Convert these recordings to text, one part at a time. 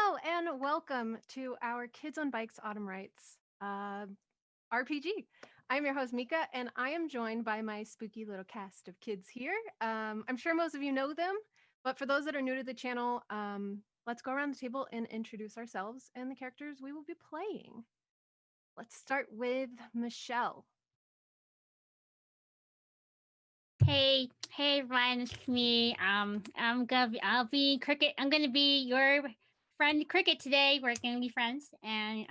Hello and welcome to our Kids on Bikes Autumn Rites RPG. I'm your host Mika, and I am joined by my spooky little cast of kids here. I'm sure most of you know them, but for those that are new to the channel, let's go around the table and introduce ourselves and the characters we will be playing. Let's start with Michelle. Hey everyone, it's me. I'll be Cricket. I'm gonna be your friend Cricket today. We're gonna be friends, and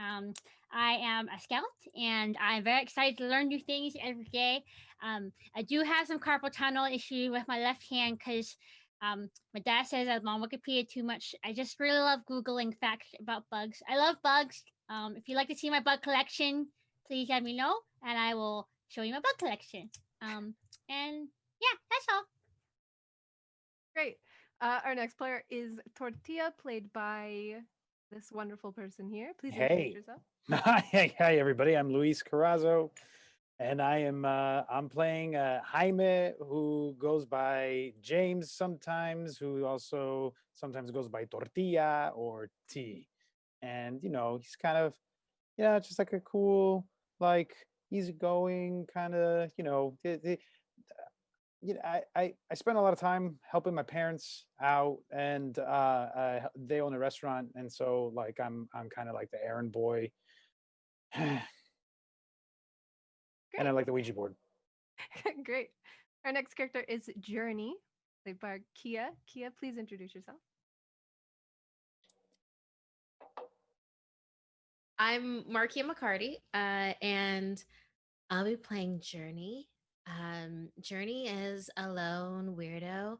I am a scout, and I'm very excited to learn new things every day. I do have some carpal tunnel issue with my left hand because my dad says I'm on Wikipedia too much. I just really love googling facts about bugs. I love bugs. If you'd like to see my bug collection, please let me know, and I will show you my bug collection. And yeah, that's all. Great. Our next player is Tortilla, played by this wonderful person here. Please introduce Hey, yourself. hi everybody. I'm Luis Carrazzo, and I'm playing Jaime, who goes by James sometimes, who also sometimes goes by Tortilla or T. And he's kind of just like a cool, like easygoing kind of I spent a lot of time helping my parents out, and they own a restaurant, and so like I'm kind of like the errand boy, and I Great. like the Ouija board. Great. Our next character is Journey, played by Kia. Kia, please introduce yourself. I'm Markia McCarty, and I'll be playing Journey. Journey is a lone weirdo.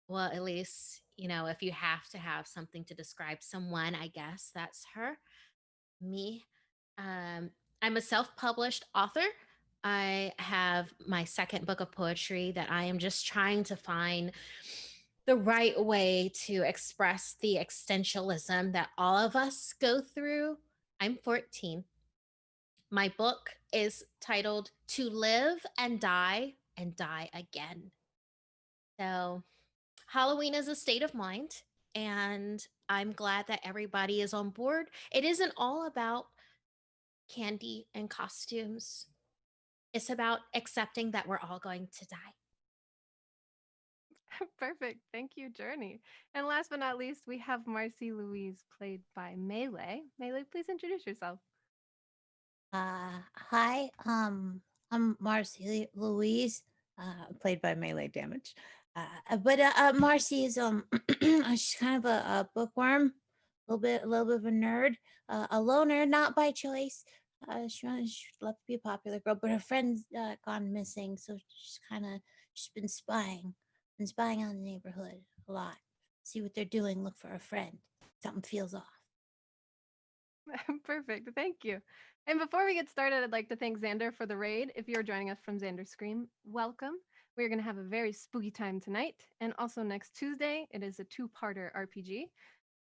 Well, at least, if you have to have something to describe someone, I guess that's her. Me. I'm a self published author. I have my second book of poetry that I am just trying to find the right way to express the existentialism that all of us go through. I'm 14. My book is titled To Live and Die Again. So, Halloween is a state of mind, and I'm glad that everybody is on board. It isn't all about candy and costumes, it's about accepting that we're all going to die. Perfect. Thank you, Journey. And last but not least, we have Marcy Louise, played by Melee. Melee, please introduce yourself. Hi, I'm Marcy Louise, played by Melee Damage. But Marcy is she's kind of a bookworm, a little bit of a nerd, a loner, not by choice. She'd love to be a popular girl, but her friend's gone missing, so she's been spying on the neighborhood a lot. See what they're doing, look for a friend. Something feels off. Perfect. Thank you. And before we get started, I'd like to thank Xander for the raid. If you're joining us from Xander Scream, welcome. We're going to have a very spooky time tonight. And also next Tuesday, it is a two-parter RPG.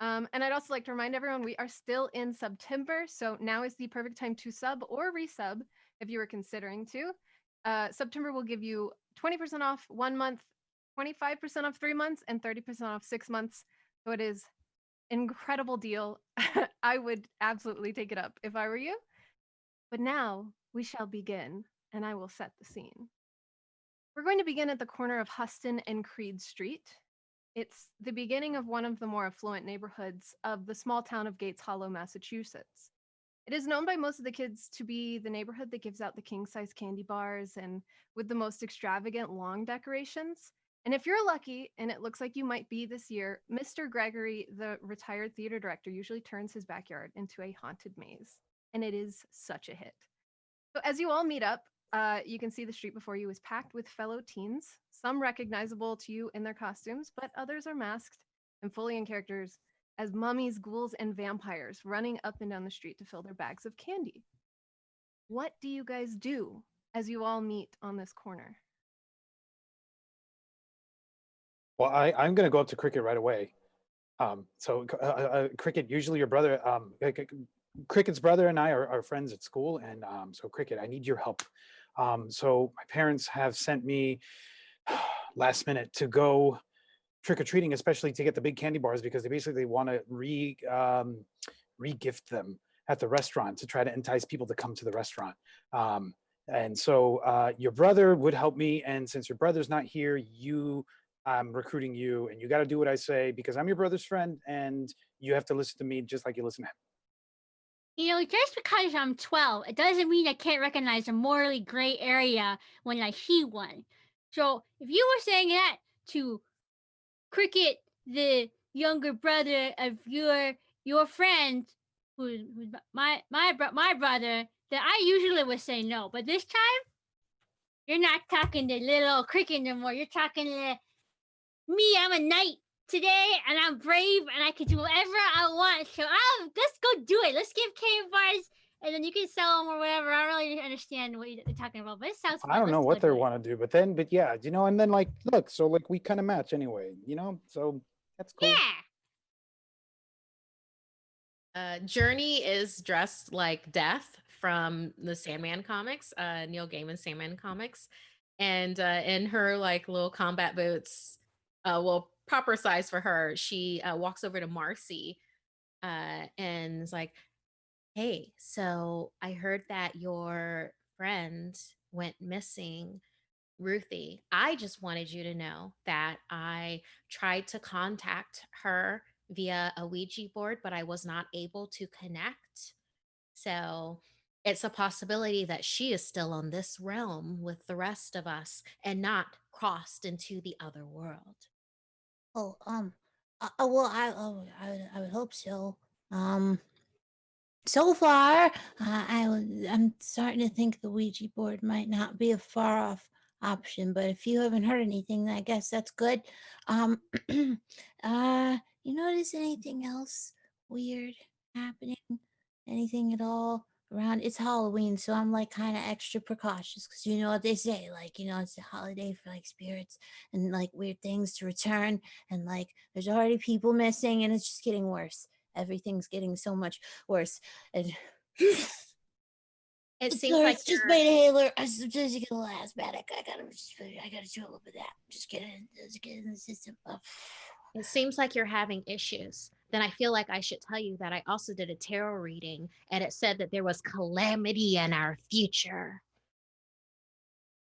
And I'd also like to remind everyone we are still in September. So now is the perfect time to sub or resub if you were considering to. September will give you 20% off 1 month, 25% off 3 months, and 30% off 6 months. So it is incredible deal. I would absolutely take it up if I were you. But now we shall begin, and I will set the scene. We're going to begin at the corner of Huston and Creed Street. It's the beginning of one of the more affluent neighborhoods of the small town of Gates Hollow, Massachusetts. It is known by most of the kids to be the neighborhood that gives out the king-size candy bars and with the most extravagant lawn decorations. And if you're lucky, and it looks like you might be this year, Mr. Gregory, the retired theater director, usually turns his backyard into a haunted maze. And it is such a hit. So as you all meet up, you can see the street before you is packed with fellow teens, some recognizable to you in their costumes, but others are masked and fully in characters as mummies, ghouls, and vampires running up and down the street to fill their bags of candy. What do you guys do as you all meet on this corner? Well, I'm gonna go up to Cricket right away. Cricket, usually your brother, Cricket's brother and I are friends at school, and so Cricket, I need your help. So my parents have sent me last minute to go trick or treating, especially to get the big candy bars, because they basically want to re-gift them at the restaurant to try to entice people to come to the restaurant. And so your brother would help me, and since your brother's not here, I'm recruiting you, and you got to do what I say because I'm your brother's friend, and you have to listen to me just like you listen to him. Just because I'm 12, it doesn't mean I can't recognize a morally gray area when I see one. So if you were saying that to Cricket, the younger brother of your friend, who's my brother, then I usually would say no. But this time, you're not talking to little Cricket no more. You're talking to me. I'm a knight today, and I'm brave, and I can do whatever I want. So let's go do it. Let's give candy bars, and then you can sell them or whatever. I don't really understand what you're talking about, but it sounds fun. I don't know Let's what go they do it. want to do, but yeah, and then like, look, so like we kind of match anyway, so that's cool. Yeah. Journey is dressed like Death from the Sandman comics, Neil Gaiman's Sandman comics, and in her like little combat boots, well, proper size for her, she walks over to Marcy and is like, "Hey, so I heard that your friend went missing, Ruthie. I just wanted you to know that I tried to contact her via a Ouija board, but I was not able to connect. So it's a possibility that she is still on this realm with the rest of us and not crossed into the other world." Oh, well, I would hope so. Um, so far, I'm starting to think the Ouija board might not be a far off option. But if you haven't heard anything, then I guess that's good. Um, you notice anything else weird happening? Anything at all around? It's Halloween, so I'm like kind of extra precautious because you know what they say, like it's a holiday for like spirits and like weird things to return, and like there's already people missing, and it's just getting worse. Everything's getting so much worse. And It seems sorry, like it's just you're my inhaler. I sometimes get a little asthmatic. I gotta do a little bit of that. Just get it in the system. it seems like you're having issues. Then I feel like I should tell you that I also did a tarot reading and it said that there was calamity in our future.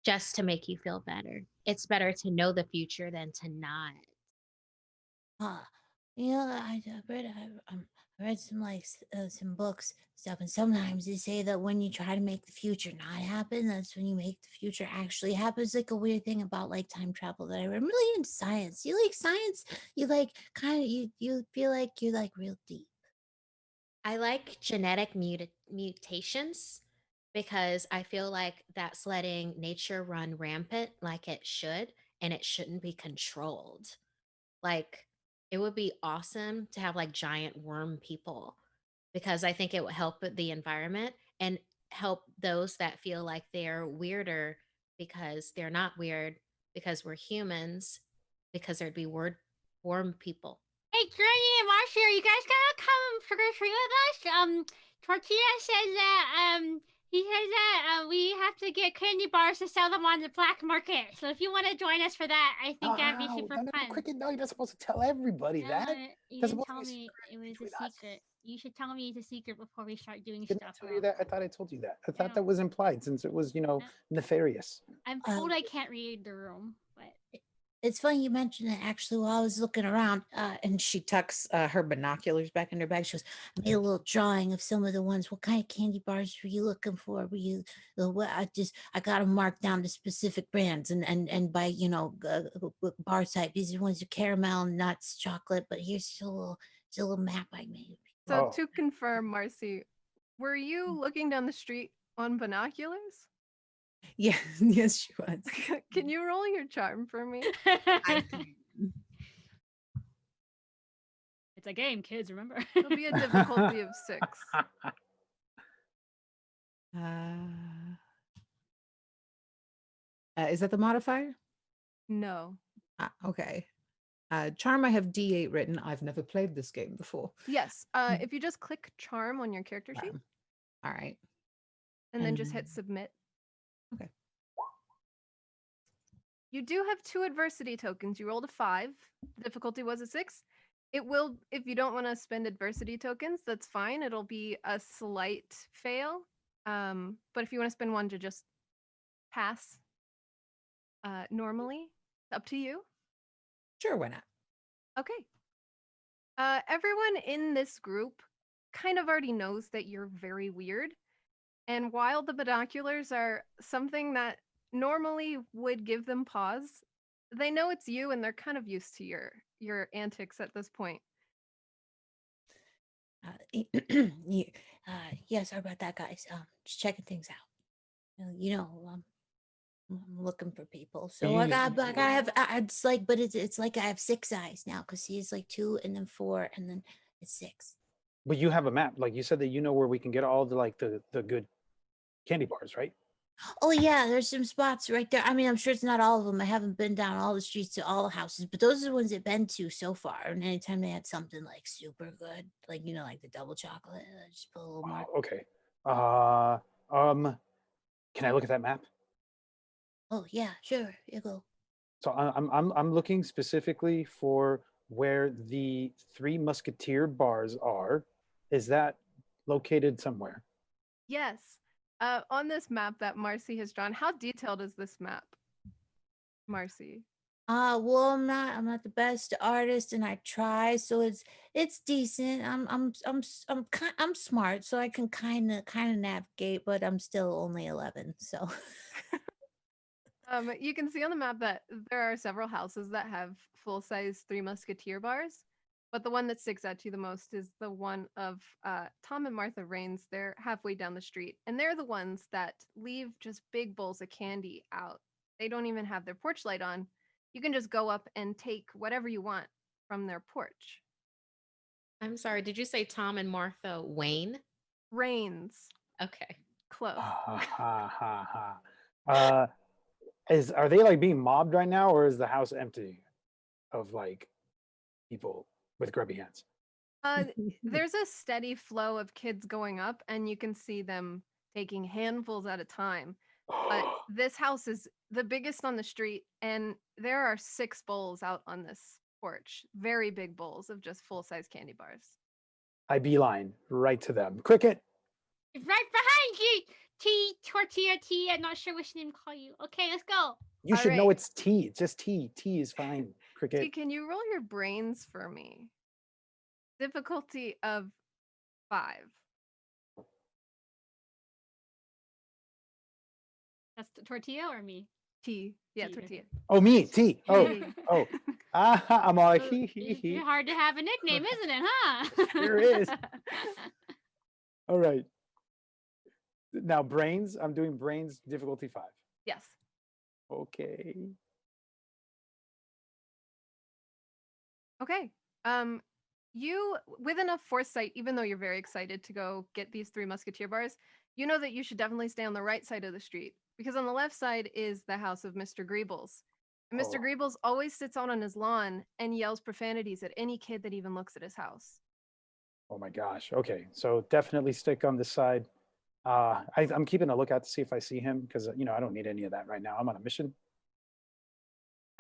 Just to make you feel better. It's better to know the future than to not. Uh, I read some like some books stuff, and sometimes they say that when you try to make the future not happen, that's when you make the future actually happen. It's like a weird thing about like time travel that I read. I'm really into science. You like science? You like kind of you feel like you're like real deep. I like genetic mutations because I feel like that's letting nature run rampant like it should, and it shouldn't be controlled. Like, it would be awesome to have like giant worm people because I think it would help with the environment and help those that feel like they're weirder because they're not weird because we're humans, because there'd be worm people. Hey, Granny and Marcy, are you guys gonna come trick or treat with us? Tortilla says that he says that we have to get candy bars to sell them on the black market. So if you want to join us for that, I think that'd be super No, fun. Cricket, no, you're not supposed to tell everybody No, that. you That's didn't supposed to tell be me it was a between us. secret. You should tell me it's a secret before we start doing Didn't I stuff. tell you that? I thought I told you that. I thought No. that was implied since it was, nefarious. I'm told I can't read the room, but It's funny you mentioned it. Actually, while I was looking around, and she tucks her binoculars back in her bag. She goes, "I made a little drawing of some of the ones. What kind of candy bars were you looking for? Were you what? I got them marked down to specific brands and by bar type. These are ones are caramel, nuts, chocolate. But here's a little map I made." So Oh. to confirm, Marcy, were you looking down the street on binoculars? Yeah, yes, she was. Can you roll your charm for me? it's a game, kids. Remember? It'll be a difficulty of 6. Is that the modifier? No. Okay. Charm, I have D8 written. I've never played this game before. Yes. If you just click charm on your character sheet All right. and then just hit submit. Okay. You do have 2 adversity tokens. You rolled a 5. Difficulty was a 6. It will, if you don't want to spend adversity tokens, that's fine. It'll be a slight fail. But if you want to spend one to just pass normally, up to you. Sure, why not? Okay. Everyone in this group kind of already knows that you're very weird. And while the binoculars are something that normally would give them pause, they know it's you and they're kind of used to your antics at this point. You, yeah, sorry about that, guys. Just checking things out. I'm looking for people. So I you- got, like, I have, it's like, but it's like I have 6 eyes now because he's like 2 and then 4 and then it's 6. But you have a map. Like you said that you know where we can get all the the good candy bars, right? Oh yeah, there's some spots right there. I mean, I'm sure it's not all of them. I haven't been down all the streets to all the houses, but those are the ones I've been to so far. And anytime they had something like super good, like like the double chocolate, I just put a little mark. Oh, okay. Uh, can I look at that map? Oh yeah, sure. You go. So I'm looking specifically for where the Three Musketeer bars are. Is that located somewhere? Yes. On this map that Marcy has drawn, how detailed is this map, Marcy? Well, I'm not the best artist, and I try, so it's decent. I'm smart, so I can kind of navigate, but I'm still only 11, so. You can see on the map that there are several houses that have full-size Three Musketeer bars, but the one that sticks out to you the most is the one of Tom and Martha Raines. They're halfway down the street, and they're the ones that leave just big bowls of candy out. They don't even have their porch light on. You can just go up and take whatever you want from their porch. I'm sorry, did you say Tom and Martha Wayne? Raines, Okay. close. Ha ha ha ha. Are they like being mobbed right now, or is the house empty of like people with grubby hands? There's a steady flow of kids going up, and you can see them taking handfuls at a time. But this house is the biggest on the street, and there are 6 bowls out on this porch. Very big bowls of just full-size candy bars. I beeline right to them. Cricket. Right behind you, Tortilla T. I'm not sure which name to call you. Okay, let's go. You All should know right. it's T. It's just T. T is fine. T, Cricket. can you roll your brains for me? Difficulty of 5. That's Tortilla or me? T. Yeah, T, tortilla. okay. Oh, me. T. Oh, T. oh. I'm all like, Oh, hee hee it's hee. hard to have a nickname, isn't it, huh? Sure is. All right. Now brains. I'm doing brains difficulty 5. Yes. Okay. Okay. You, with enough foresight, even though you're very excited to go get these 3 Musketeer bars, you know that you should definitely stay on the right side of the street, because on the left side is the house of Mr. Greebles. And Mr. Oh. Greebles always sits out on his lawn and yells profanities at any kid that even looks at his house. Oh my gosh. Okay. So definitely stick on this side. I'm keeping a lookout to see if I see him because I don't need any of that right now. I'm on a mission.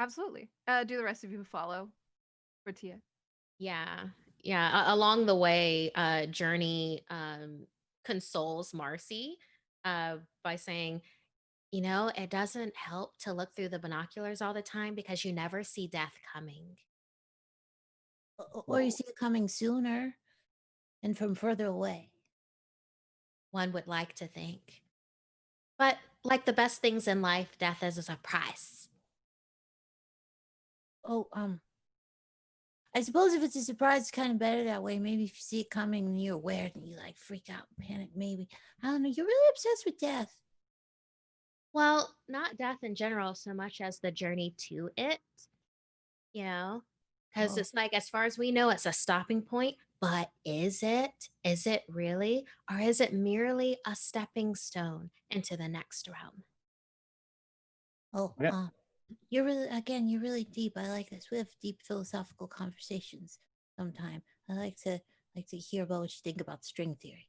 Absolutely. Do the rest of you follow Tortilla? Yeah. Yeah. Along the way, Journey consoles Marcy by saying, it doesn't help to look through the binoculars all the time because you never see death coming. Or you Whoa. see it coming sooner and from further away. One would like to think. But like the best things in life, death is a surprise. Oh, I suppose if it's a surprise, it's kind of better that way. Maybe if you see it coming and you're aware and you like freak out, panic, maybe. I don't know. You're really obsessed with death. Well, not death in general so much as the journey to it, because Oh. it's like, as far as we know, it's a stopping point. But is it? Is it really? Or is it merely a stepping stone into the next realm? Oh, Yeah. you're really deep. I like this. We have deep philosophical conversations sometime. I like to hear about what you think about string theory.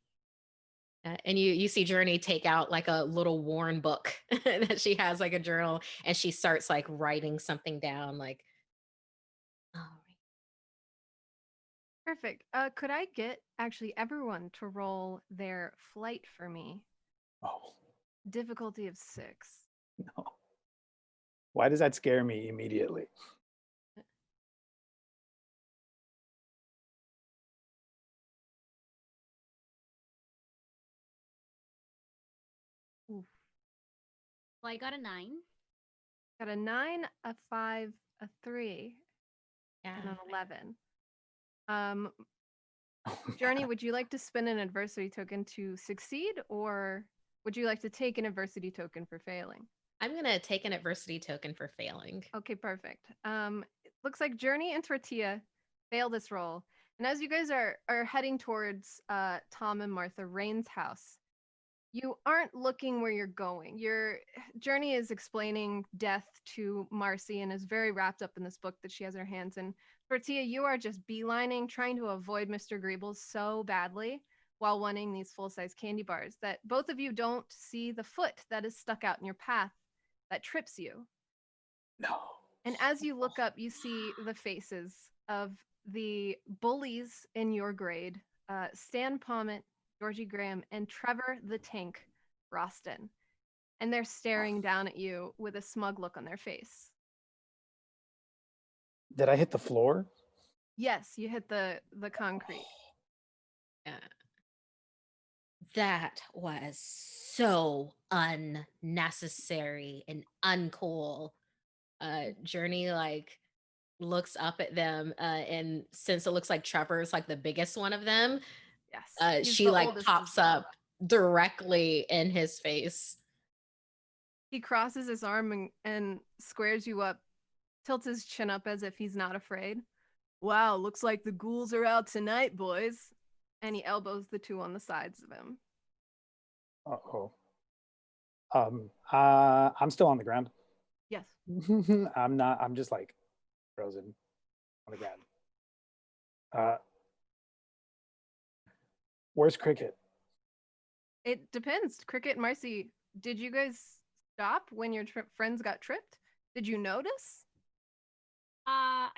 And you see Journey take out like a little worn book that she has, like a journal, and she starts like writing something down, like, all right. Perfect. Could I get actually everyone to roll their flight for me? Oh, Difficulty of 6. no. Why does that scare me immediately? Oof. Well, I got a 9. Got a 9, a 5, a 3, Yeah. and an 11. Journey, would you like to spend an adversity token to succeed, or would you like to take an adversity token for failing? I'm gonna take an adversity token for failing. Okay, perfect. It looks like Journey and Tortilla fail this roll, and as you guys are heading towards Tom and Martha Rain's house, you aren't looking where you're going. Your Journey is explaining death to Marcy and is very wrapped up in this book that she has in her hands. And Tortilla, you are just beelining, trying to avoid Mr. Greebles so badly while wanting these full-size candy bars that both of you don't see the foot that is stuck out in your path that trips you. No. And as you look up, you see the faces of the bullies in your grade, Stan Pommet, Georgie Graham, and Trevor the Tank Roston. And they're staring down at you with a smug look on their face. Did I hit the floor? Yes, you hit the concrete. Yeah. That was so unnecessary and uncool. Journey like looks up at them, and since it looks like Trevor's like the biggest one of them, Yes. he's she the like oldest as pops well. up directly in his face. He crosses his arm and squares you up, tilts his chin up as if he's not afraid. Wow, looks like the ghouls are out tonight, boys. And he elbows the two on the sides of him. Uh-oh. I'm still on the ground. Yes. I'm not, I'm just like frozen on the ground. Where's Cricket? It depends. Cricket and Marcy, did you guys stop when your friends got tripped? Did you notice? I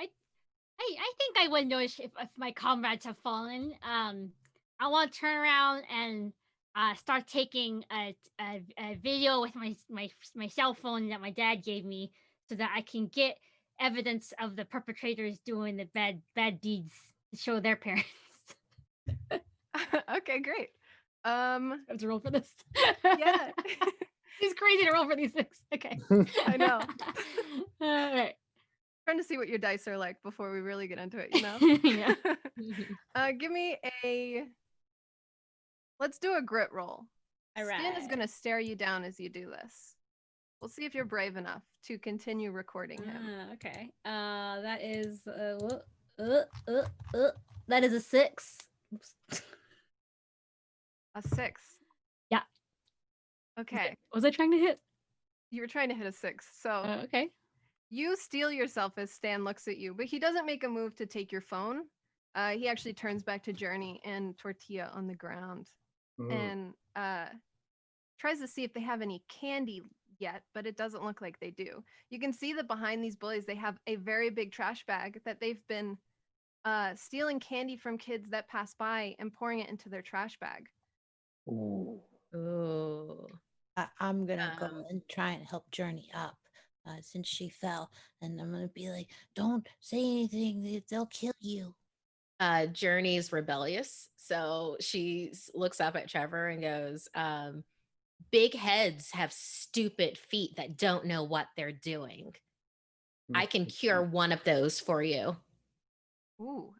think I would notice if my comrades have fallen. I want to turn around and start taking a video with my cell phone that my dad gave me, so that I can get evidence of the perpetrators doing the bad deeds to show their parents. Okay, great. I have to roll for this. Yeah. It's crazy to roll for these things. Okay. I know. All right. Trying to see what your dice are like before we really get into it, you know? Yeah. Give me let's do a grit roll. All Stan is right. going to stare you down as you do this. We'll see if you're brave enough to continue recording him. Okay. That is that is a 6. Oops. A 6. Yeah. Okay. Was I trying to hit? You were trying to hit a 6. So Okay. you steel yourself as Stan looks at you, but he doesn't make a move to take your phone. He actually turns back to Journey and Tortilla on the ground and tries to see if they have any candy yet, but it doesn't look like they do. You can see that behind these bullies, they have a very big trash bag that they've been stealing candy from kids that pass by and pouring it into their trash bag. Ooh. Ooh. I'm gonna go and try and help Journey up since she fell, and I'm gonna be like, "Don't say anything; they'll kill you." Journey's rebellious, so she looks up at Trevor and goes, big heads have stupid feet that don't know what they're doing. I can cure one of those for you. Ooh.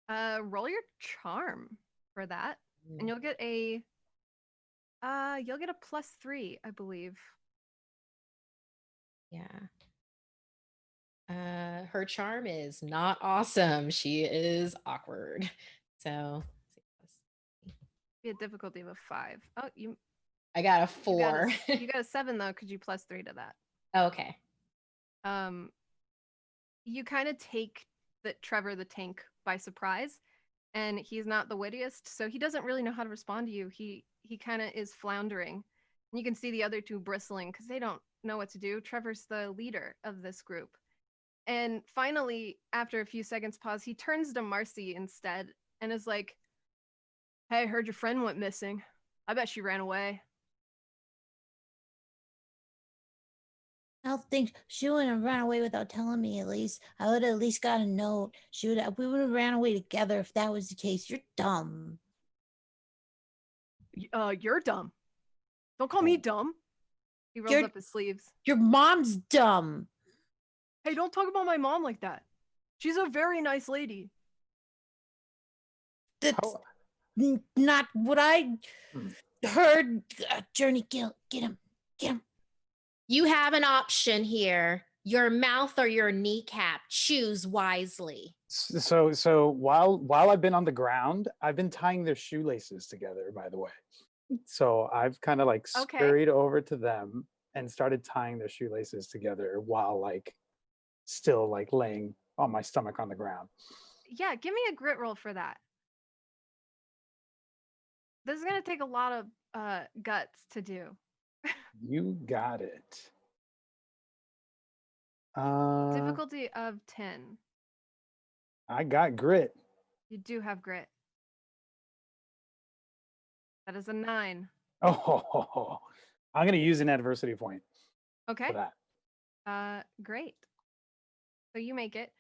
Roll your charm for that, and you'll get a +3, I believe. Yeah. Her charm is not awesome. She is awkward. So Be a difficulty of a 5. Oh, I got a you got 4. you got a 7 though, because you +3 to that. Okay. You kind of take the Trevor the Tank by surprise, and he's not the wittiest, so he doesn't really know how to respond to you. He he kind of is floundering. And you can see the other two bristling because they don't know what to do. Trevor's the leader of this group. And finally, after a few seconds pause, he turns to Marcy instead and is like, "Hey, I heard your friend went missing. I bet she ran away." I don't think she wouldn't have ran away without telling me. At least I would have at least got a note. She would have. We would have ran away together if that was the case. You're dumb. You're dumb. Don't call me dumb. He rolls You're- up his sleeves. Your mom's dumb. Hey, don't talk about my mom like that. She's a very nice lady. That's How- not what I Hmm. heard. Journey, get him. Get him. You have an option here: your mouth or your kneecap. Choose wisely. So while I've been on the ground, I've been tying their shoelaces together, by the way. So I've kind of like Okay. scurried over to them and started tying their shoelaces together while like still like laying on my stomach on the ground. Yeah, give me a grit roll for that. This is gonna take a lot of guts to do. You got it. Difficulty of 10. I got grit. You do have grit. That is a 9. Oh, I'm gonna use an adversity point Okay. for that. Great. So you make it.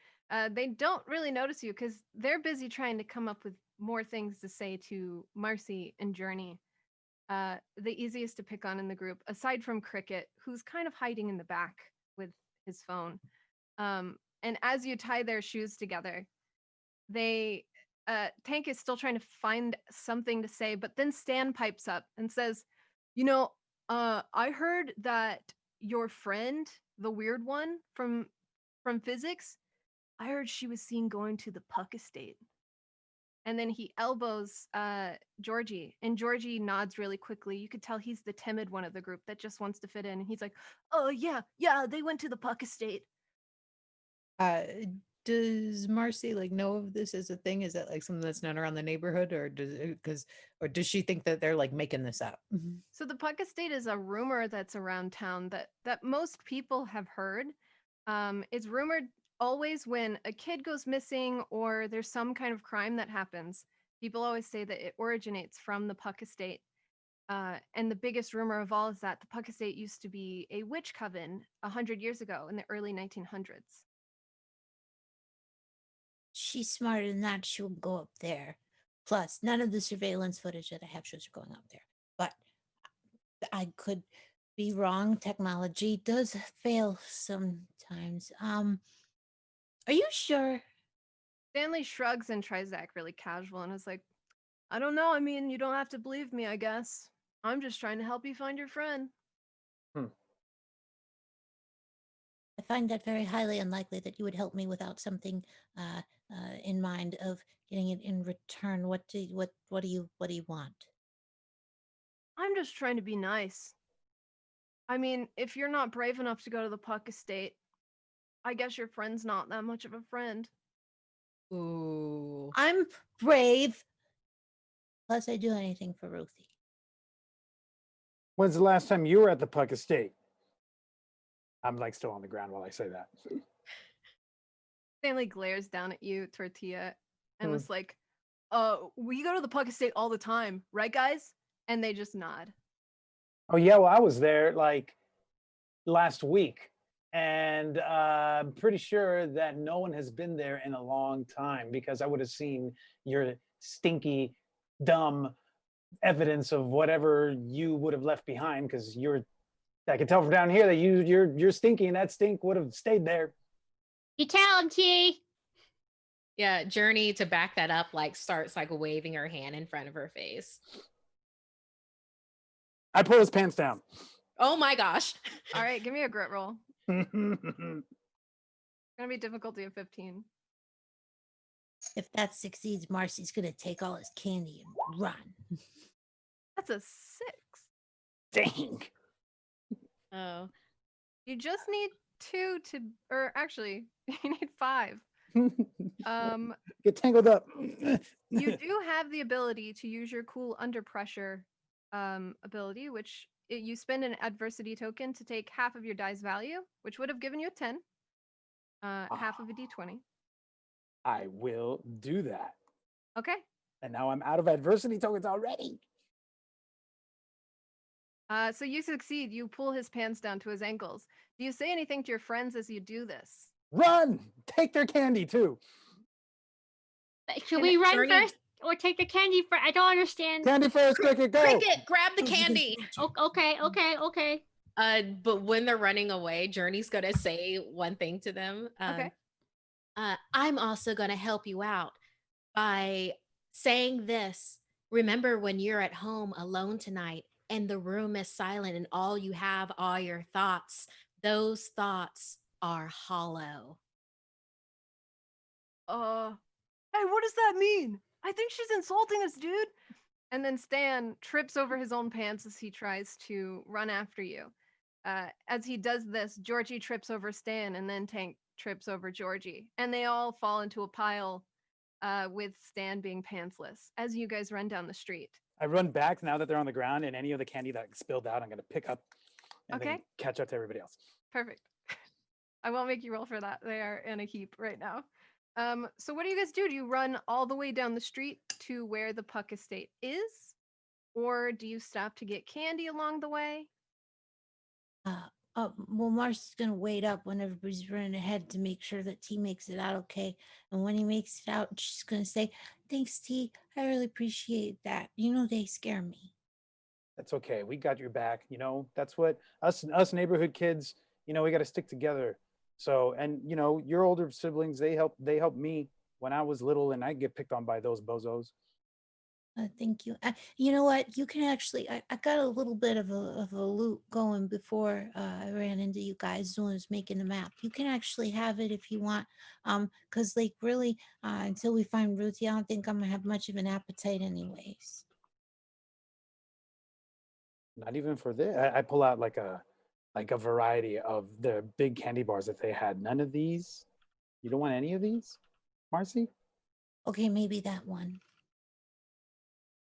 They don't really notice you because they're busy trying to come up with more things to say to Marcy and Journey. The easiest to pick on in the group, aside from Cricket, who's kind of hiding in the back with his phone. And as you tie their shoes together, they Tank is still trying to find something to say, but then Stan pipes up and says, I heard that your friend, the weird one from physics, I heard she was seen going to the Puck estate." And then he elbows Georgie, and Georgie nods really quickly. You could tell he's the timid one of the group that just wants to fit in. And he's like, "Oh yeah, they went to the Puck estate." Does Marcy like know of this as a thing? Is that like something that's known around the neighborhood, or does she think that they're like making this up? So the Puck estate is a rumor that's around town that most people have heard. It's rumored always when a kid goes missing or there's some kind of crime that happens. People always say that it originates from the Puck estate. And the biggest rumor of all is that the Puck estate used to be a witch coven 100 years ago in the early 1900s. She's smarter than that. She'll go up there. Plus, none of the surveillance footage that I have shows her going up there. But I could be wrong. Technology does fail sometimes. Are you sure? Stanley shrugs and tries to act really casual and is like, "I don't know. I mean, you don't have to believe me, I guess. I'm just trying to help you find your friend." I find that very highly unlikely that you would help me without something in mind of getting it in return. What do you want? I'm just trying to be nice. I mean, if you're not brave enough to go to the Puck estate, I guess your friend's not that much of a friend. Ooh. I'm brave. Plus, I do anything for Ruthie. When's the last time you were at the Puck estate? I'm like still on the ground while I say that. Stanley glares down at you, Tortilla, and Hmm. was like, we go to the Puck estate all the time, right, guys?" And they just nod. Oh yeah, well I was there like last week, and I'm pretty sure that no one has been there in a long time because I would have seen your stinky, dumb evidence of whatever you would have left behind because you're. I can tell from down here that you're stinky, and that stink would have stayed there. You tell him, T. Yeah, Journey, to back that up, like starts like waving her hand in front of her face. I pull his pants down. Oh my gosh. All right, give me a grit roll. It's gonna be difficulty of 15. If that succeeds, Marcy's gonna take all his candy and run. That's a 6. Dang. Oh. You just need 2 to, or actually, you need 5. Get tangled up. You do have the ability to use your cool under pressure ability, which you spend an adversity token to take half of your die's value, which would have given you a 10, half of a d20. I will do that. Okay. And now I'm out of adversity tokens already. So you succeed. You pull his pants down to his ankles. Do you say anything to your friends as you do this? Run! Take their candy too. Should And we run Journey- first or take the candy first? I don't understand. Candy first, Cricket, go! Cricket, grab the candy. Okay. But when they're running away, Journey's gonna say one thing to them. Okay. I'm also gonna help you out by saying this. Remember when you're at home alone tonight and the room is silent and all you have are your thoughts. Those thoughts are hollow. Hey, what does that mean? I think she's insulting us, dude. And then Stan trips over his own pants as he tries to run after you. As he does this, Georgie trips over Stan, and then Tank trips over Georgie. And they all fall into a pile with Stan being pantsless as you guys run down the street. I run back now that they're on the ground, and any of the candy that spilled out, I'm going to pick up and then Okay. catch up to everybody else. Perfect. I won't make you roll for that. They are in a heap right now. So what do you guys do? Do you run all the way down the street to where the Puck Estate is? Or do you stop to get candy along the way? Well, Marcy's gonna wait up when everybody's running ahead to make sure that T makes it out okay. And when he makes it out, she's gonna say, "Thanks, T. I really appreciate that. You know, they scare me." That's okay. We got your back. You know, that's what us neighborhood kids, you know, we got to stick together. So, and you know, your older siblings, they helped me when I was little, and I get picked on by those bozos. Thank you. You know what? You can actually. I got a little bit of a loop going before I ran into you guys when I was making the map. You can actually have it if you want. Because like really, until we find Ruthie, I don't think I'm gonna have much of an appetite, anyways. Not even for this. I pull out like a variety of the big candy bars that they had. None of these. You don't want any of these, Marcy? Okay, maybe that one.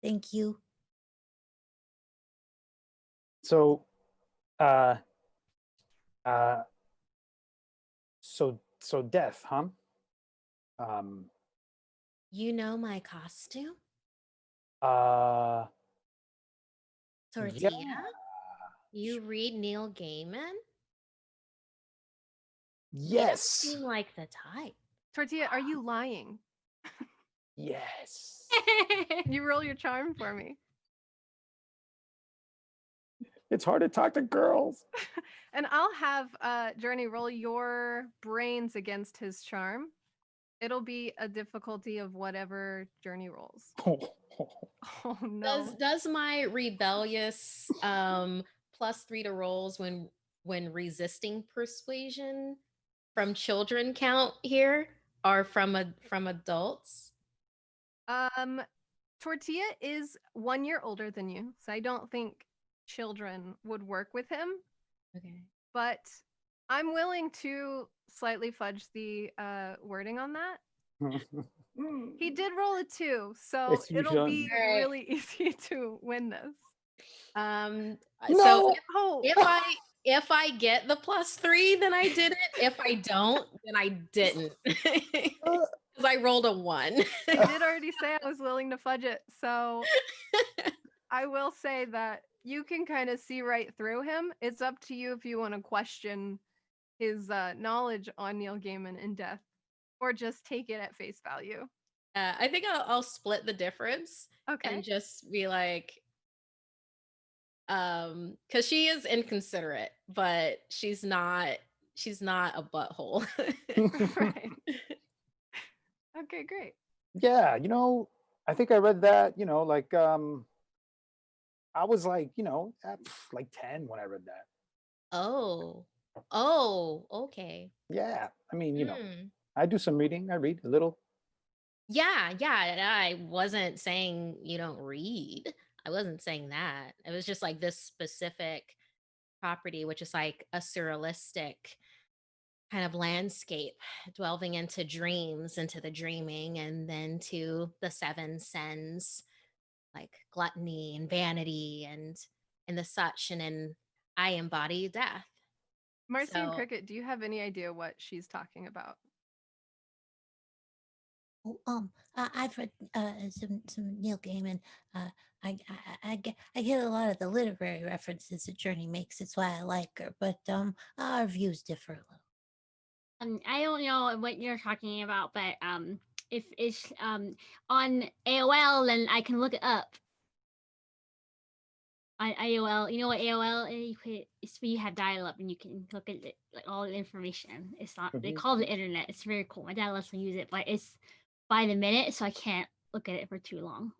Thank you. So, uh, uh, so death, huh? You know my costume? Uh, Tortilla? yeah. You read Neil Gaiman? Yes. Seem like the type. Tortilla, are you lying? Yes. You roll your charm for me. It's hard to talk to girls. And I'll have Journey roll your brains against his charm. It'll be a difficulty of whatever Journey rolls. Oh no. Does my rebellious +3 to rolls when resisting persuasion from children count here, or from adults? Tortilla is 1 year older than you, so I don't think children would work with him. Okay. But I'm willing to slightly fudge the wording on that. He did roll a 2, so It's it'll usual. be Alright. really easy to win this. No! So Oh, if I get the +3, then I did it. If I don't, then I didn't. Because I rolled a 1. I did already say I was willing to fudge it, so I will say that you can kind of see right through him. It's up to you if you want to question his knowledge on Neil Gaiman in death, or just take it at face value. I think I'll split the difference Okay. and just be like, because she is inconsiderate, but she's not a butthole. Right. Okay, great. Yeah, you know, I think I read that, you know, like I was like, you know, like 10 when I read that. Oh, okay. Yeah. I mean, you know, Mm. I do some reading. I read a little. Yeah, and I wasn't saying you don't read. I wasn't saying that. It was just like this specific property, which is like a surrealistic kind of landscape, delving into dreams, into the dreaming, and then to the seven sens like gluttony and vanity and the such, and then I embody death. Marcy and So Cricket, do you have any idea what she's talking about? Oh, I've read some Neil Gaiman. Uh, I get a lot of the literary references that Journey makes. It's why I like her. But our views differ a little. I don't know what you're talking about, but if it's on AOL, then I can look it up on AOL. You know what AOL is? It's where you have dial up and you can look at it, like all the information. It's not they Mhm. call it the internet. It's very cool. My dad lets me use it, but it's by the minute, so I can't look at it for too long.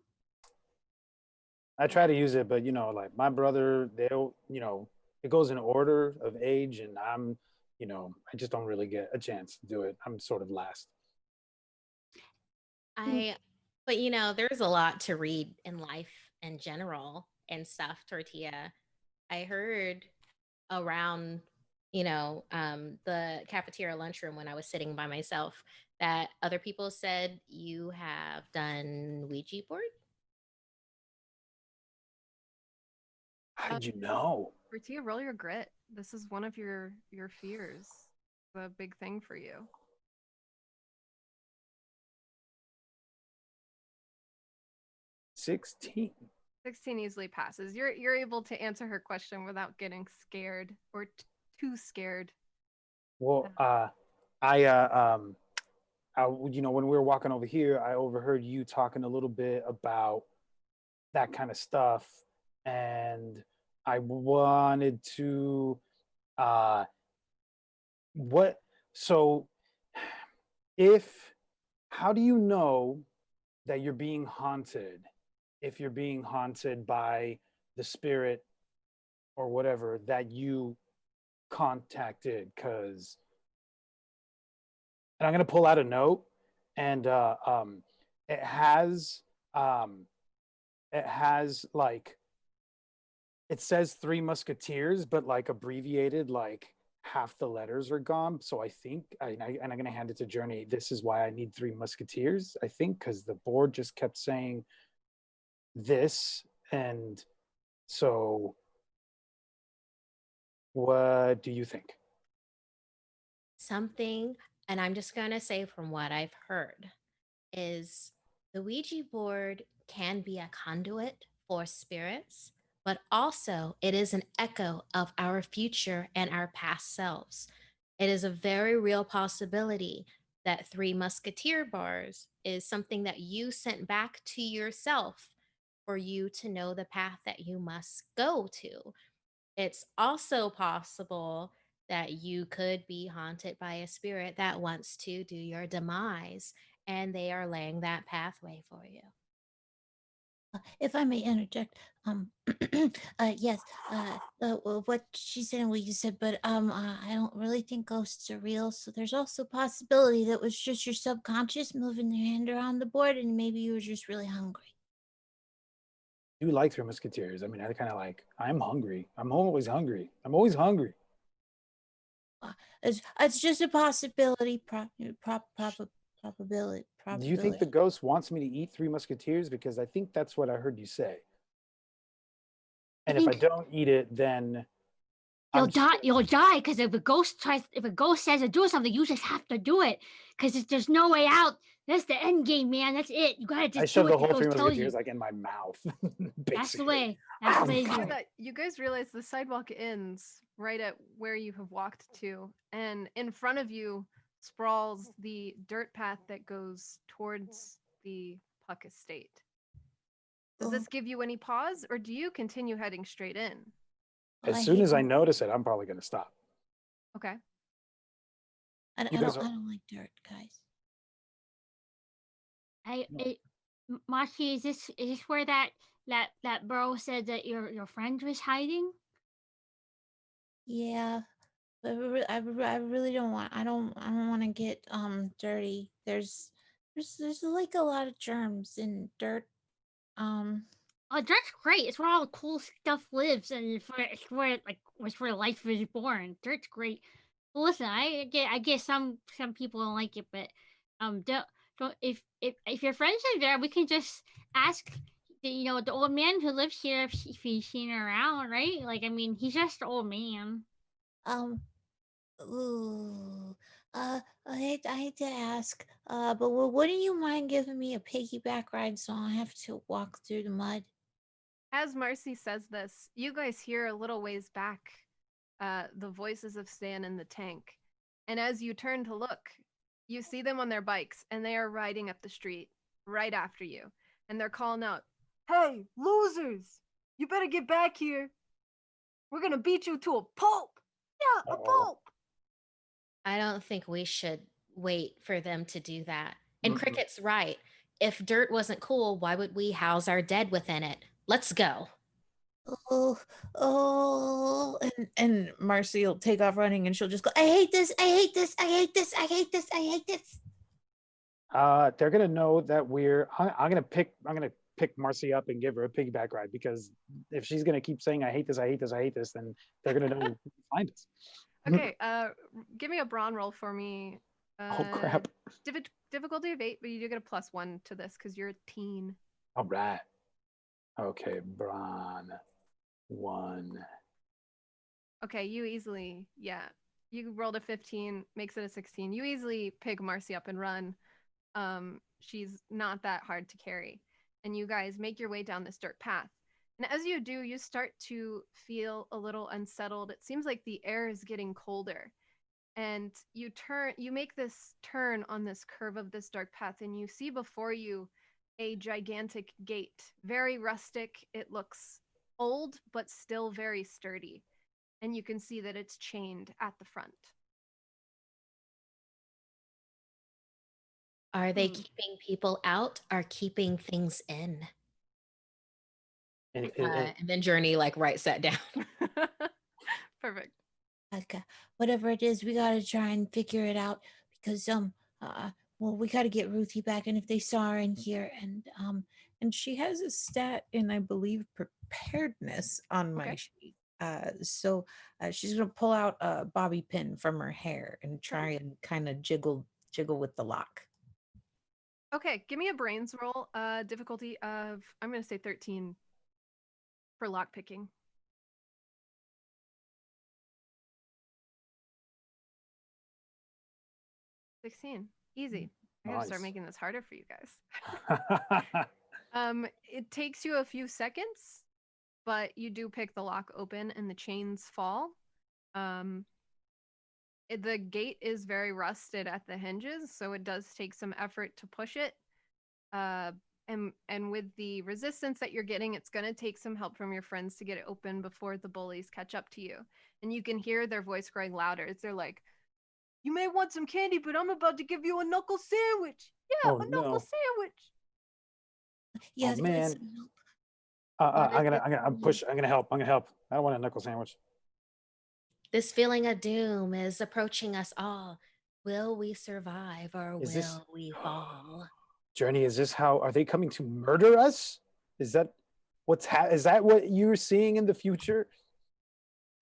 I try to use it, but like my brother, they'll, it goes in order of age, and I just don't really get a chance to do it. I'm sort of last. I, but there's a lot to read in life in general and stuff, Tortilla. I heard around, the cafeteria lunchroom when I was sitting by myself that other people said you have done Ouija board. How Uh, did you know? Bertia, roll your grit. This is one of your fears. A big thing for you. 16. 16 easily passes. You're able to answer her question without getting scared or too scared. Well, when we were walking over here, I overheard you talking a little bit about that kind of stuff, and I wanted to, uh, what? So, if how do you know that you're being haunted? If you're being haunted by the spirit or whatever that you contacted, because and I'm going to pull out a note, and it has um, like it says Three Musketeers, but like abbreviated, like half the letters are gone. So I think, and I'm going to hand it to Journey. This is why I need Three Musketeers. I think because the board just kept saying this, and so what do you think? Something, and I'm just going to say from what I've heard, is the Ouija board can be a conduit for spirits, but also it is an echo of our future and our past selves. It is a very real possibility that Three Musketeer bars is something that you sent back to yourself for you to know the path that you must go to. It's also possible that you could be haunted by a spirit that wants to do your demise, and they are laying that pathway for you. If I may interject, yes, what she said and what you said, but I don't really think ghosts are real. So there's also a possibility that it was just your subconscious moving their hand around the board, and maybe you were just really hungry. Do you like Three Musketeers? I mean, I kind of like. I'm hungry. I'm always hungry. I'm always hungry. It's just a possibility, Do you think the probability. ghost wants me to eat Three Musketeers? Because I think that's what I heard you say. I And if I think don't eat it, then you'll I'm die. still. You'll die because if a ghost says to do something, you just have to do it because there's no way out. That's the end game, man. That's it. You gotta I just do shoved the what the whole Three ghost tells you. Musketeers like in my mouth, That's the basically. way. That's the way to do So it. that you guys realize the sidewalk ends right at where you have walked to, and in front of you sprawls the dirt path that goes towards the Puck estate. Does Oh, this give you any pause, or do you continue heading straight in? well, As I soon hate. as I notice it, I'm probably going to stop. Okay. You guys I are. don't like dirt, guys. No. Machi, is this where that bro said that your friend was hiding? Yeah, but I really don't want. I don't want to get dirty. There's like a lot of germs in dirt. Um, Oh, dirt's great. It's where all the cool stuff lives, and it's where life is born. Dirt's great. Well, listen, I get some people don't like it, but don't if your friends are there, we can just ask the old man who lives here, if he's seen around, right? Like, I mean, he's just an old man. Um, ooh, I hate to ask, but wouldn't you mind giving me a piggyback ride so I don't have to walk through the mud? As Marcy says this, you guys hear a little ways back the voices of Stan and the tank. And as you turn to look, you see them on their bikes and they are riding up the street right after you. And they're calling out, "Hey, losers! You better get back here. We're going to beat you to a pulp. Yeah, a Uh-oh. pulp." I don't think we should wait for them to do that. And Mm-mm. Cricket's right. If dirt wasn't cool, why would we house our dead within it? Let's go. Oh, oh, And Marcy will take off running and she'll just go, I hate this. I hate this. I hate this. I hate this. I hate this. They're gonna know that I'm gonna pick Marcy up and give her a piggyback ride, because if she's gonna keep saying I hate this, I hate this, I hate this, then they're gonna know where to find us. Okay, give me a brawn roll for me. Oh crap! Difficulty of 8, but you do get a +1 to this because you're a teen. All right. Okay, Braun 1. Okay, you easily, yeah. You rolled a 15, makes it a 16. You easily pick Marcy up and run. She's not that hard to carry. And you guys make your way down this dirt path. And as you do, you start to feel a little unsettled. It seems like the air is getting colder. And you make this turn on this curve of this dark path, and you see before you a gigantic gate. Very rustic. It looks old, but still very sturdy. And you can see that it's chained at the front. Are they keeping people out or keeping things in? And And then Journey like writes that down. Perfect. Okay, whatever it is, we gotta try and figure it out because well, we gotta get Ruthie back, and if they saw her in here, and she has a stat in, I believe, preparedness on my Okay. sheet. So she's gonna pull out a bobby pin from her hair and try and kind of jiggle with the lock. Okay, give me a brains roll. Difficulty of, I'm going to say 13 for lock picking. 16. Easy. I gotta start Nice. making this harder for you guys. It takes you a few seconds, but you do pick the lock open and the chains fall. The gate is very rusted at the hinges, so it does take some effort to push it. And with the resistance that you're getting, it's going to take some help from your friends to get it open before the bullies catch up to you. And you can hear their voice growing louder. They're like, "You may want some candy, but I'm about to give you a knuckle sandwich. Yeah, Oh a knuckle no! sandwich." yeah, Oh man! some help. I'm gonna help. I don't want a knuckle sandwich. This feeling of doom is approaching us all. Will we survive or Is this- will we fall? Journey, is this how? Are they coming to murder us? Is that is that what you're seeing in the future?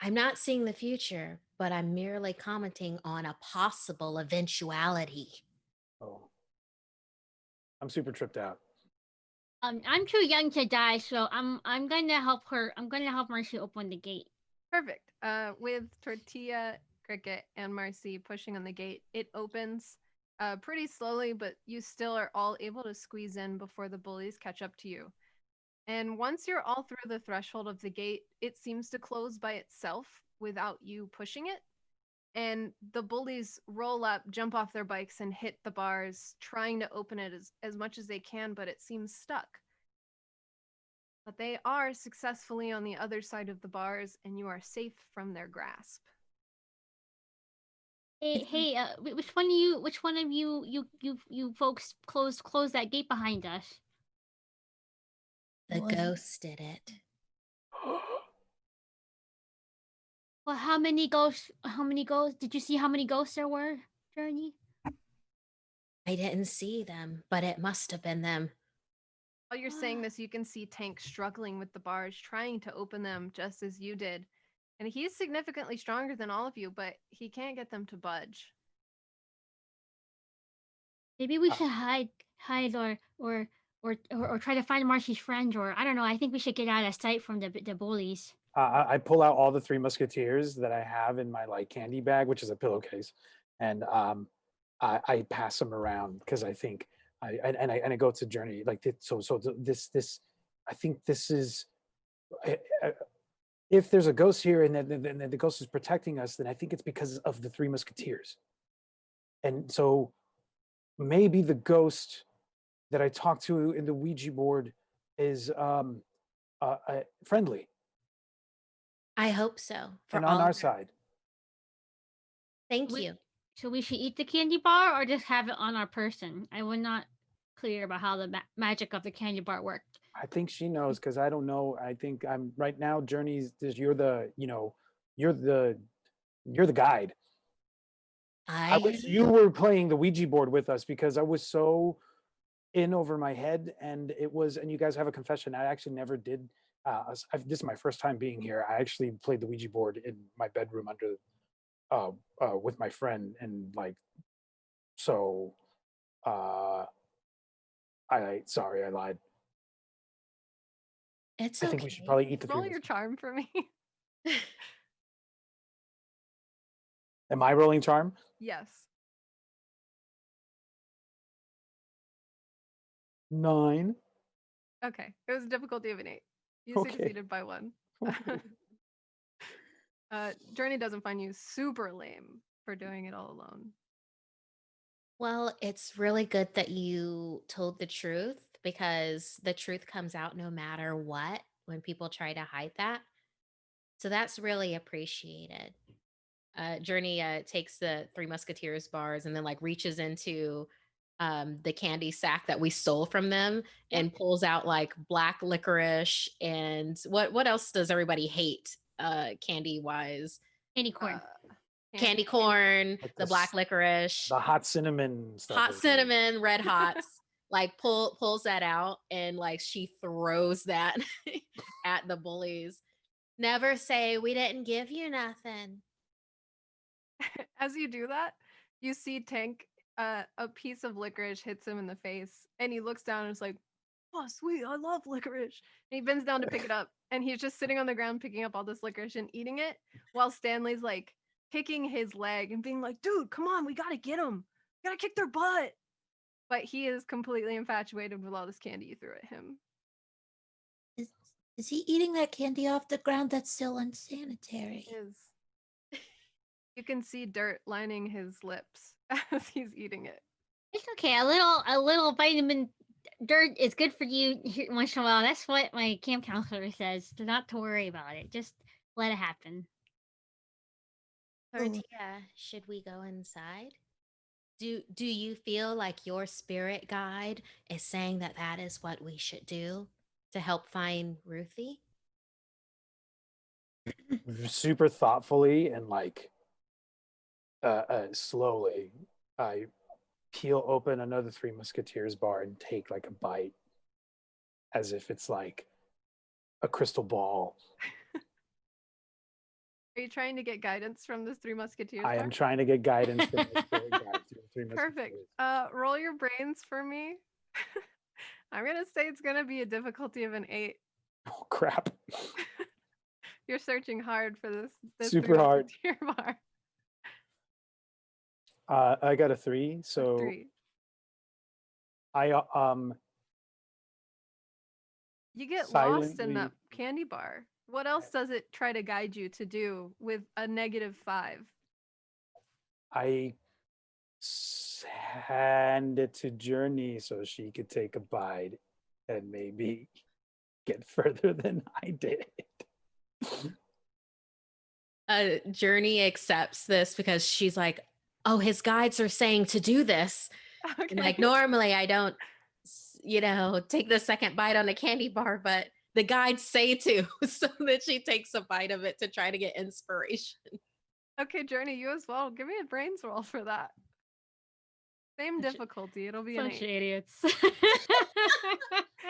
I'm not seeing the future, but I'm merely commenting on a possible eventuality. Oh, I'm super tripped out. I'm too young to die, so I'm gonna help her. I'm gonna help Marcy open the gate. Perfect. With Tortilla, Cricket, and Marcy pushing on the gate, it opens pretty slowly, but you still are all able to squeeze in before the bullies catch up to you. And once you're all through the threshold of the gate, it seems to close by itself without you pushing it. And the bullies roll up, jump off their bikes, and hit the bars, trying to open it as much as they can, but it seems stuck. But they are successfully on the other side of the bars, and you are safe from their grasp. Hey, which one of you folks closed that gate behind us? The What? ghost did it. Well, how many ghosts? How many ghosts? Did you see how many ghosts there were, Journey? I didn't see them, but it must have been them. While you're saying this, you can see Tank struggling with the bars, trying to open them just as you did. And he's significantly stronger than all of you, but he can't get them to budge. Maybe we should hide, or or try to find Marcy's friend, or I don't know. I think we should get out of sight from the bullies. I pull out all the Three Musketeers that I have in my like candy bag, which is a pillowcase, and I pass them around because I think I go to Journey like this. I think this is if there's a ghost here and then the ghost is protecting us, then I think it's because of the Three Musketeers. And so maybe the ghost that I talked to in the Ouija board is friendly I hope so for and all on our of our- side. Thank We- you. So we should eat the candy bar or just have it on our person. I was not clear about how the magic of the candy bar worked. I think she knows because I don't know. I think I'm right now. Journey's. You're the. You're the. You're the guide. I wish you were playing the Ouija board with us because I was so in over my head, and it was. And you guys have a confession. I actually never did. This is my first time being here. I actually played the Ouija board in my bedroom with my friend, and like, so. Sorry, I lied. It's I okay. think we should probably eat the Roll three. your charm for me. Am I rolling charm? Yes. 9. Okay. It was a difficulty of an 8. You Okay. succeeded by 1. Journey doesn't find you super lame for doing it all alone. Well, it's really good that you told the truth because the truth comes out no matter what when people try to hide that. So that's really appreciated. Journey takes the Three Musketeers bars and then like reaches into the candy sack that we stole from them and pulls out like black licorice and what else does everybody hate candy wise? Candy corn. Candy corn, Like the black licorice, The hot cinnamon stuff. hot cinnamon, red hots. Like pulls that out and like she throws that at the bullies. Never say we didn't give you nothing. As you do that, you see Tank, a piece of licorice hits him in the face, and he looks down and is like, "Oh, sweet, I love licorice." And he bends down to pick it up, and he's just sitting on the ground picking up all this licorice and eating it, while Stanley's like kicking his leg and being like, "Dude, come on, we gotta get them. We gotta kick their butt." But he is completely infatuated with all this candy you threw at him. Is he eating that candy off the ground? That's so unsanitary. Is you can see dirt lining his lips as he's eating it. It's okay. A little vitamin dirt is good for you once in a while. That's what my camp counselor says. Not to worry about it. Just let it happen. Tortilla, should we go inside? Do you feel like your spirit guide is saying that that is what we should do to help find Ruthie? Super thoughtfully and like slowly, I peel open another Three Musketeers bar and take like a bite, as if it's like a crystal ball. Are you trying to get guidance from this Three Musketeers? I bar? am trying to get guidance from my spirit guide through the Three Perfect. Musketeers. Roll your brains for me. I'm gonna say it's gonna be a difficulty of an 8. Oh crap! You're searching hard for this Super Three hard. Musketeer bar. I got a 3, so 3. I You get lost in silently- that candy bar. What else does it try to guide you to do with a -5? I hand it to Journey so she could take a bite and maybe get further than I did. Journey accepts this because she's like, oh, his guides are saying to do this. Okay. And like normally I don't, take the second bite on a candy bar, but the guides say to, so that she takes a bite of it to try to get inspiration. Okay, Journey, you as well. Give me a brains roll for that. Same Bunch of- difficulty. It'll be an Bunch of 8. idiots.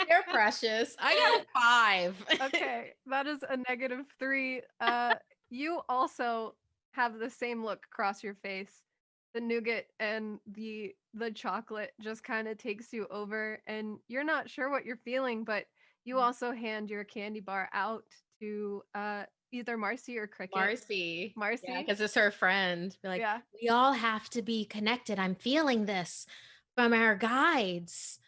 You're precious. I got a 5. Okay, that is a -3. You also have the same look across your face, the nougat and the chocolate just kind of takes you over, and you're not sure what you're feeling, but you also hand your candy bar out to either Marcy or Cricket. Marcy. Yeah, Marcy? because it's her friend. Be like, Yeah. we all have to be connected. I'm feeling this from our guides.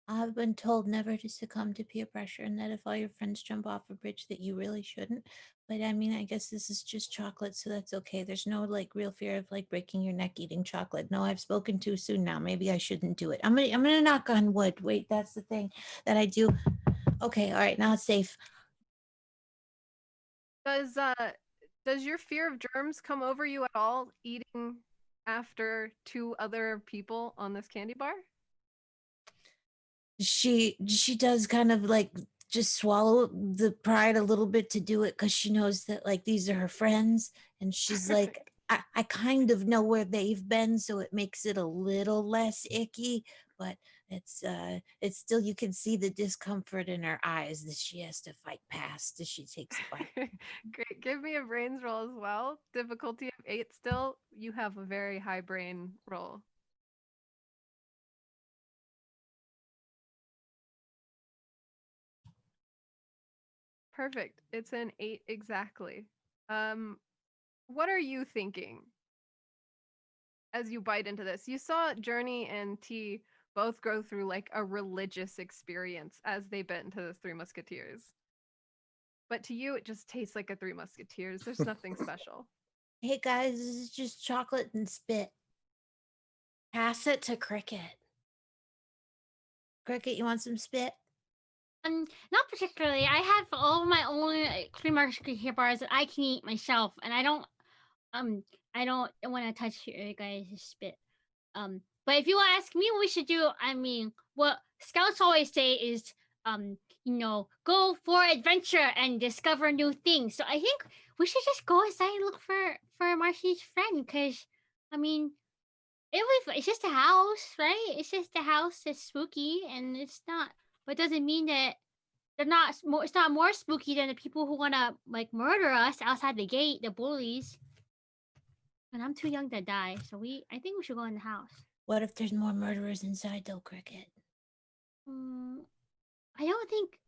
I've been told never to succumb to peer pressure and that if all your friends jump off a bridge that you really shouldn't. But I mean, I guess this is just chocolate, so that's okay. There's no like real fear of like breaking your neck eating chocolate. No, I've spoken too soon now. Maybe I shouldn't do it. I'm gonna knock on wood. Wait, that's the thing that I do. Okay, all right, now it's safe. Does your fear of germs come over you at all eating after two other people on this candy bar? She does kind of like just swallow the pride a little bit to do it because she knows that like these are her friends, and she's like, I kind of know where they've been, so it makes it a little less icky, but it's still, you can see the discomfort in her eyes that she has to fight past as she takes a bite. Great. Give me a brains roll as well. Difficulty of 8 still. You have a very high brain roll. Perfect. It's an 8 exactly. What are you thinking as you bite into this? You saw Journey and T both go through like a religious experience as they bit into the Three Musketeers. But to you, it just tastes like a Three Musketeers. There's nothing special. Hey guys, this is just chocolate and spit. Pass it to Cricket. Cricket, you want some spit? Not particularly. I have all of my own cream marshmallow bars that I can eat myself, and I don't want to touch your guys' spit. But if you ask me what we should do, I mean, what scouts always say is, go for adventure and discover new things. So I think we should just go inside and look for Marcy's friend, because, I mean, it's just a house, right? It's just a house that's spooky, and it's not. But it doesn't mean that they're not. It's not more spooky than the people who wanna like murder us outside the gate, the bullies. And I'm too young to die, so I think we should go in the house. What if there's more murderers inside though, Cricket? Mm, I don't think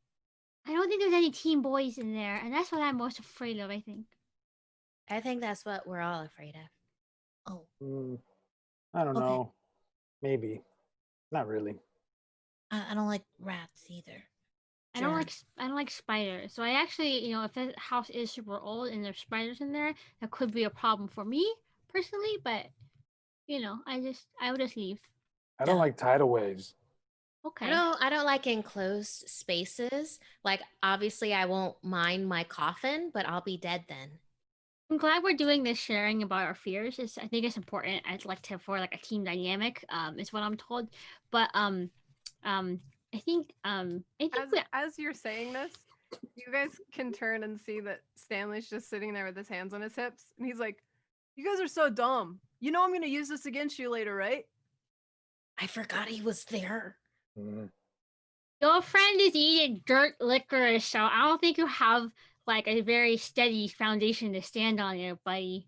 there's any teen boys in there, and that's what I'm most afraid of. I think. I think that's what we're all afraid of. Oh, I don't okay. know. Maybe. Not really. I don't like rats either. I don't like spiders. So I actually, if the house is super old and there's spiders in there, that could be a problem for me personally. But I would just leave. I don't Yeah. like tidal waves. Okay. I don't like enclosed spaces. Like obviously I won't mind my coffin, but I'll be dead then. I'm glad we're doing this sharing about our fears. I think it's important. I'd like to for like a team dynamic. Is what I'm told. But I think As you're saying this, you guys can turn and see that Stanley's just sitting there with his hands on his hips, and he's like, "You guys are so dumb. You know I'm gonna use this against you later, right?" I forgot he was there. Mm. your friend is eating dirt licorice, so I don't think you have like a very steady foundation to stand on here, buddy.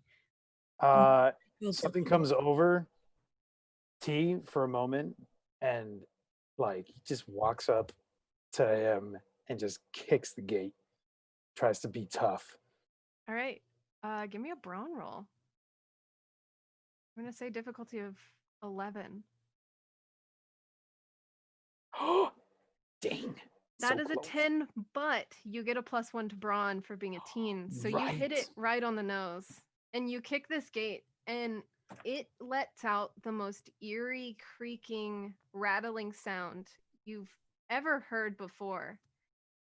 Something comes over T for a moment and like he just walks up to him and just kicks the gate. Tries to be tough. All right. Give me a brawn roll. I'm gonna say difficulty of 11. Dang. That so is close. a 10, but you get a +1 to brawn for being a teen. So you hit it right on the nose. And you kick this gate, and it lets out the most eerie, creaking, rattling sound you've ever heard before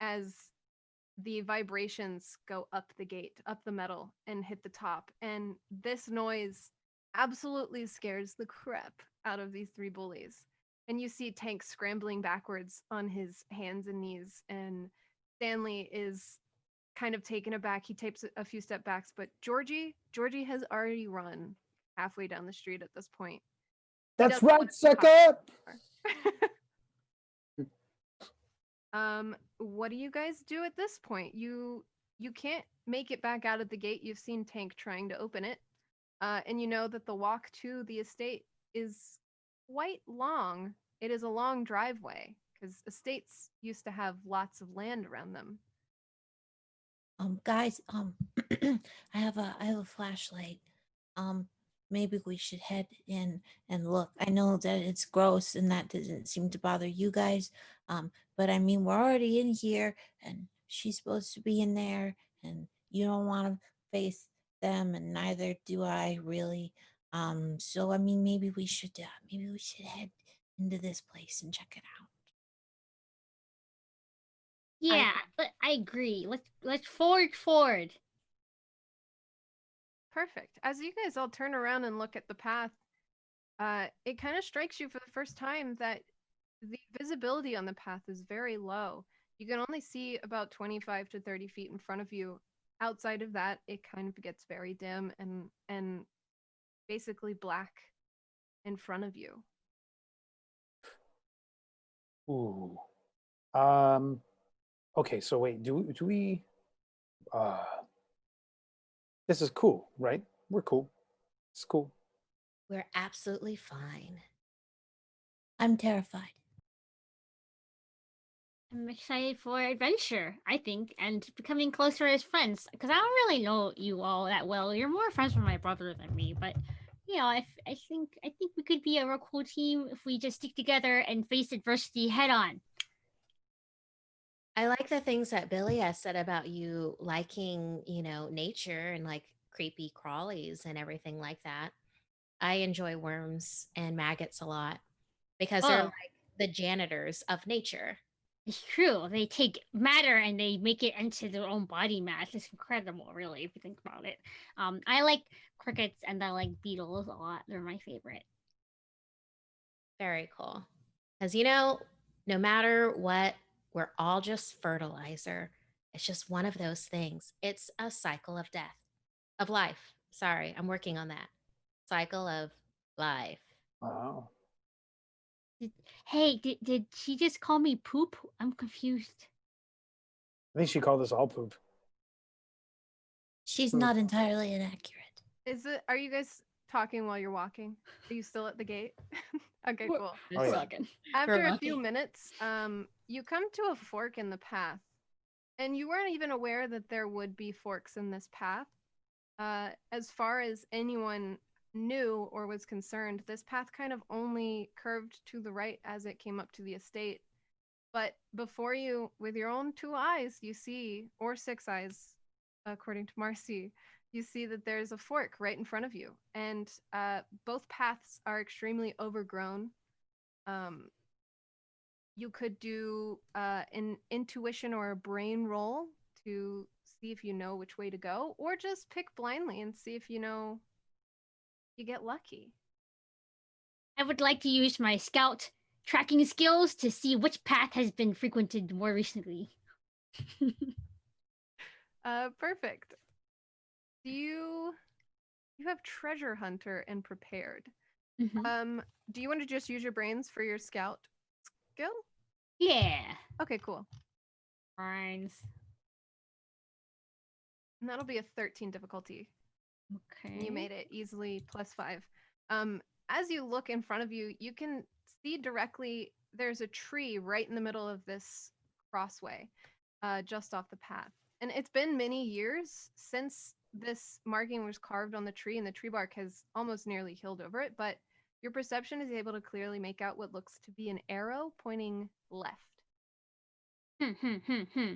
as the vibrations go up the gate, up the metal, and hit the top. And this noise absolutely scares the crap out of these three bullies. And you see Tank scrambling backwards on his hands and knees, and Stanley is kind of taken aback. He takes a few step backs, but Georgie has already run halfway down the street at this point. That's doesn't wanna right, sucker. What do you guys do at this point? You can't make it back out of the gate. You've seen Tank trying to open it. And you know that the walk to the estate is quite long. It is a long driveway because estates used to have lots of land around them. Guys, I have a flashlight. Um, maybe we should head in and look. I know that it's gross and that doesn't seem to bother you guys. But I mean, we're already in here, and she's supposed to be in there, and you don't want to face them, and neither do I really. So I mean, maybe we should head into this place and check it out. Yeah, but I agree. Let's forward. Perfect. As you guys all turn around and look at the path, it kind of strikes you for the first time that the visibility on the path is very low. You can only see about 25 to 30 feet in front of you. Outside of that, it kind of gets very dim and basically black in front of you. Ooh. Okay, so wait, do we uh this is cool, right? We're cool. It's cool. We're absolutely fine. I'm terrified. I'm excited for adventure, I think, and becoming closer as friends. Because I don't really know you all that well. You're more friends with my brother than me, but if I think we could be a real cool team if we just stick together and face adversity head on. I like the things that Billy has said about you liking, nature and like creepy crawlies and everything like that. I enjoy worms and maggots a lot because they're Oh, like the janitors of nature. it's true. They take matter and they make it into their own body mass. It's incredible, really, if you think about it. I like crickets and I like beetles a lot. They're my favorite. Very cool. Because, no matter what, we're all just fertilizer. It's just one of those things. It's a cycle of death, of life. Sorry, I'm working on that. Cycle of life. Wow. Hey, did she just call me poop? I'm confused. I think she called us all poop. She's Hmm. not entirely inaccurate. Are you guys talking while you're walking? Are you still at the gate? Okay, We're- cool. Oh, yeah. Sucking. After a few walking. minutes, you come to a fork in the path, and you weren't even aware that there would be forks in this path. As far as anyone knew or was concerned, this path kind of only curved to the right as it came up to the estate. But before you, with your own two eyes, you see, or six eyes, according to Marcy, you see that there's a fork right in front of you. And both paths are extremely overgrown. Um, you could do an intuition or a brain roll to see if you know which way to go, or just pick blindly and see if you get lucky. I would like to use my scout tracking skills to see which path has been frequented more recently. Perfect. You have treasure hunter and prepared. Mhm. Do you want to just use your brains for your scout skill? Yeah. Okay, cool. Fines. And that'll be a 13 difficulty. Okay. You made it easily +5. As you look in front of you, you can see directly there's a tree right in the middle of this crossway, just off the path. And it's been many years since this marking was carved on the tree, and the tree bark has almost nearly healed over it. But your perception is able to clearly make out what looks to be an arrow pointing left. Hmm.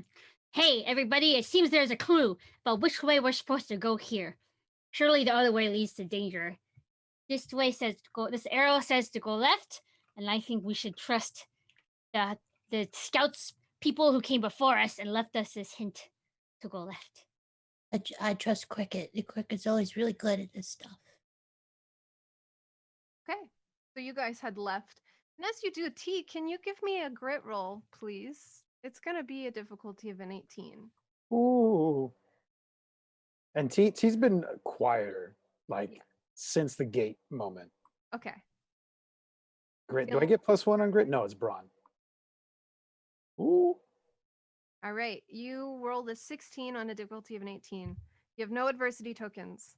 Hey, everybody, it seems there's a clue about which way we're supposed to go here. Surely the other way leads to danger. This way says to go, this arrow says to go left, and I think we should trust the scouts people who came before us and left us this hint to go left. I trust Cricket. Cricket's always really good at this stuff. Okay, so you guys had left. And as you do, T, can you give me a grit roll, please? It's going to be a difficulty of an 18. Ooh. And T's been quieter, like since the gate moment. Okay. Grit. Do I Feel- get +1 on grit? No, it's brawn. Ooh. All right. You rolled a 16 on a difficulty of an 18. You have no adversity tokens.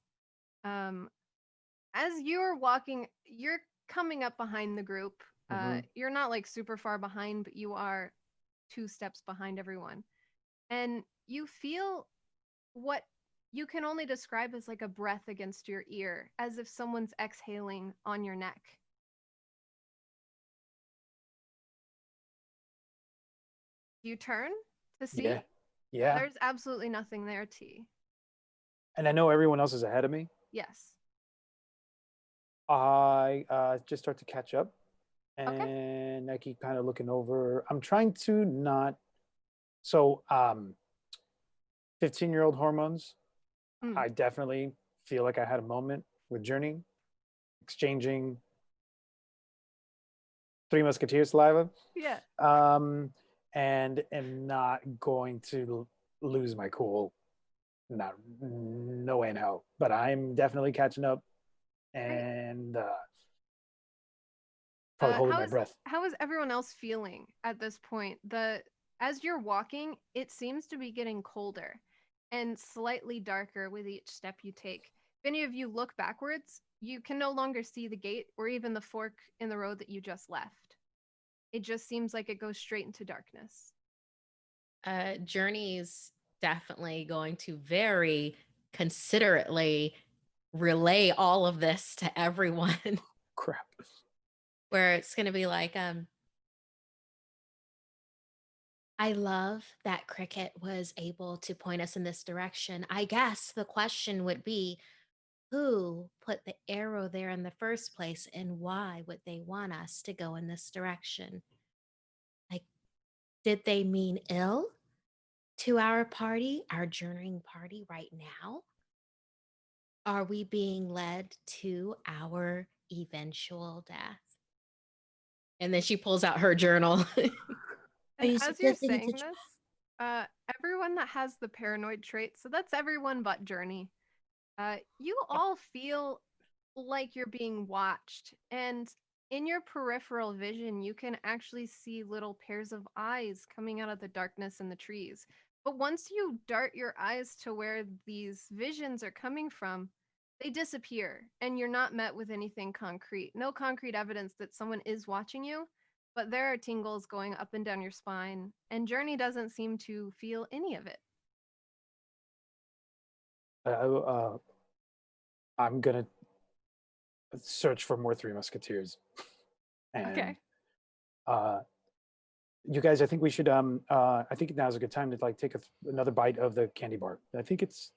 as you're walking, you're coming up behind the group. Mhm. You're not like super far behind, but you are 2 steps behind everyone. And you feel what you can only describe as like a breath against your ear, as if someone's exhaling on your neck. You turn to see. Yeah. Yeah. There's absolutely nothing there, T. And I know everyone else is ahead of me. Yes. I just start to catch up, Okay. and I keep kind of looking over. I'm trying to not. So, 15-year-old hormones. Mm. I definitely feel like I had a moment with Journey, exchanging Three Musketeers saliva, Yeah. and am not going to lose my cool. Not no way in hell, but I'm definitely catching up Great. and probably holding my breath. How is everyone else feeling at this point? As you're walking, it seems to be getting colder and slightly darker with each step you take. If any of you look backwards, you can no longer see the gate or even the fork in the road that you just left. It just seems like it goes straight into darkness. Journey's definitely going to very considerately relay all of this to everyone. Crap. Where it's going to be like, I love that Cricket was able to point us in this direction. I guess the question would be, who put the arrow there in the first place, and why would they want us to go in this direction? Like, did they mean ill to our party, our journeying party right now? Are we being led to our eventual death? And then she pulls out her journal. Are And you as you're suggesting it's saying a this, everyone that has the paranoid trait, so that's everyone but Journey, you all feel like you're being watched. And in your peripheral vision, you can actually see little pairs of eyes coming out of the darkness in the trees. But once you dart your eyes to where these visions are coming from, they disappear and you're not met with anything concrete. No concrete evidence that someone is watching you, but there are tingles going up and down your spine, and Journey doesn't seem to feel any of it. I'm gonna search for more Three Musketeers, and Okay. you guys, I think we should. I think now's a good time to like take another bite of the candy bar. I think it's.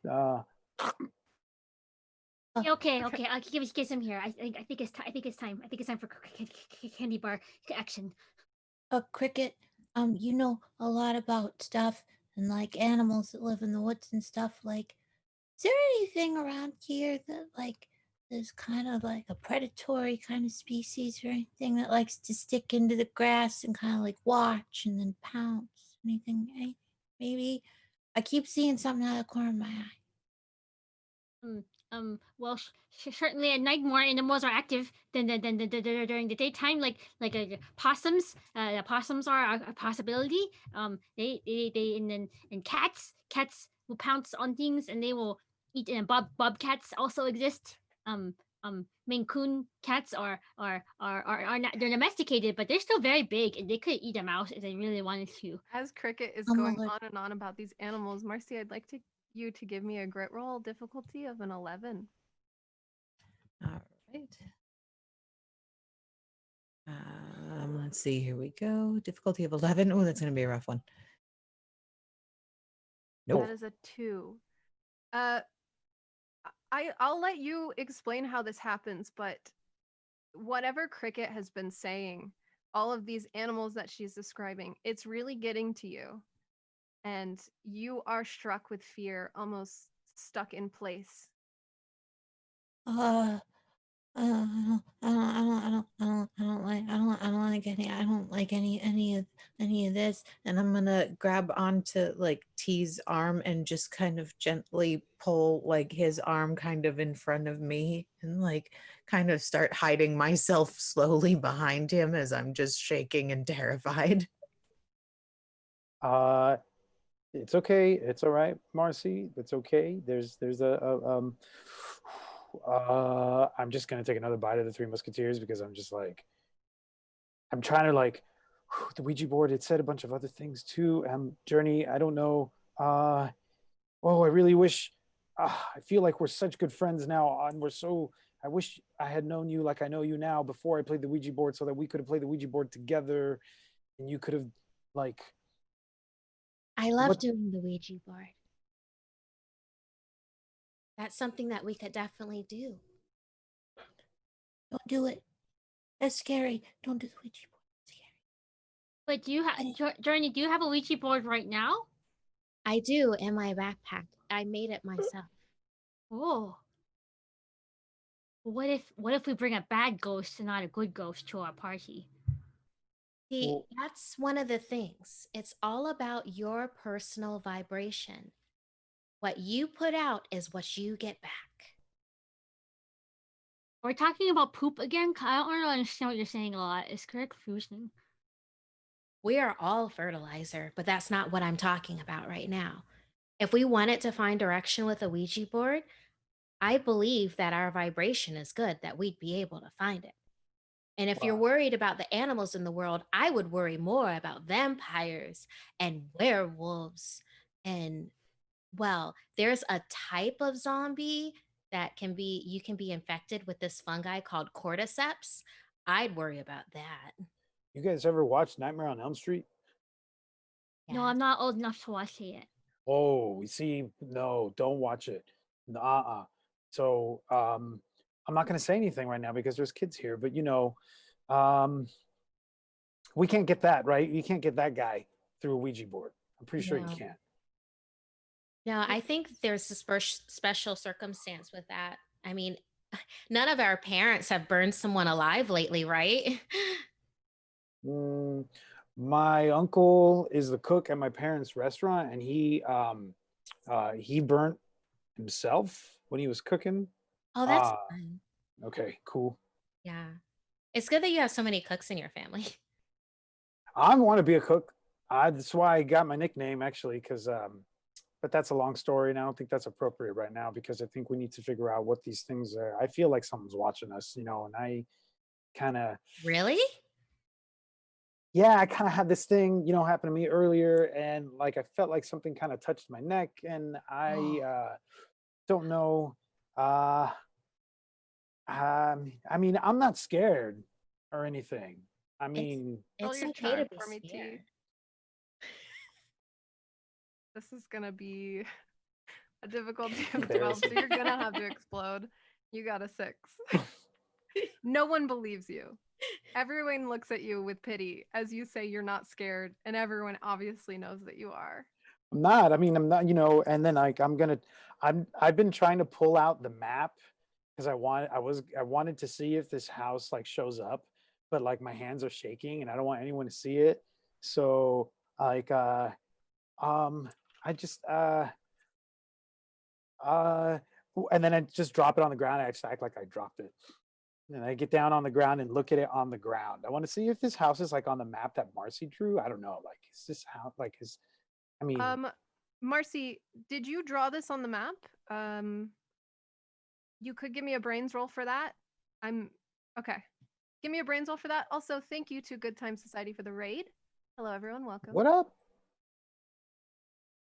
Okay, okay. I'll give some here. I think it's time. I think it's time. I think it's time for candy bar action. Cricket. You know a lot about stuff and like animals that live in the woods and stuff. Like, is there anything around here that like is kind of like a predatory kind of species or anything that likes to stick into the grass and kind of like watch and then pounce? Anything? Maybe I keep seeing something out of the corner of my eye. Well, certainly at night more animals are active than during the daytime. Like possums. The possums are a possibility. They and cats will pounce on things and they will eat. And bobcats also exist. Maine Coon cats are not, they're domesticated, but they're still very big and they could eat a mouse if they really wanted to. As Cricket is I'm going alert. on and on about these animals, Marcy, I'd like you to give me a grit roll difficulty of an 11. All right. Let's see. Here we go. Difficulty of 11. Oh, that's going to be a rough one. Nope. That is a 2. I'll let you explain how this happens, but whatever Cricket has been saying, all of these animals that she's describing, it's really getting to you. And you are struck with fear, almost stuck in place. I don't like any of this. And I'm gonna grab onto like T's arm and just kind of gently pull like his arm kind of in front of me and like kind of start hiding myself slowly behind him as I'm just shaking and terrified. It's okay. It's all right, Marcy. It's okay. There's I'm just gonna take another bite of the Three Musketeers because I'm just like I'm trying to like the Ouija board. It said a bunch of other things too. Journey. I don't know. Oh, I really wish. I feel like we're such good friends now, and we're so. I wish I had known you like I know you now before I played the Ouija board, so that we could have played the Ouija board together, and you could have like I love what? doing the Ouija board. That's something that we could definitely do. Don't do it. That's scary. Don't do the Ouija board. It's scary. But do you have Journey? Do you have a Ouija board right now? I do in my backpack. I made it myself. Oh. What if we bring a bad ghost and not a good ghost to our party? See, Well, that's one of the things. It's all about your personal vibration. What you put out is what you get back. We're talking about poop again. I don't really understand what you're saying a lot. It's kind of confusing. We are all fertilizer, but that's not what I'm talking about right now. If we wanted to find direction with a Ouija board, I believe that our vibration is good, that we'd be able to find it. And if you're wow. worried about the animals in the world, I would worry more about vampires and werewolves. And, well, there's a type of zombie that you can be infected with this fungi called cordyceps. I'd worry about that. You guys ever watch Nightmare on Elm Street? No, Yeah. I'm not old enough to watch it yet. Oh, we see. No, don't watch it. Uh-uh. So, I'm not going to say anything right now because there's kids here, but um, we can't get that, right? You can't get that guy through a Ouija board. I'm pretty sure you No. can't. No, I think there's a special circumstance with that. I mean, none of our parents have burned someone alive lately, right? Mm, my uncle is the cook at my parents' restaurant, and he burnt himself when he was cooking. Oh, that's Ah, fun. okay, cool. Yeah. It's good that you have so many cooks in your family. I want to be a cook. That's why I got my nickname actually, because but that's a long story, and I don't think that's appropriate right now because I think we need to figure out what these things are. I feel like someone's watching us, and I kind of, Really? yeah, I kind of had this thing, happen to me earlier, and like I felt like something kind of touched my neck, and I Oh, don't know. Uh, I mean, I'm not scared or anything. I it's mean, Roll it's your okay to charm be for me, T. scared. This is gonna be a difficulty of 12, so embarrassing. you're gonna have to explode. You got a 6. No one believes you. Everyone looks at you with pity as you say you're not scared, and everyone obviously knows that you are. I'm not. I mean, I'm not. And then like I've been trying to pull out the map because I wanted to see if this house like shows up, but like my hands are shaking and I don't want anyone to see it. So like um I just uh and then I just drop it on the ground. I just act like I dropped it. And I get down on the ground and look at it on the ground. I want to see if this house is like on the map that Marcy drew. I don't know. Like, is this house like is I mean, Um, Marcy, did you draw this on the map? Um, you could give me a brains roll for that. I'm okay. Give me a brains roll for that. Also, thank you to Good Time Society for the raid. Hello, everyone. Welcome. what up?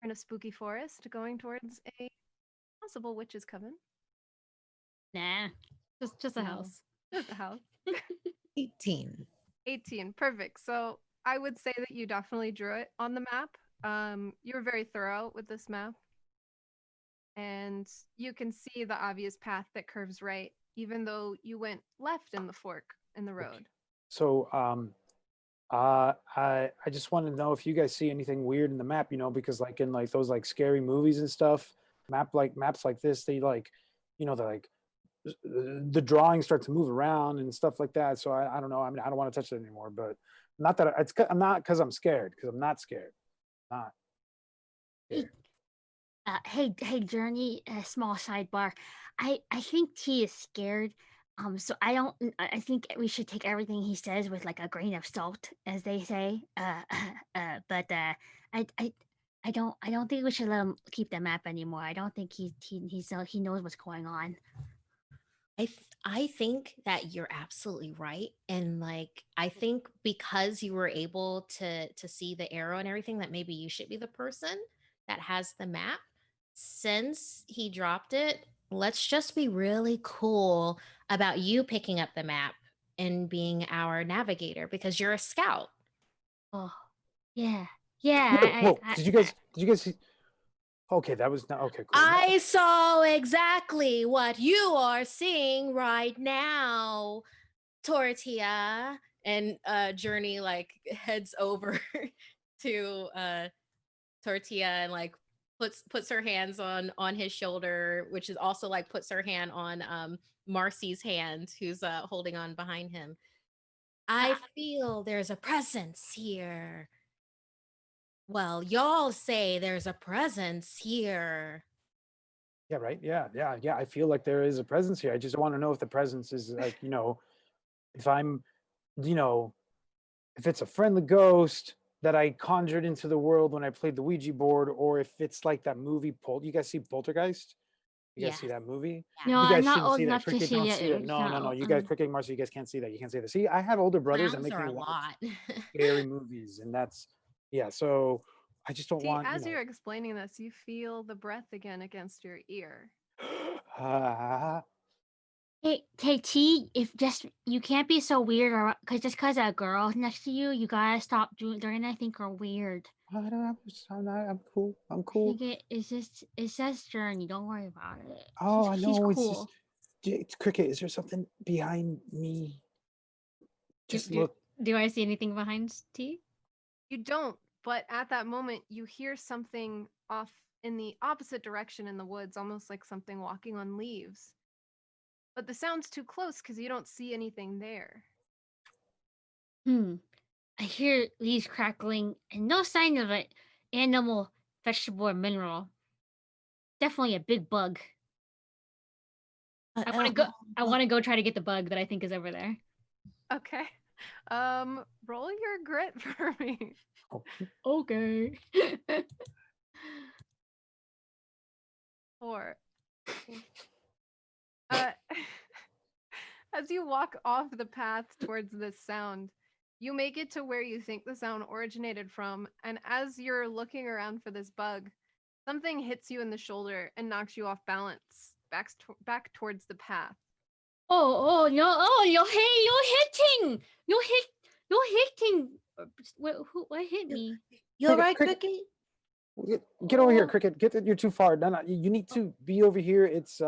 We're in a spooky forest going towards a possible witch's coven. Nah, just a No. house. Just a house. 18. 18. Perfect. So I would say that you definitely drew it on the map. You were very thorough with this map. And you can see the obvious path that curves right, even though you went left in the fork in the road. So I just wanted to know if you guys see anything weird in the map, because like in like those like scary movies and stuff, maps like this, they like, they're like the drawings start to move around and stuff like that. So I don't know. I mean, I don't want to touch it anymore, but not that I'm not because I'm scared, because I'm not scared. Not Hey, scared. hey, Journey. A small sidebar. I think T is scared. So I don't. I think we should take everything he says with like a grain of salt, as they say. But I, I, I don't think we should let him keep the map anymore. I don't think he knows what's going on. I think that you're absolutely right, and like I think because you were able to see the arrow and everything, that maybe you should be the person that has the map. Since he dropped it, let's just be really cool about you picking up the map and being our navigator because you're a scout. Oh, yeah, yeah. Whoa, whoa! I, Did you guys? Did you guys see? Okay, that was not okay. Cool. I saw exactly what you are seeing right now, Tortilla. And Journey like heads over to Tortilla and like puts her hands on his shoulder, which is also like puts her hand on Marcy's hand, who's holding on behind him. I feel there's a presence here. Well, y'all say there's a presence here. Yeah, right. Yeah, yeah, yeah. I feel like there is a presence here. I just want to know if the presence is like, if I'm, you know, if it's a friendly ghost that I conjured into the world when I played the Ouija board, or if it's like that movie You guys see Poltergeist? You guys Yeah. see that movie? Yeah. no, You I'm guys not shouldn't old see that. enough to Cricket, see don't see that. it. No, no, no. You guys, Cricket, Marcy, you guys can't see that. You can't see that. See, I had older brothers that Clowns make are me a watch lot. scary movies, and that's yeah. So I just don't See, want, as you're explaining this, you feel the breath again against your ear. Ah, Hey, T, if just you can't be so weird, or cause a girl next to you, you gotta stop doing that. I think are weird. I don't know. I'm cool. I'm I cool. think it's just Journey. Don't worry about it. Oh, I She's know. It's just cool. it's Cricket. Is there something behind me? Just Do look. do I see anything behind T? You don't, but at that moment, you hear something off in the opposite direction in the woods, almost like something walking on leaves. But the sound's too close because you don't see anything there. I hear leaves crackling and no sign of it. Animal, vegetable, or mineral. Definitely a big bug. I want to go. I want to go try to get the bug that I think is over there. Okay. Roll your grit for me. Oh, Okay. 4. Uh, as you walk off the path towards this sound, you make it to where you think the sound originated from, and as you're looking around for this bug, something hits you in the shoulder and knocks you off balance, back towards the path. Oh no! Oh, you're hitting! You're hitting! What hit me? You all Cricket, right, Cricket. Cricket? Get over here, Oh. Cricket. You're too far. No, no. You need to be over here. It's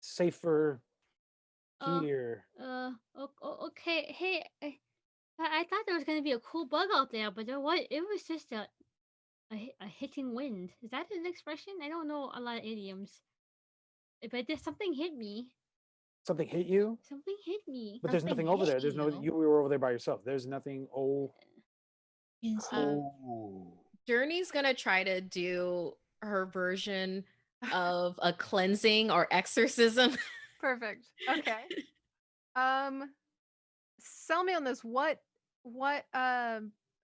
safer Uh, here. Okay. Hey, I thought there was gonna be a cool bug out there, but there was. It was just a hitting wind. Is that an expression? I don't know a lot of idioms. But there's something hit me. Something hit you, Something hit me. but there's Something nothing over hit there. There's no. you. You were over there by yourself. There's nothing. Oh, Uh, oh. Journey's gonna try to do her version of a cleansing or exorcism. Perfect. Okay. Sell me on this. What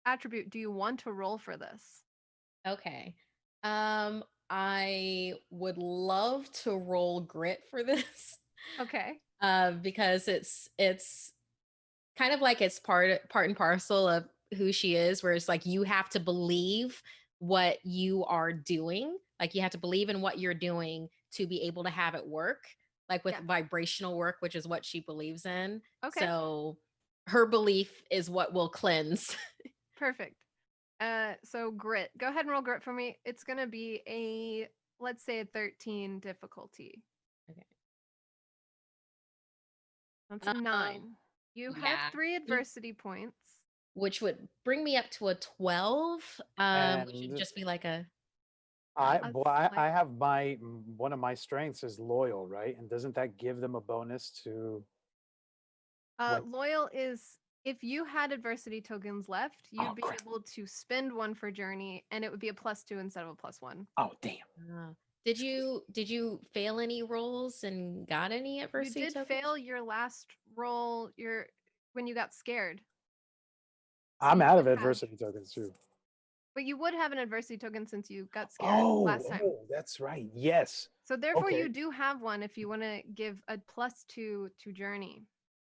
attribute do you want to roll for this? Okay. I would love to roll grit for this. Okay. Because it's kind of like it's part and parcel of who she is, where it's like you have to believe what you are doing. Like you have to believe in what you're doing to be able to have it work. Like with Yeah. vibrational work, which is what she believes in. Okay. So her belief is what will cleanse. Perfect. So grit. Go ahead and roll grit for me. It's gonna be a, let's say, a 13 difficulty. Okay. That's a 9. You have yeah. 3 adversity points. Which would bring me up to a 12. Which would And just be like a I have one of my strengths is loyal, right? And doesn't that give them a bonus to what? Loyal is if you had adversity tokens left, Oh, you'd be crap. able to spend 1 for journey, and it would be a +2 instead of a +1. Oh, damn. Did you fail any rolls and got any You adversity did tokens? fail your last roll. When you got scared. I'm you out of should have- adversity tokens too. But you would have an adversity token since you got scared Oh, last time. that's right. Yes. So therefore, you Okay. do have one if you want to give a +2 to Journey.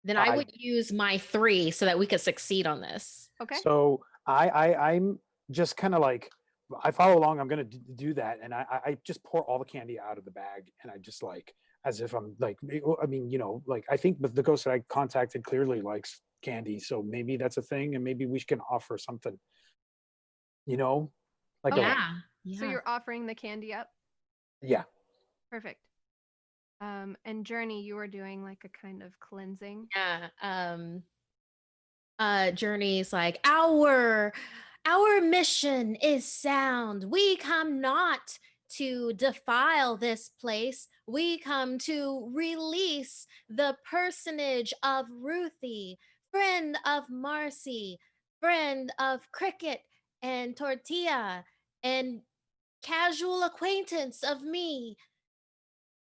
Then I I- would use my 3 so that we could succeed on this. Okay. So I'm just kind of like I follow along. I'm gonna do that, and I just pour all the candy out of the bag, and I just like as if I'm like I mean like I think the ghost that I contacted clearly likes candy, so maybe that's a thing, and maybe we can offer something. Like Okay. Yeah. So you're offering the candy up. yeah. Perfect. And Journey, you are doing like a kind of cleansing. Journey's like our mission is sound. We come not to defile this place. We come to release the personage of Ruthie, friend of Marcy, friend of Cricket and Tortilla, and casual acquaintance of me.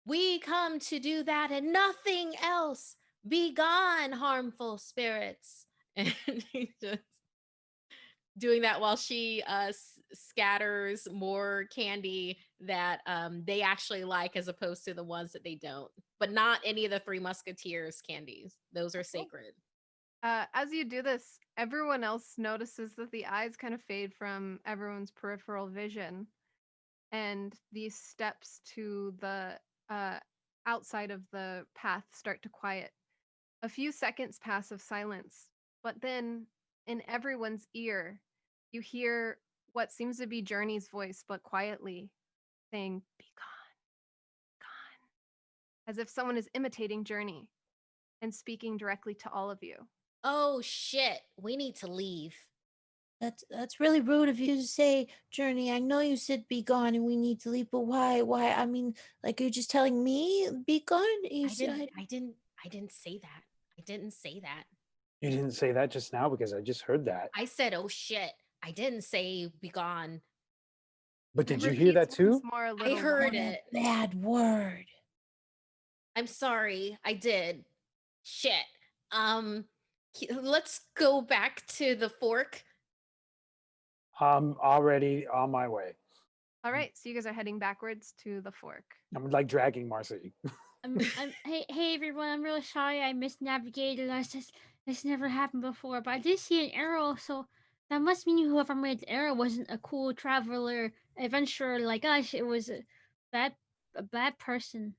We come to do that and nothing else. Be gone, harmful spirits. And he's just doing that while she scatters more candy that they actually like as opposed to the ones that they don't. But not any of the Three Musketeers candies. Those are sacred. As you do this, everyone else notices that the eyes kind of fade from everyone's peripheral vision, and these steps to the outside of the path start to quiet. A few seconds pass of silence, but then in everyone's ear, you hear what seems to be Journey's voice, but quietly saying, "Be gone, gone," as if someone is imitating Journey and speaking directly to all of you. Oh shit, we need to leave. That's really rude of you to say, Journey. I know you said be gone and we need to leave, but why? Why? I mean, like, are you just telling me be gone? You I said didn't say that. I didn't say that. You didn't say that just now because I just heard that. I said, oh shit. I didn't say be gone. But did He you hear that repeats too? once more, a I little heard louder. it. bad word. I'm sorry. I did. Shit. Let's go back to the fork. I'm already on my way. All right, so you guys are heading backwards to the fork. I'm like dragging Marcy. Hey everyone, I'm really sorry I misnavigated. This never happened before, but I did see an arrow, so that must mean whoever made the arrow wasn't a cool traveler adventurer like us. It was a bad person.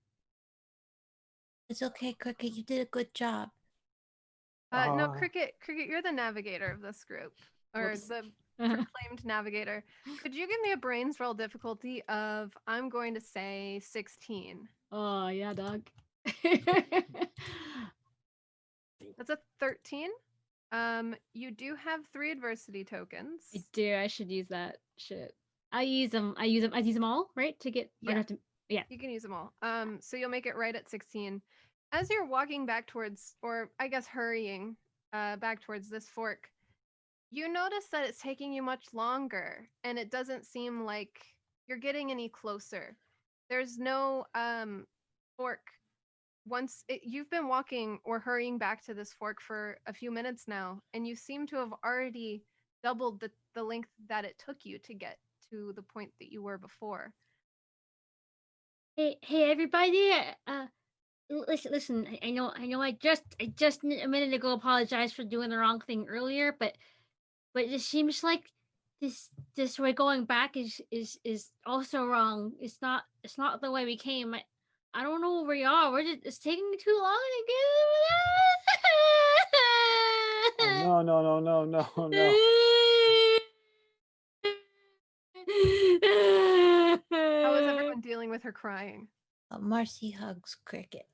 It's okay, Cricket. You did a good job. No, Cricket, you're the navigator of this group, or Whoops. the proclaimed navigator. Could you give me a brains roll difficulty of, I'm going to say 16? Oh yeah, dog. That's a 13. You do have 3 adversity tokens. I do. I should use that. Shit. I use them all, right? To get. or do I Yeah. have to- yeah. You can use them all. So you'll make it right at 16. As you're walking back towards, or I guess hurrying back towards this fork, you notice that it's taking you much longer, and it doesn't seem like you're getting any closer. There's no fork. You've been walking or hurrying back to this fork for a few minutes now, and you seem to have already doubled the length that it took you to get to the point that you were before. Hey, everybody! Listen. I know. I just a minute ago apologized for doing the wrong thing earlier, but it seems like this way going back is also wrong. It's not the way we came. I don't know where we are. It's taking too long to get. Oh, no. How is everyone dealing with her crying? Marcy hugs Cricket.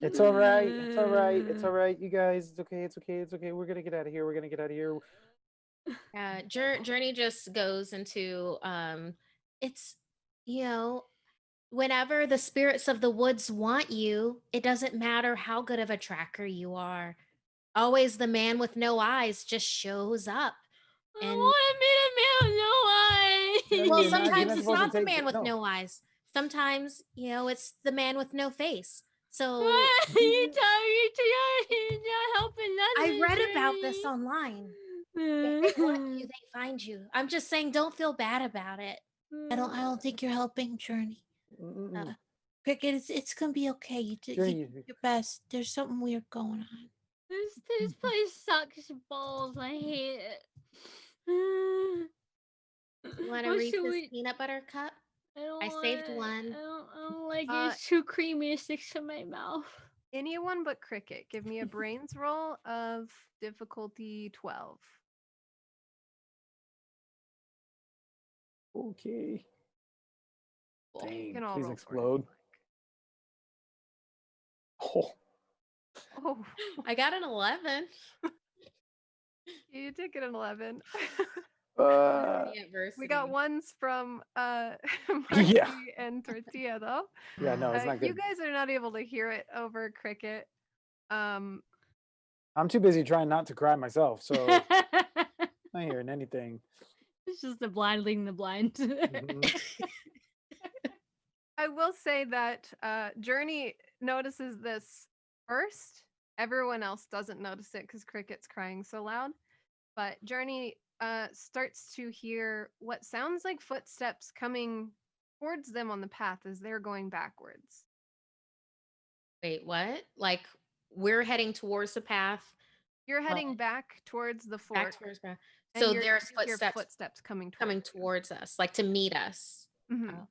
It's all right. It's all right. It's all right, you guys. It's okay. It's okay. It's okay. We're gonna get out of here. We're gonna get out of here. Journey just goes into it's whenever the spirits of the woods want you, it doesn't matter how good of a tracker you are. Always the man with no eyes just shows up. I And want to meet a man with no eyes. well, You're not sometimes it's supposed to not the take man the- with no. no eyes. Sometimes, it's the man with no face. So You're not helping nothing. I read about this online. If they want you, they find you. I'm just saying, don't feel bad about it. I don't think you're helping Journey. Mm-mm. Cricket, it's gonna be okay. Journey, You do your best. There's something weird going on. This place sucks balls. I hate it. You want to What read should this we? peanut butter cup? I don't I saved want. one. I don't like it. Uh, It's too creamy. It sticks to my mouth. Anyone but Cricket. Give me a brains roll of difficulty 12. okay. You Dang, can all please roll explode. Oh, For it. Oh, I got an 11. you did get an 11. uh, We got ones from Yeah. Marky and Tortilla though. yeah, no, it's not You good. guys are not able to hear it over Cricket. Um, I'm too busy trying not to cry myself, so not hearing anything. It's just the blind leading the blind. Mhm. I will say that Journey notices this first. Everyone else doesn't notice it because Cricket's crying so loud. But Journey starts to hear what sounds like footsteps coming towards them on the path as they're going backwards. Wait, what? Like we're heading towards the path, You're heading back towards the back fork. towards path. and So you're- there's you hear footsteps coming coming towards towards us, like to meet us. you. Mhm.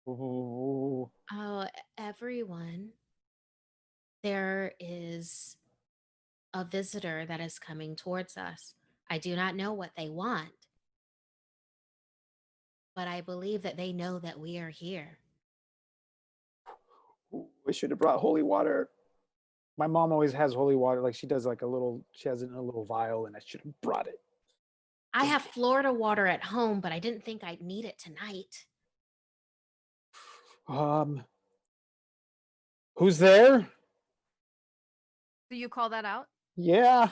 Ooh. Oh, everyone, there is a visitor that is coming towards us. I do not know what they want, but I believe that they know that we are here. Ooh, I should have brought holy water. My mom always has holy water. Like she does like a little, she has it in a little vial, and I should have brought it. I have Florida water at home, but I didn't think I'd need it tonight. Who's there? So you call that out? Yeah.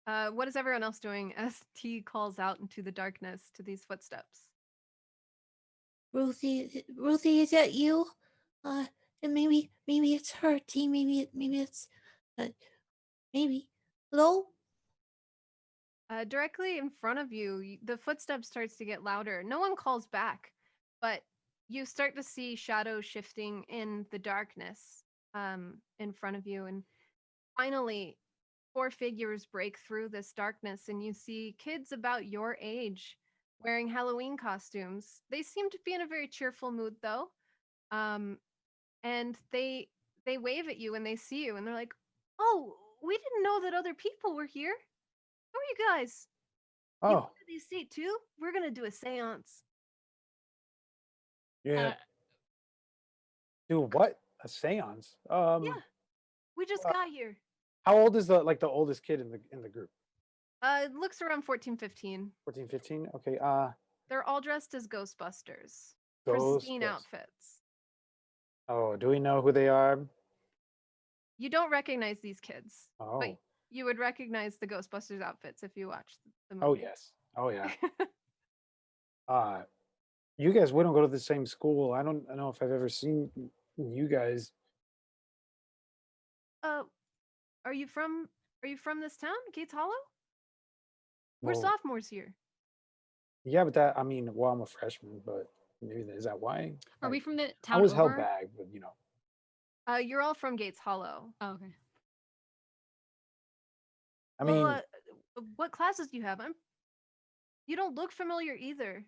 What is everyone else doing as T calls out into the darkness to these footsteps? Ruthie, is that you? And maybe it's her. T. Maybe it's, maybe. Hello. Directly in front of you, the footsteps starts to get louder. No one calls back, but you start to see shadows shifting in the darkness in front of you. And finally, 4 figures break through this darkness, and you see kids about your age wearing Halloween costumes. They seem to be in a very cheerful mood, though. And they wave at you when they see you, and they're like, "Oh, we didn't know that other people were here. Who are you guys? You Oh, come to the estate too? We're gonna do a seance." yeah. Uh, Do what? A seance? Yeah, we just uh, got here. How old is the oldest kid in the group? It looks around 14, 15. 14, 15? Okay. They're all dressed as Ghostbusters. Pristine Ghostbusters. outfits. Oh, do we know who they are? You don't recognize these kids, but Oh. you would recognize the Ghostbusters outfits if you watched the movie. Oh yes. Oh yeah. You guys, we don't go to the same school. I don't know if I've ever seen you guys. uh, are you from this town, Gates Hollow? We're Well, sophomores here. yeah, but that I mean, well, I'm a freshman, but maybe is that why? Are we Like, from the I town was held over? back, but you know. You're all from Gates Hollow. Oh, okay. I Well, mean, what classes do you have? You don't look familiar either.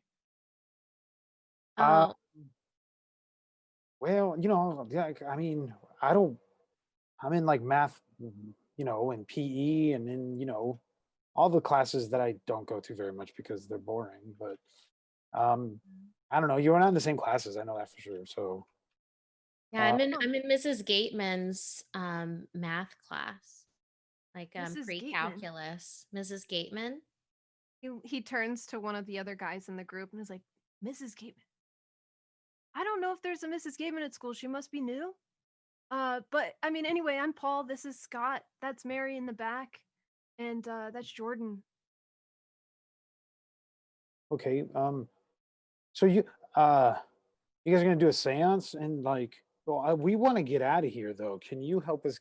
uh, Oh, well, you know, yeah, I mean, I don't. I'm in like math, you know, and PE, and then you know, all the classes that I don't go to very much because they're boring. But I don't know. You were not in the same classes. I know that for sure. So yeah, uh, I'm in Mrs. Gateman's math class, like Mrs. Gateman. pre-calculus. Mrs. Gateman. He turns to one of the other guys in the group and is like, "Mrs. Gateman. I don't know if there's a Mrs. Gateman at school. She must be new. But I mean, anyway, I'm Paul. This is Scott. That's Mary in the back, and that's Jordan." okay. So you guys are gonna do a séance and like, well, we want to get out of here though. Can you help us?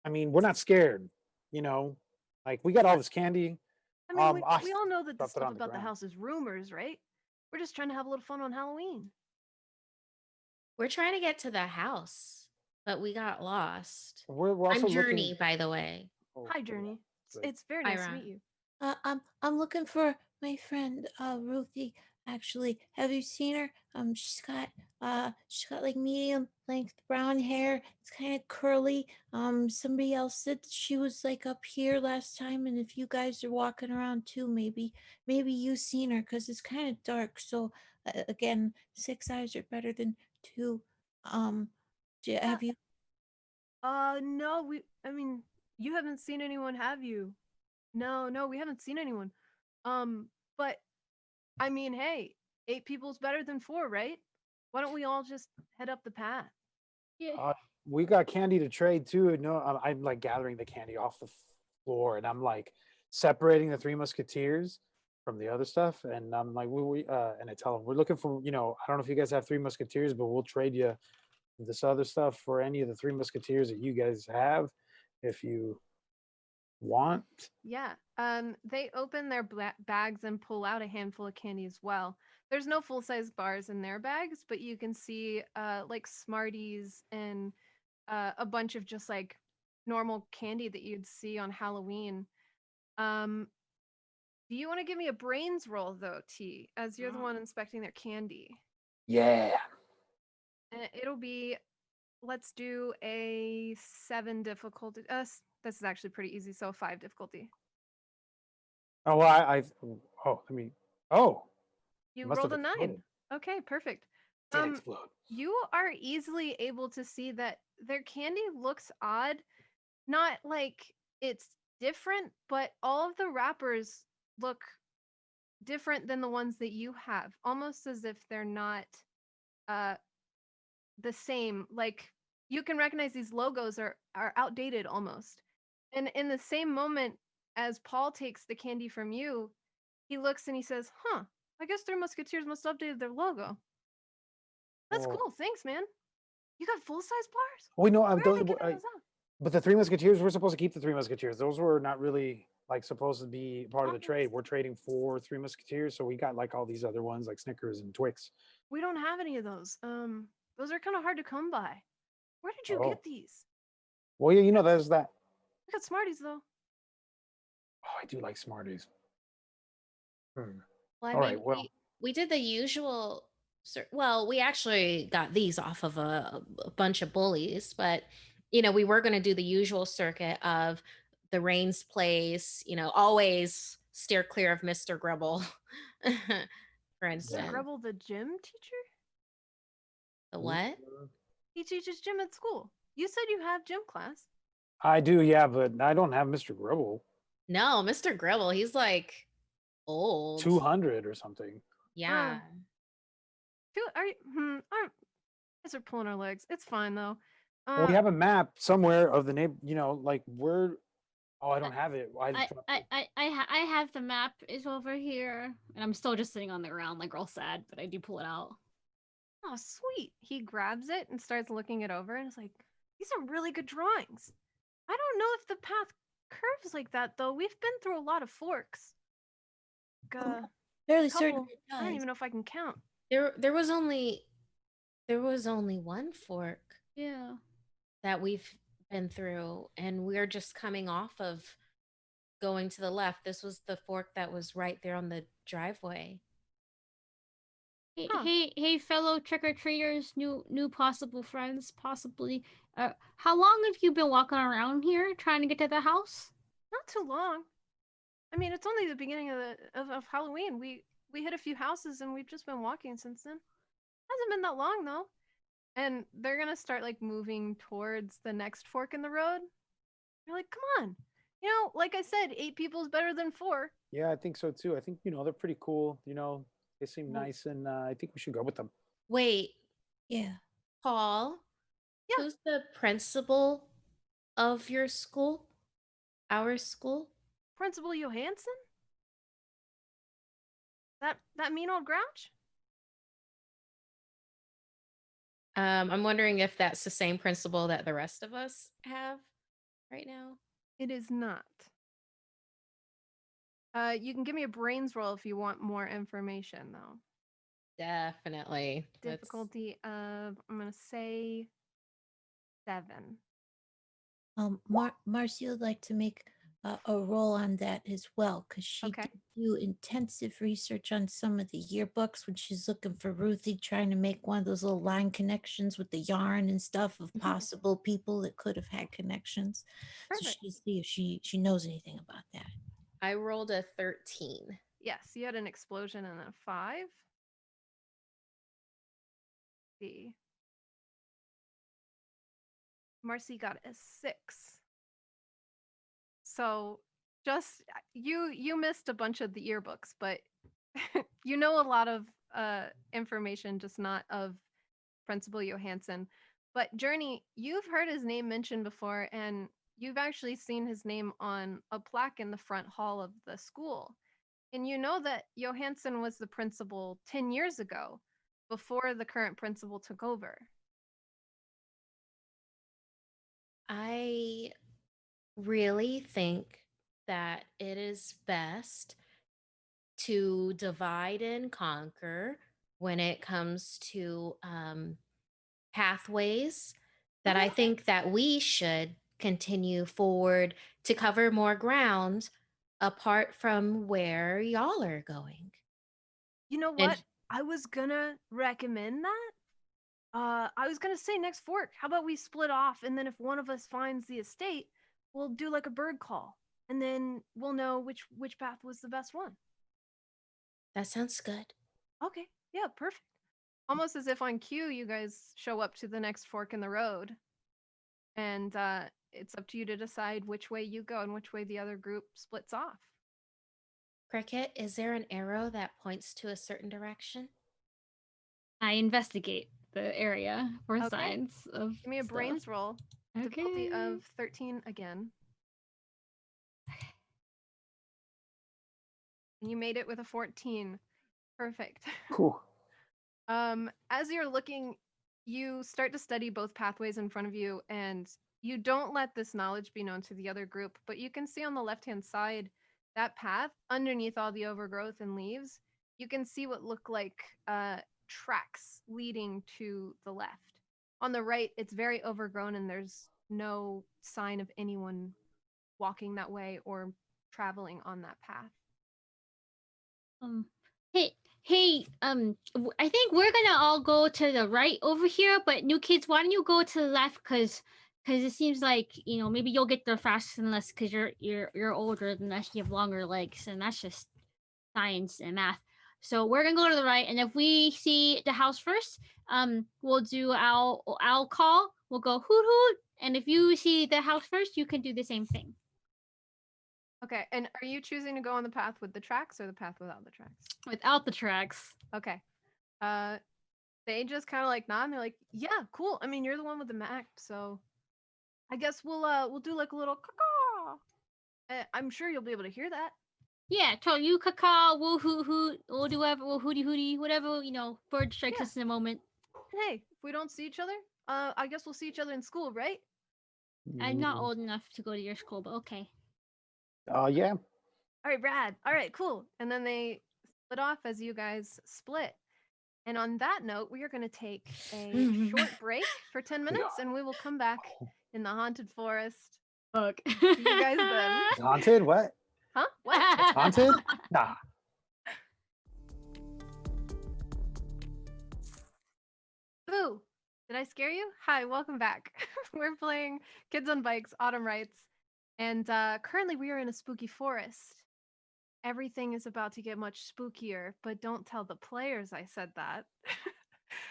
I mean, we're not scared, you know. Like we got all this candy. I mean, I we all know that the dropped it stuff on the about the ground. house is rumors, right? We're just trying to have a little fun on Halloween. We're trying to get to the house, but we got lost. We're I'm also Journey, looking. by the way. Oh, Hi, yeah, Journey. good. It's very nice to Ira. meet you. I'm looking for my friend Ruthie. Actually, have you seen her? She's got like medium length brown hair. It's kind of curly. Somebody else said that she was like up here last time, and if you guys are walking around too, maybe you seen her because it's kind of dark. So again, 6 eyes are better than two. Um, have you? No, I mean, you haven't seen anyone, have you? No, we haven't seen anyone. But I mean, hey, 8 people's better than 4, right? Why don't we all just head up the path? Yeah. We got candy to trade too. No, I'm like gathering the candy off the floor, and I'm like separating the Three Musketeers from the other stuff. And I'm like, and I tell them we're looking for, I don't know if you guys have Three Musketeers, but we'll trade you this other stuff for any of the Three Musketeers that you guys have, if you want. Yeah. They open their bags and pull out a handful of candy as well. There's no full-size bars in their bags, but you can see like Smarties and a bunch of just like normal candy that you'd see on Halloween. Um, do you want to give me a brains roll though, T, as you're the one inspecting their candy? Yeah. And it'll be, let's do a 7 difficulty. This is actually pretty easy, so 5 difficulty. Oh, well, let me. Oh, it You must rolled have a 9. exploded. Okay, perfect. Did explode. You are easily able to see that their candy looks odd. Not like it's different, but all of the wrappers look different than the ones that you have, almost as if they're not uh the same. Like you can recognize these logos are outdated almost. And in the same moment as Paul takes the candy from you, he looks and he says, "Huh, I guess Three Musketeers must have updated their logo. That's Oh. cool. Thanks, man. You got full-size bars? We know. Where are they getting those out?" But the Three Musketeers, we're supposed to keep the Three Musketeers. Those were not really like supposed to be part of the trade. We're trading for Three Musketeers, so we got like all these other ones like Snickers and Twix. We don't have any of those. Those are kind of hard to come by. Where did you Oh. get these? Well, yeah, there's that. We got Smarties though. Oh, I do like Smarties. Well, All I right, mean, well. we did the usual. Well, we actually got these off of a bunch of bullies, but we were going to do the usual circuit of the Rains place. Always steer clear of Mr. Grubble, for Mr. instance. Grubble, the gym teacher? The what? He teaches gym at school. You said you have gym class. I do, yeah, but I don't have Mr. Gribble. No, Mr. Gribble, he's like old. 200 or something. Yeah. Are you? Our guys are pulling our legs. It's fine though. Well, we have a map somewhere of the neighbor. Like we're. Oh, I don't have it. I have the map. It's over here, and I'm still just sitting on the ground, like real sad. But I do pull it out. Oh, sweet. He grabs it and starts looking it over, and is like, "These are really good drawings. I don't know if the path curves like that though. We've been through a lot of forks. Fairly certain Couple, it I don't does. even know if I can count. There was only one fork Yeah. that we've been through, and we're just coming off of going to the left. This was the fork that was right there on the driveway. Hey, Huh. hey, fellow trick or treaters, new possible friends, possibly. How long have you been walking around here trying to get to the house? Not too long. I mean, it's only the beginning of Halloween. We hit a few houses and we've just been walking since then. Hasn't been that long though. And they're gonna start like moving towards the next fork in the road. You're like, come on. Like I said, 8 people is better than 4. Yeah, I think so too. I think they're pretty cool. They seem nice, and I think we should go with them. Wait, Yeah. Paul? Yeah. Who's the principal of your school? Our school? Principal Johansson? That mean old grouch? I'm wondering if that's the same principal that the rest of us have right now. It is not. You can give me a brains roll if you want more information, though. Definitely. Let's- Difficulty of, I'm going to say 7. Marcy would like to make a roll on that as well because she Okay. did do intensive research on some of the yearbooks when she's looking for Ruthie, trying to make one of those little line connections with the yarn and stuff of possible people that could have had connections. So Perfect. she see if she knows anything about that. I rolled a 13. Yes, you had an explosion and a 5. See. Marcy got a 6. So just you missed a bunch of the yearbooks, but you know a lot of information, just not of Principal Johansson. But Journey, you've heard his name mentioned before, and you've actually seen his name on a plaque in the front hall of the school. And you know that Johansson was the principal 10 years ago, before the current principal took over. I really think that it is best to divide and conquer when it comes to pathways, that I Okay. think that we should continue forward to cover more ground apart from where y'all are going. You know And what? I was gonna recommend that. I was gonna say next fork. How about we split off, and then if one of us finds the estate, we'll do like a bird call, and then we'll know which path was the best one. that sounds good. Okay, yeah, perfect. Almost as if on cue, you guys show up to the next fork in the road, and it's up to you to decide which way you go and which way the other group splits off. Cricket, is there an arrow that points to a certain direction? I investigate the area for Okay. signs of. Give me a stuff. brains roll. Difficulty Okay. of 13 again. And you made it with a 14. Perfect. Cool. As you're looking, you start to study both pathways in front of you, and you don't let this knowledge be known to the other group, but you can see on the left-hand side that path underneath all the overgrowth and leaves. You can see what look like tracks leading to the left. On the right, it's very overgrown, and there's no sign of anyone walking that way or traveling on that path. Um. Hey. I think we're gonna all go to the right over here, but new kids, why don't you go to the left? Cause it seems like maybe you'll get there faster than us, cause you're older than us. You have longer legs, and that's just science and math. So we're gonna go to the right, and if we see the house first, we'll do our call. We'll go hoot hoot, and if you see the house first, you can do the same thing. Okay, and are you choosing to go on the path with the tracks or the path without the tracks? Without the tracks. Okay. They just kind of like nod and they're like, "Yeah, cool. I mean, you're the one with the Mac, so I guess we'll do like a little caw. I'm sure you'll be able to hear that." Yeah, tell you caca, we'll hoot hoot, we'll do whatever, we'll hooty hooty, whatever, bird strikes Yeah. us in a moment. And hey, if we don't see each other, I guess we'll see each other in school, right? I'm not old enough to go to your school, but okay. Oh yeah. All right, Brad. All right, cool. And then they split off as you guys split. And on that note, we are going to take a short break for 10 minutes, and we will come back in the haunted forest. Fuck. See you guys then. It's haunted? What? Huh? What? It's haunted? Nah. Boo! Did I scare you? Hi, welcome back. We're playing Kids on Bikes Autumn Rites, and currently we are in a spooky forest. Everything is about to get much spookier, but don't tell the players I said that.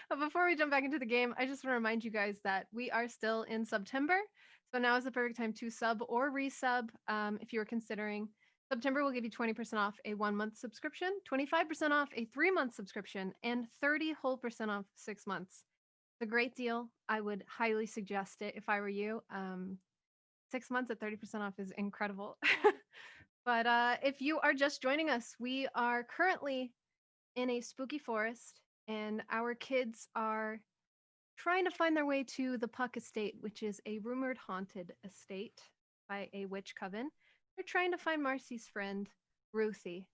But before we jump back into the game, I just want to remind you guys that we are still in September. So now is the perfect time to sub or resub if you were considering. September will give you 20% off a 1-month subscription, 25% off a 3-month subscription, and 30 whole percent off 6 months. It's a great deal. I would highly suggest it if I were you. 6 months at 30% off is incredible. But if you are just joining us, we are currently in a spooky forest, and our kids are trying to find their way to the Puck Estate, which is a rumored haunted estate by a witch coven. They're trying to find Marcy's friend, Ruthie.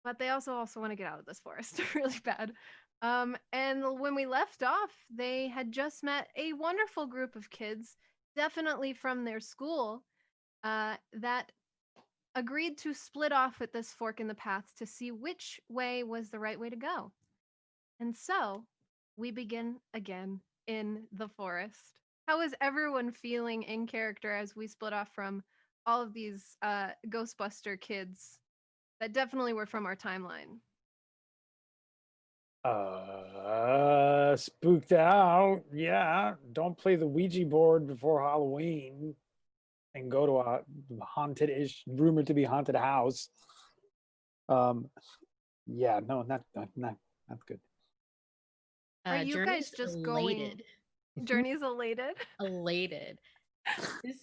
But they also want to get out of this forest really bad. And when we left off, they had just met a wonderful group of kids, definitely from their school, that agreed to split off at this fork in the path to see which way was the right way to go. And so we begin again in the forest. How is everyone feeling in character as we split off from all of these Ghostbuster kids that definitely were from our timeline? Spooked out. Yeah, don't play the Ouija board before Halloween and go to a haunted-ish, rumored to be haunted house. Um, yeah, no, not good. Are you guys Journey's just elated. going? Journey's elated. Elated. This,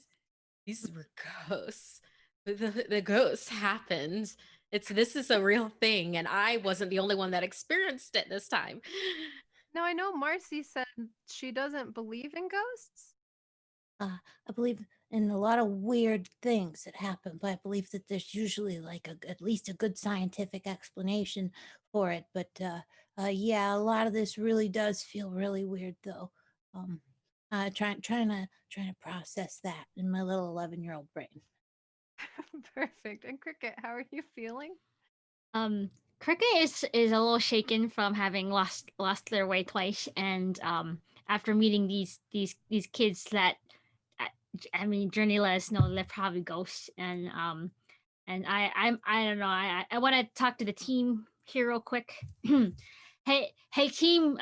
these were ghosts. The ghosts happened. This is a real thing, and I wasn't the only one that experienced it this time. Now I know Marcy said she doesn't believe in ghosts. I believe in a lot of weird things that happen, but I believe that there's usually like at least a good scientific explanation for it. But yeah, a lot of this really does feel really weird, though. Um, trying to process that in my little 11-year-old brain. Perfect. And Cricket, how are you feeling? Cricket is a little shaken from having lost their way twice, and after meeting these kids that I mean, Journey let us know they're probably ghosts, and I don't know. I want to talk to the team here real quick. Hey team,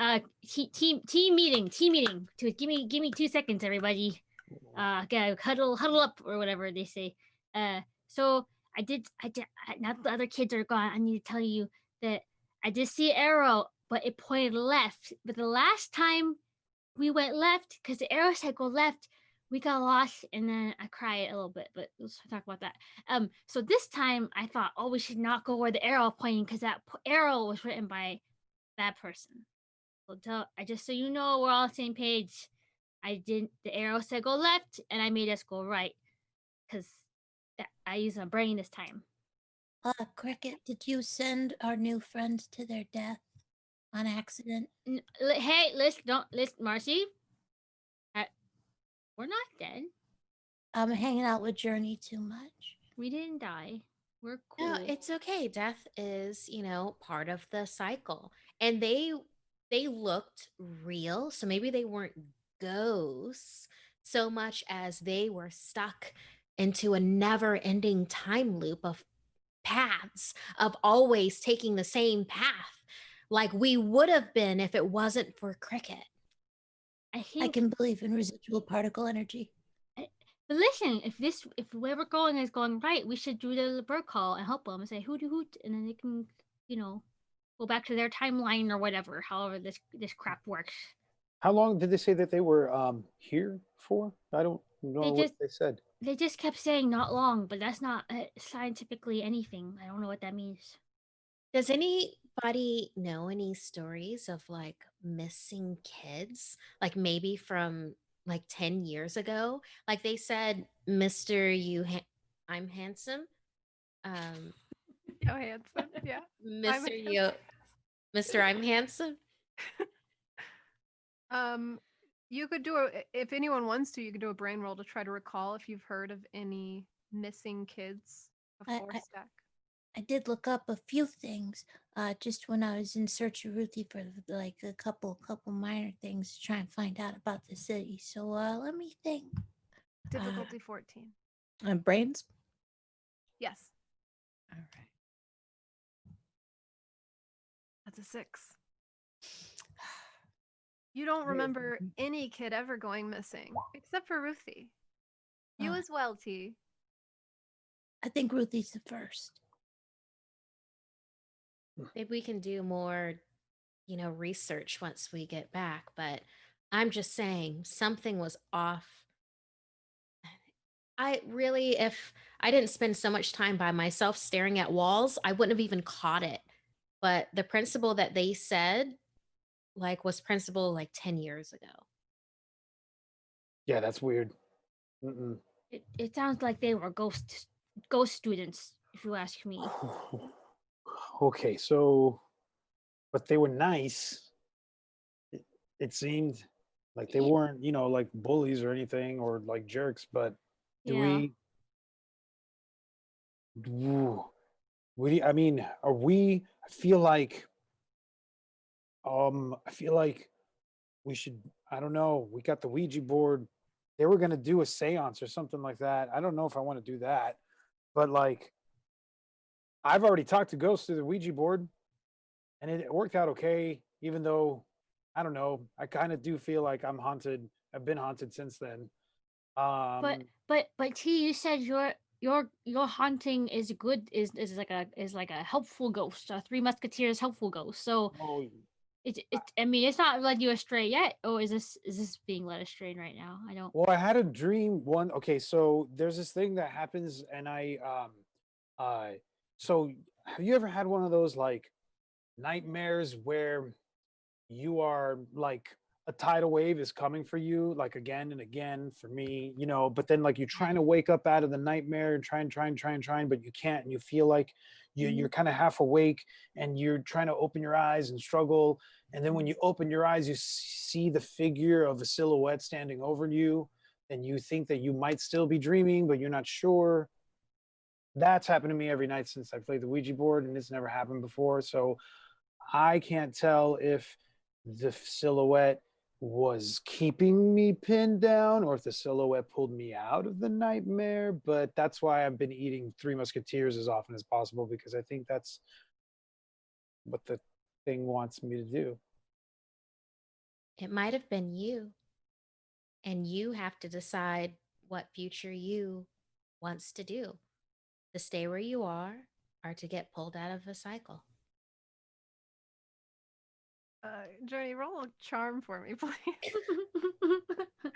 team meeting. Give me 2 seconds, everybody. Okay, huddle up or whatever they say. So now that the other kids are gone, I need to tell you that I did see an arrow, but it pointed left. But the last time we went left, because the arrow said go left, we got lost, and then I cried a little bit. But let's talk about that. So this time I thought, oh, we should not go where the arrow pointing, because that arrow was written by that person. So I just so you know, we're all on the same page. I didn't. The arrow said go left, and I made us go right, because I used my brain this time. Cricket, did you send our new friends to their death on accident? Hey, don't listen, Marcy. We're not dead. I'm hanging out with Journey too much. We didn't die. We're cool. No, it's okay. Death is, part of the cycle. And they looked real, so maybe they weren't ghosts so much as they were stuck into a never-ending time loop of paths, of always taking the same path, like we would have been if it wasn't for Cricket. I can believe in residual particle energy. But listen, if where we're going is going right, we should do the bird call and help them and say hoot hoot, and then they can, go back to their timeline or whatever. However, this crap works. How long did they say that they were here for? I don't know what they said. They just kept saying not long, but that's not scientifically anything. I don't know what that means. Does anybody know any stories of like missing kids? Like maybe from like 10 years ago? Like they said, I'm handsome. Yo, handsome. Yeah. Mr. I'm handsome. You could if anyone wants to, you could do a brain roll to try to recall if you've heard of any missing kids before Stack. I did look up a few things just when I was in search of Ruthie for like a couple minor things to try and find out about the city. So let me think. Difficulty 14. Brains? Yes. All right. That's a 6. You don't remember any kid ever going missing, except for Ruthie. You as well, T. I think Ruthie's the first. Maybe we can do more, research once we get back. But I'm just saying something was off. If I didn't spend so much time by myself staring at walls, I wouldn't have even caught it. But the principal that they said, was principal like 10 years ago. Yeah, that's weird. It sounds like they were ghost students. if you ask me. Okay, so but they were nice. It seemed like they Yeah. weren't, like bullies or anything or like jerks, but do Yeah. we Ooh, I mean, are we I feel like we should I don't know, we got the Ouija board. They were gonna do a seance or something like that. I don't know if I want to do that, but like I've already talked to ghosts through the Ouija board and it worked out okay, even though I don't know, I kind of do feel like I'm haunted. I've been haunted since then. But Um, but T, you said your haunting is good is like a helpful ghost, a Three Musketeers helpful ghost. So oh, it I mean it's not led you astray yet. Or is this being led astray right now? I don't. well, I had a dream one. Okay, so there's this thing that happens, and uh, so have you ever had one of those like nightmares where you are like a tidal wave is coming for you like again and again for me, but then like you're trying to wake up out of the nightmare and trying, but you can't, and you feel like you're kind of half awake and you're trying to open your eyes and struggle, and then when you open your eyes you see the figure of a silhouette standing over you and you think that you might still be dreaming but you're not sure. That's happened to me every night since I played the Ouija board, and it's never happened before. So I can't tell if the silhouette was keeping me pinned down or if the silhouette pulled me out of the nightmare. But that's why I've been eating Three Musketeers as often as possible, because I think that's what the thing wants me to do. It might have been you, and you have to decide what future you wants to do, to stay where you are or to get pulled out of a cycle. Journey, roll a charm for me, please. Char-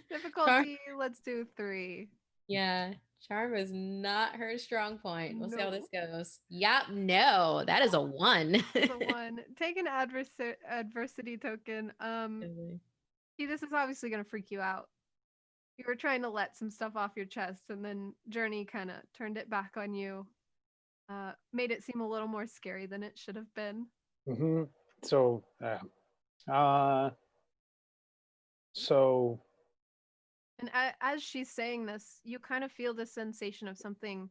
Difficulty, let's do 3. yeah, charm is not her strong point. We'll see how No. this goes. Yep, no, that is a 1. The 1. Take an adversity token. See, this is obviously going to freak you out. You were trying to let some stuff off your chest, and then Journey kind of turned it back on you. Made it seem a little more scary than it should have been. Mm-hmm. So, uh, so And as she's saying this, you kind of feel the sensation of something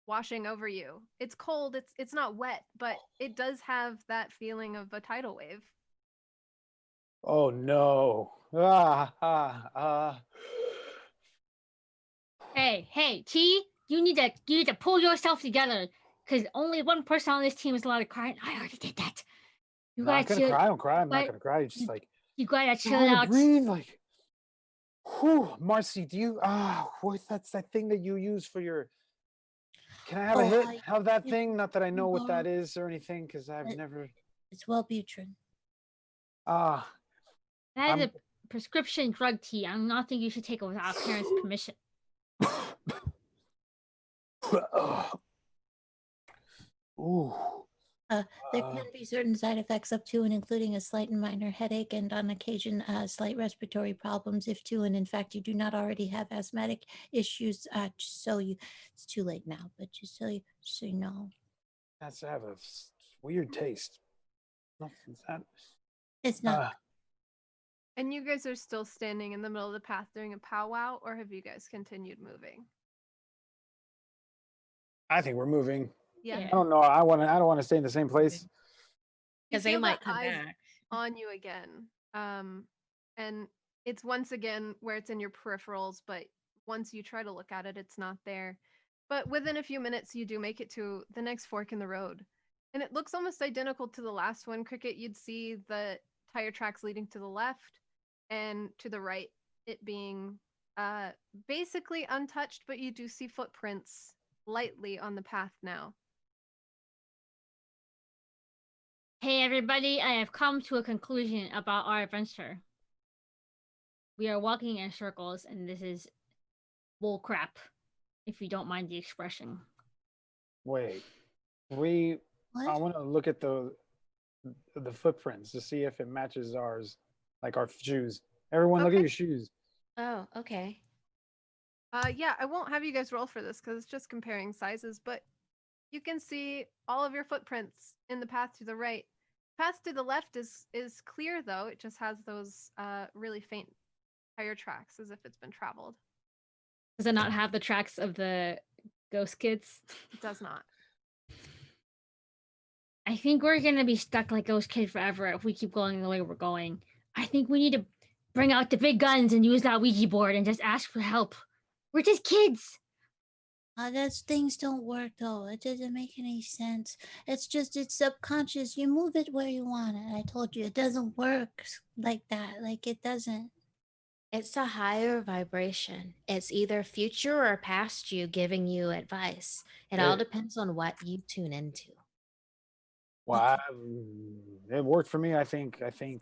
washing over you. It's cold, it's not wet, but it does have that feeling of a tidal wave. oh no. Hey, T, you need to pull yourself together. Cause only one person on this team is allowed to cry. And I already did that. You I'm not gotta gonna chill. cry. I don't cry. I'm not But gonna cry. It's just like you gotta chill trying it to out. breathe. Like, whew, Marcy, do you what's that thing that you use for your can I have a Oh, hit? Have that you thing? Not that I know what borrow that is or anything, because I've it. never It's Wellbutrin. ah That is I'm a prescription drug, T. I'm not think you should take it without a parent's permission. ooh. There can be certain side effects up to and including a slight and minor headache and on occasion slight respiratory problems if to and in fact you do not already have asthmatic issues. Just so you, it's too late now, but just so you know. That's have a weird taste. Nothing's that It's not. And you guys are still standing in the middle of the path during a powwow, or have you guys continued moving? I think we're moving. Yeah. I don't know. I don't want to stay in the same place. You Because they feel the might come eyes back. on you again. And it's once again where it's in your peripherals, but once you try to look at it, it's not there. But within a few minutes, you do make it to the next fork in the road. And it looks almost identical to the last one. Cricket, you'd see the tire tracks leading to the left and to the right, it being basically untouched, but you do see footprints lightly on the path now. Hey everybody, I have come to a conclusion about our adventure. We are walking in circles and this is bull crap, if you don't mind the expression. Wait. I What? want to look at the footprints to see if it matches ours, like our shoes. Everyone, look at Okay. your shoes. Oh, okay. Yeah, I won't have you guys roll for this because it's just comparing sizes, but you can see all of your footprints in the path to the right. Path to the left is clear though. It just has those really faint tire tracks as if it's been traveled. Does it not have the tracks of the ghost kids? It does not. I think we're gonna be stuck like ghost kids forever if we keep going the way we're going. I think we need to bring out the big guns and use that Ouija board and just ask for help. We're just kids. Those things don't work though. It doesn't make any sense. It's just it's subconscious. You move it where you want it. I told you it doesn't work like that. Like it doesn't. It's a higher vibration. It's either future or past you giving you advice. It all It, depends on what you tune into. well, it worked for me. I think.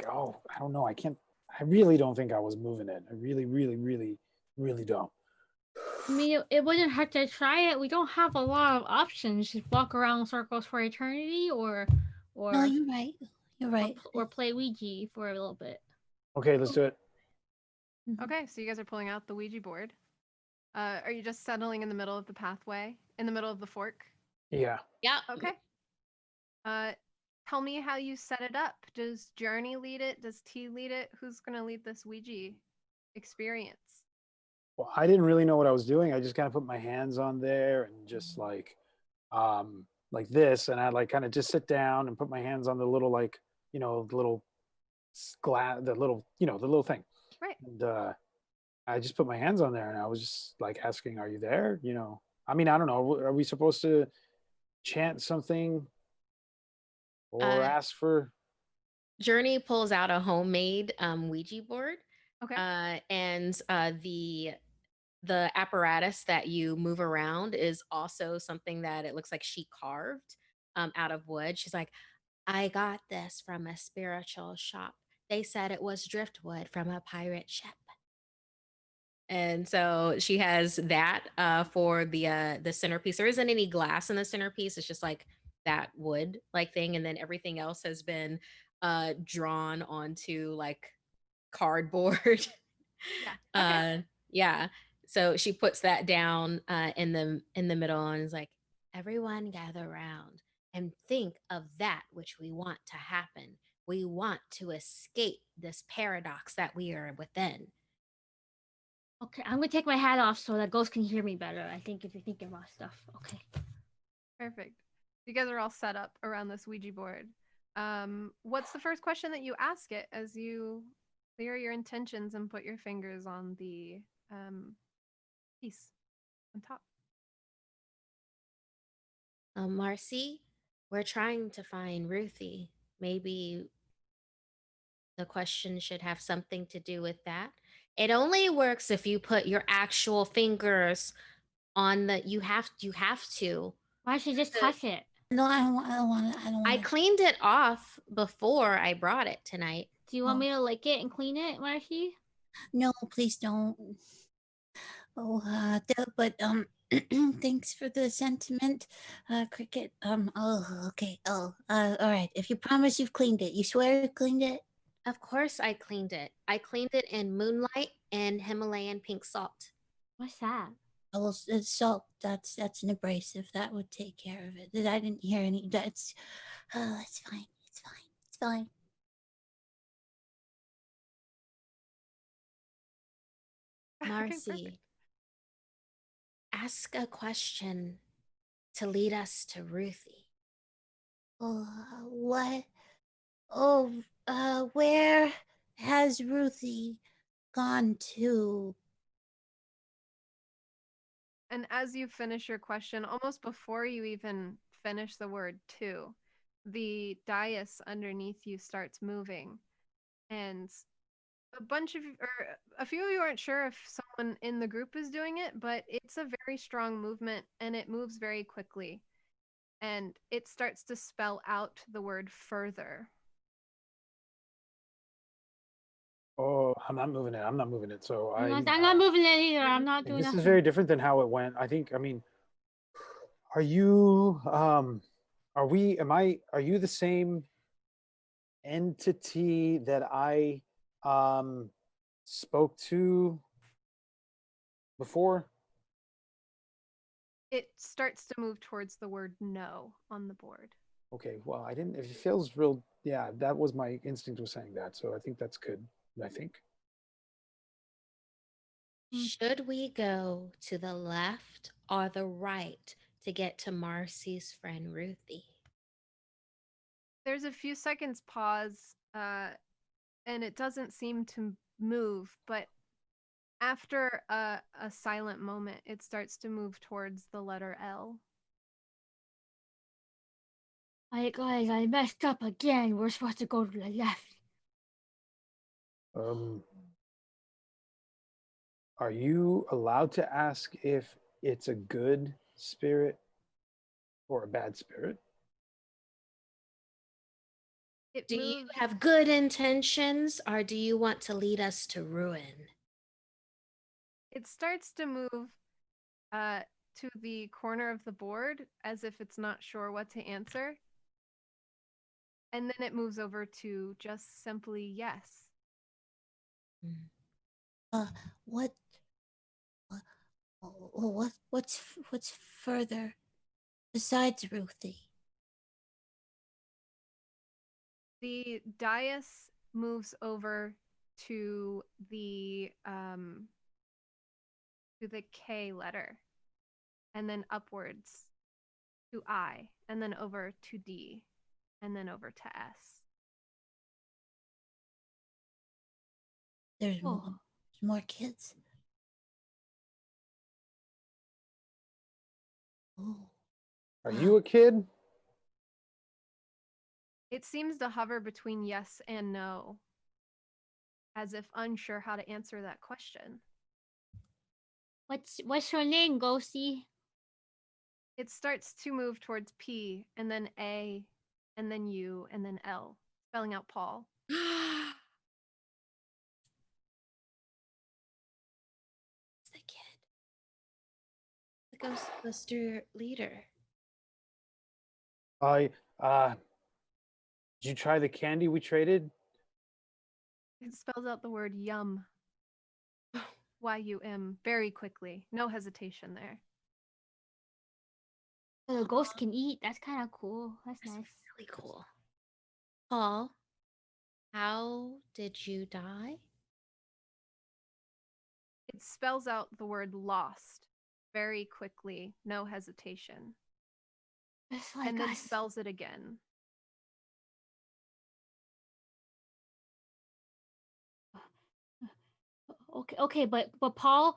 Oh, I don't know. I can't. I really don't think I was moving it. I really, really, really, really don't. I mean, it wouldn't hurt to try it. We don't have a lot of options. Just walk around in circles for eternity, or No, you're right. You're or, right. or play Ouija for a little bit. Okay, let's do it. Okay, so you guys are pulling out the Ouija board. Are you just settling in the middle of the pathway, in the middle of the fork? Yeah. Yeah. Okay. Tell me how you set it up. Does Journey lead it? Does T lead it? Who's gonna lead this Ouija experience? Well, I didn't really know what I was doing. I just kind of put my hands on there and just like this, and I like kind of just sit down and put my hands on the little the little glass, the little the little thing, Right. and I just put my hands on there, and I was just like asking, "Are you there?" I mean, I don't know. Are we supposed to chant something or Uh, ask for? Journey pulls out a homemade Ouija board, Okay. and the apparatus that you move around is also something that it looks like she carved out of wood. She's like, I got this from a spiritual shop. They said it was driftwood from a pirate ship. And so she has that for the centerpiece. There isn't any glass in the centerpiece. It's just like that wood like thing, and then everything else has been drawn onto like cardboard. Yeah. Okay. Yeah. So she puts that down in the middle and is like, everyone gather around and think of that which we want to happen. We want to escape this paradox that we are within. Okay, I'm gonna take my hat off so that ghost can hear me better. I think if you're thinking about stuff. Okay. Perfect. You guys are all set up around this Ouija board. What's the first question that you ask it as you clear your intentions and put your fingers on the piece on top? Marcy, we're trying to find Ruthie. Maybe the question should have something to do with that. It only works if you put your actual fingers on the you have to. Why should just The- touch it? No, I don't want. I don't want it. I don't I want it. cleaned it off before I brought it tonight. Do you want Oh. me to lick it and clean it, Marcy? No, please don't. Oh, but thanks for the sentiment, Cricket. Oh, okay. Oh, all right. If you promise you've cleaned it, you swear you cleaned it. Of course I cleaned it. I cleaned it in moonlight and Himalayan pink salt. What's that? Oh, well, it's salt. That's an abrasive. That would take care of it. I didn't hear any. That's. Oh, it's fine. It's fine. It's fine. Okay, Marcy, perfect. ask a question to lead us to Ruthie. Oh, what? Oh, where has Ruthie gone to? And as you finish your question, almost before you even finish the word to, the dais underneath you starts moving. And a few of you aren't sure if someone in the group is doing it, but it's a very strong movement and it moves very quickly. And it starts to spell out the word further. Oh, I'm not moving it. I'm not moving it. So I'm not moving it either. I'm not and doing this nothing. is very different than how it went. I think. I mean, are you? Are we? Are you the same entity that I spoke to before? It starts to move towards the word no on the board. Okay, well, I didn't. If it feels real, yeah, that was my instinct was saying that. So I think that's good. I think. Should we go to the left or the right to get to Marcy's friend Ruthie? There's a few seconds pause, and it doesn't seem to move, but after a silent moment, it starts to move towards the letter L. Guys, I messed up again. We're supposed to go to the left. Are you allowed to ask if it's a good spirit or a bad spirit? It Do you moves. have good intentions or do you want to lead us to ruin? It starts to move to the corner of the board as if it's not sure what to answer. And then it moves over to just simply yes. What? What's further besides Ruthie? The dais moves over to the K letter, and then upwards to I, and then over to D, and then over to S. There's more kids. Oh. Are you a kid? It seems to hover between yes and no, as if unsure how to answer that question. What's your name, Ghosty? It starts to move towards P, and then A, and then U, and then L, spelling out Paul. It's the kid. The Ghostbuster leader. I did you try the candy we traded? It spells out the word yum. Y-U-M, very quickly. No hesitation there. So the ghost can eat. That's kind of cool. That's That's nice. really cool. Paul, how did you die? It spells out the word lost very quickly, no hesitation. Just like And then us. spells it again. Okay, but Paul,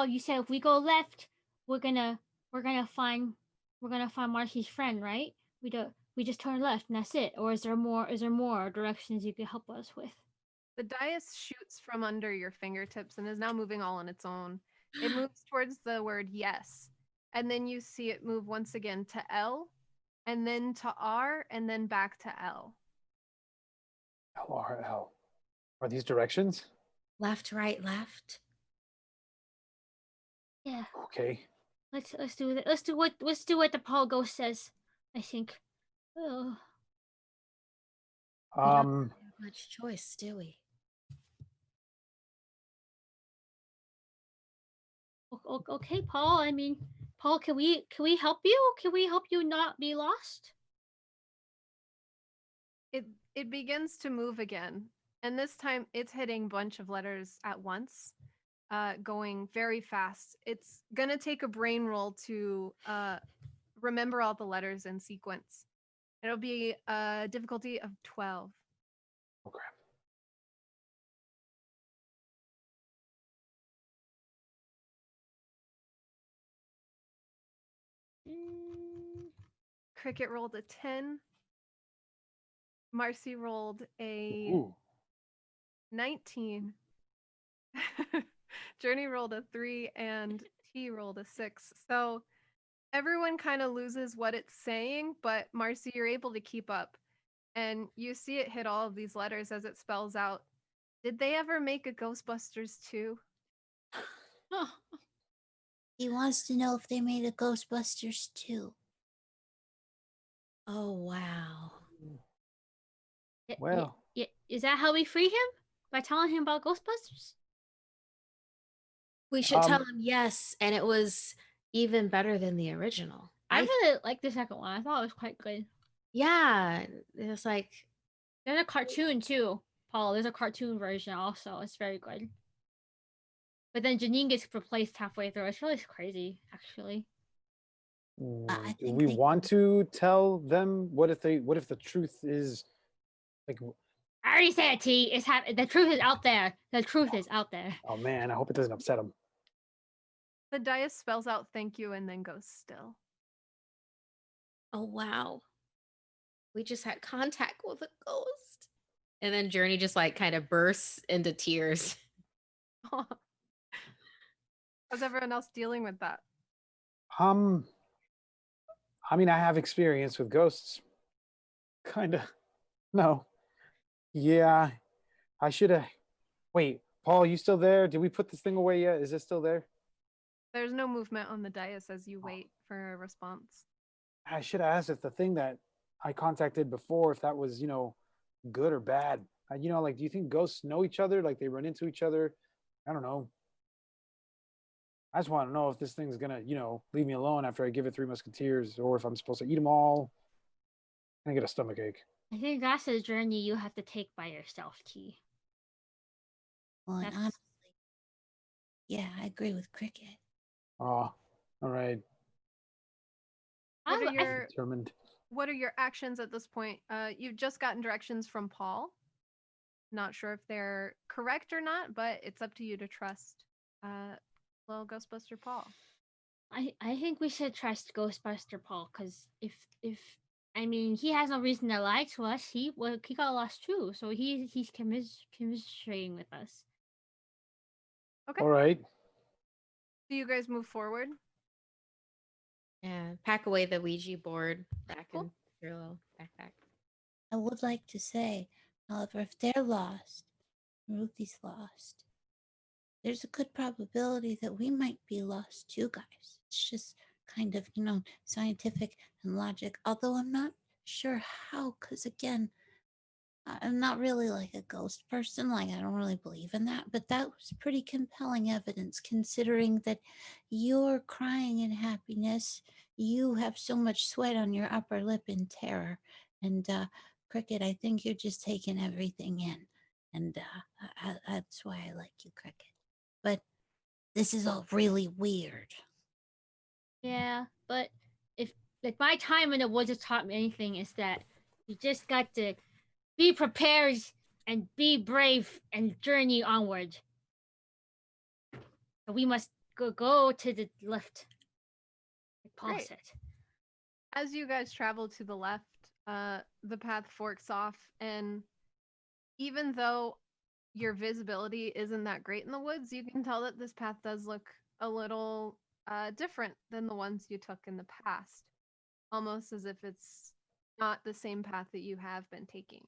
you said if we go left, we're gonna find Marcy's friend, right? We just turn left and that's it. Or is there more directions you could help us with? The dais shoots from under your fingertips and is now moving all on its own. It moves towards the word yes. And then you see it move once again to L, and then to R, and then back to L. LRL. Are these directions? Left, right, left. Yeah. Okay. Let's do that. Let's do what the Paul Ghost says. I think. Oh. We don't have much choice, do we? Okay, Paul. I mean, Paul, can we help you? Can we help you not be lost? It begins to move again, and this time it's hitting a bunch of letters at once, going very fast. It's gonna take a brain roll to remember all the letters in sequence. It'll be a difficulty of 12. Oh crap. Cricket rolled a 10. Marcy rolled a Ooh. 19. Journey rolled a 3 and T rolled a 6. So everyone kind of loses what it's saying, but Marcy, you're able to keep up. And you see it hit all of these letters as it spells out. Did they ever make a Ghostbusters 2? He wants to know if they made a Ghostbusters too. Oh, wow. Well. Is that how we free him? By telling him about Ghostbusters? We should tell him yes, and it was even better than the original. I really like the second one. I thought it was quite good. Yeah, it's like There's a cartoon too, Paul. There's a cartoon version also. It's very good. But then Janine gets replaced halfway through. It's really crazy, actually. I Do think we they want to tell them? What if the truth is like? I already said, T. The truth is out there. The truth is out there. Oh man, I hope it doesn't upset them. The dais spells out thank you and then goes still. oh wow, we just had contact with a ghost. And then Journey just like kind of bursts into tears. How's everyone else dealing with that? I mean, I have experience with ghosts. Kinda. No. Yeah, I should have. Wait, Paul, you still there? Did we put this thing away yet? Is it still there? There's no movement on the dais as you wait for a response. I should have asked if the thing that I contacted before, if that was, good or bad. Like, do you think ghosts know each other? Like, they run into each other? I don't know. I just want to know if this thing's gonna, leave me alone after I give it 3 Musketeers, or if I'm supposed to eat them all. I get a stomach ache. I think that's a journey you have to take by yourself, T. Well, and That's honestly, yeah, I agree with Cricket. Oh, all right. What are I your Determined. what are your actions at this point? You've just gotten directions from Paul. Not sure if they're correct or not, but it's up to you to trust little Ghostbuster Paul. I think we should trust Ghostbuster Paul because if I mean he has no reason to lie to us. He got lost too, so he's commiserating with us. Okay. All right. Do you guys move forward? Yeah, pack away the Ouija board back Cool. in your little backpack. I would like to say, however, if they're lost, Ruthie's lost, there's a good probability that we might be lost too, guys. It's just kind of, scientific and logic, although I'm not sure how, because again, I'm not really like a ghost person. Like, I don't really believe in that. But that was pretty compelling evidence considering that you're crying in happiness. You have so much sweat on your upper lip in terror. And, Cricket, I think you're just taking everything in. And that's why I like you, Cricket. But this is all really weird. Yeah, but if like my time in the woods has taught me anything is that you just got to be prepared and be brave and journey onward. So we must go to the left. Like Paul Great. said. As you guys travel to the left, the path forks off, and even though your visibility isn't that great in the woods, you can tell that this path does look a little different than the ones you took in the past, almost as if it's not the same path that you have been taking.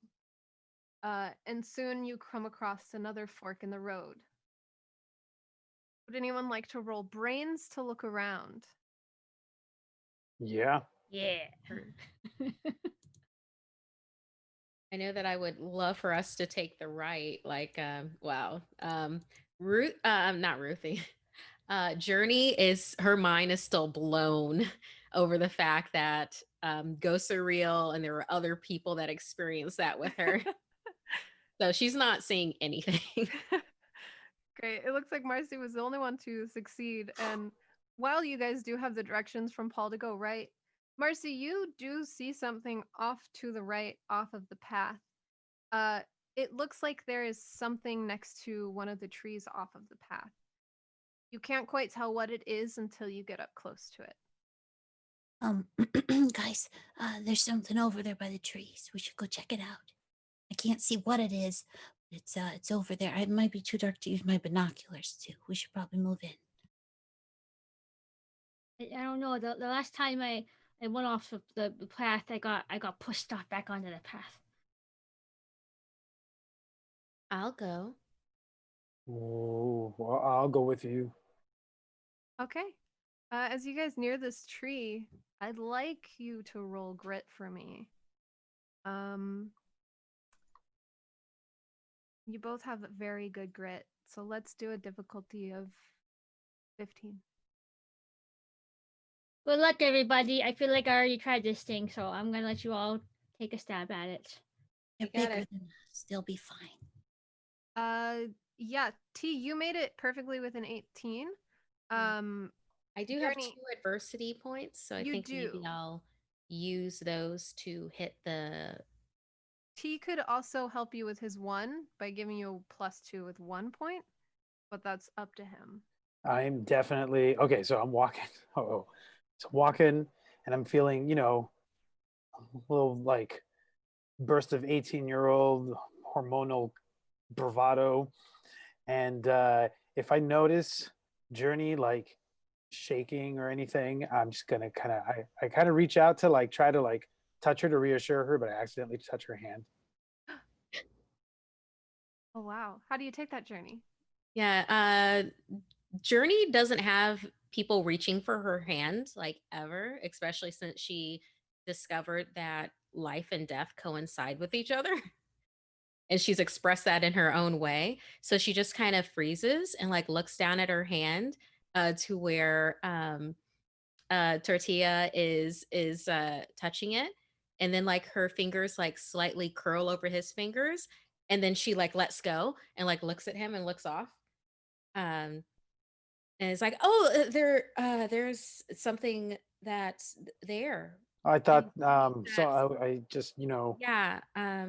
And soon you come across another fork in the road. Would anyone like to roll brains to look around? Yeah. Yeah. I know that I would love for us to take the right, like, wow. Ruth, not Ruthie. Journey is her mind is still blown over the fact that ghosts are real and there were other people that experienced that with her. So she's not seeing anything. Great. It looks like Marcy was the only one to succeed. And while you guys do have the directions from Paul to go right, Marcy, you do see something off to the right, off of the path. Uh, it looks like there is something next to one of the trees off of the path. You can't quite tell what it is until you get up close to it. Guys, there's something over there by the trees. We should go check it out. I can't see what it is. But it's over there. It might be too dark to use my binoculars too. We should probably move in. I don't know. The last time I went off of the path, I got pushed off back onto the path. I'll go. Oh, well, I'll go with you. Okay. As you guys near this tree, I'd like you to roll grit for me. You both have very good grit, so let's do a difficulty of 15. Good luck, everybody. I feel like I already tried this thing, so I'm gonna let you all take a stab at it. You're got bigger it. than us. They'll be fine. Yeah, T, you made it perfectly with an 18. Yeah. Um, I do have 2 Journey, adversity points, so I you think maybe do. I'll use those to hit the. T could also help you with his 1 by giving you a +2 with 1 point, but that's up to him. I'm definitely okay. So I'm walking. Oh, so I'm walking, and I'm feeling, a little like burst of 18-year-old hormonal bravado. And if I notice Journey like shaking or anything, I'm just gonna I kind of reach out to like try to like touch her to reassure her, but I accidentally touch her hand. Oh, wow. How do you take that journey? Yeah, Journey doesn't have people reaching for her hand like ever, especially since she discovered that life and death coincide with each other. And she's expressed that in her own way. So she just kind of freezes and like looks down at her hand to where Tortilla is touching it, and then like her fingers like slightly curl over his fingers, and then she like lets go and like looks at him and looks off. Um, and it's like, oh, there's something that's there. I I thought believe so that's I just yeah. I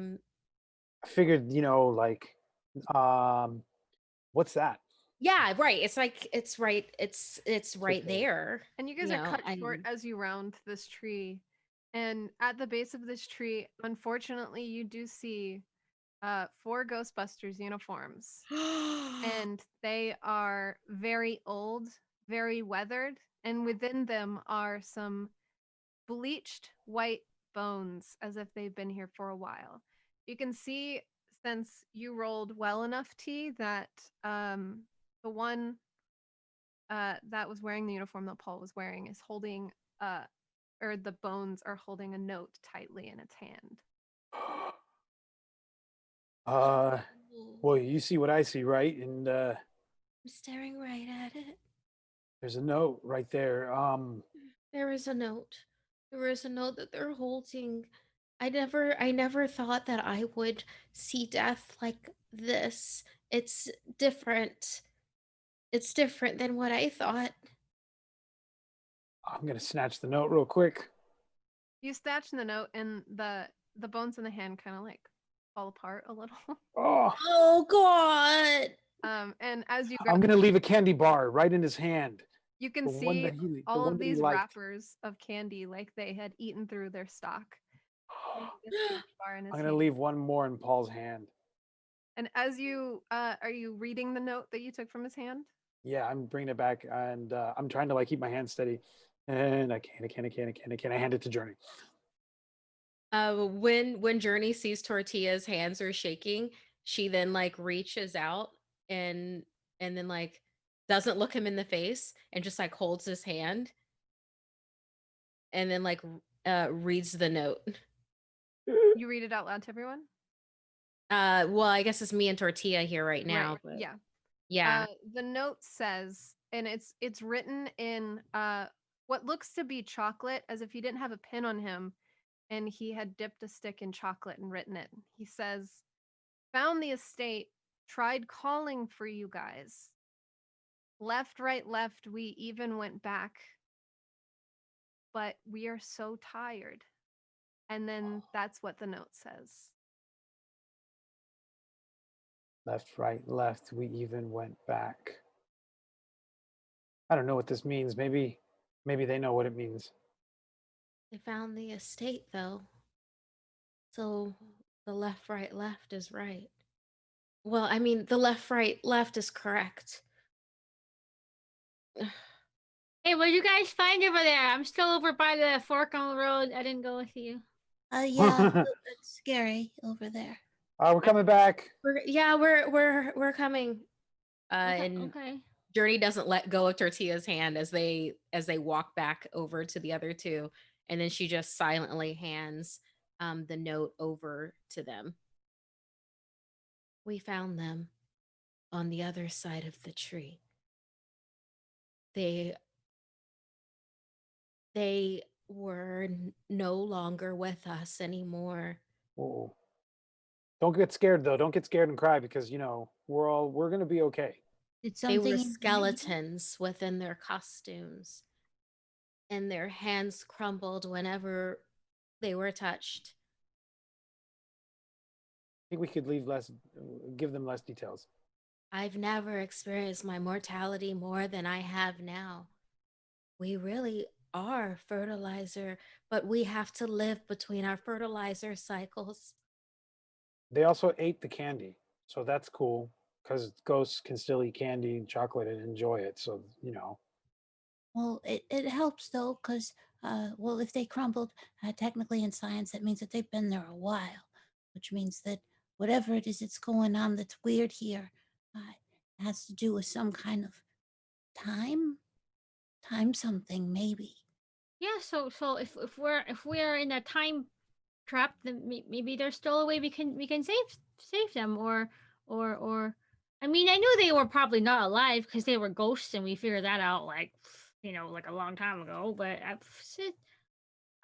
figured like um what's that? Yeah, right. It's like it's right. It's It's like right there. And you guys You are know, cut I short as you round this tree. And at the base of this tree, unfortunately, you do see 4 Ghostbusters uniforms. And they are very old, very weathered, and within them are some bleached white bones as if they've been here for a while. You can see, since you rolled well enough, T, that the one that was wearing the uniform that Paul was wearing is holding, or the bones are holding a note tightly in its hand. Uh Oh, well, you see what I see, right? And I'm staring right at it. there's a note right there. There is a note. There is a note that they're holding. I never thought that I would see death like this. It's different. It's different than what I thought. I'm gonna snatch the note real quick. You snatch the note, and the bones in the hand kind of like fall apart a little. Oh, Oh god. And as you I'm grab, gonna leave a candy bar right in his hand. you can The one see that he the all one of that he these liked. wrappers of candy like they had eaten through their stock. Leaving this candy bar in his I'm gonna hand. leave one more in Paul's hand. And as you are you reading the note that you took from his hand? Yeah, I'm bringing it back, and I'm trying to like keep my hand steady, and I hand it to Journey. When Journey sees Tortilla's hands are shaking, she then like reaches out and then like doesn't look him in the face and just like holds his hand and then like reads the note. You read it out loud to everyone? Well, I guess it's me and Tortilla here right now, Right. but Yeah. yeah. The note says, and it's written in what looks to be chocolate, as if he didn't have a pin on him and he had dipped a stick in chocolate and written it. He says, "Found the estate, tried calling for you guys. Left, right, left, we even went back, but we are so tired." And then that's what the note says. Left, right, left. We even went back. I don't know what this means. Maybe they know what it means. They found the estate though. So the left, right, left is right. Well, I mean, the left, right, left is correct. Hey, what did you guys find over there? I'm still over by the fork on the road. I didn't go with you. Yeah, it's scary over there. We're coming back. We're coming. Okay. And Okay. Journey doesn't let go of Tortilla's hand as they walk back over to the other two, and then she just silently hands the note over to them. We found them on the other side of the tree. They They were no longer with us anymore. Oh. Don't get scared though. Don't get scared and cry because we're gonna be okay. Did They were something inconvenient? skeletons within their costumes, and their hands crumbled whenever they were touched. I think we could give them less details. I've never experienced my mortality more than I have now. We really are fertilizer, but we have to live between our fertilizer cycles. They also ate the candy, so that's cool because ghosts can still eat candy and chocolate and enjoy it. So Well, it helps though, because well, if they crumbled, technically in science, that means that they've been there a while, which means that whatever it is that's going on that's weird here, has to do with some kind of time, time something maybe. Yeah. So if we're in a time trap, then maybe there's still a way we can save them, or. I mean, I knew they were probably not alive because they were ghosts, and we figured that out like like a long time ago. But I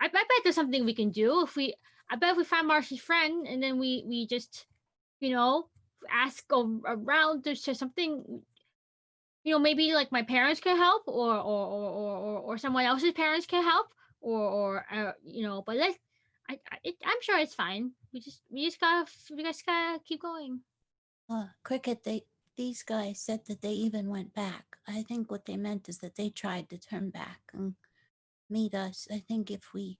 bet there's something we can do if we. I bet if we find Marcy's friend and then we just you know ask around. There's just something. Maybe like my parents can help, or someone else's parents can help, But I'm sure it's fine. We just gotta keep going. Cricket, these guys said that they even went back. I think what they meant is that they tried to turn back and meet us. I think if we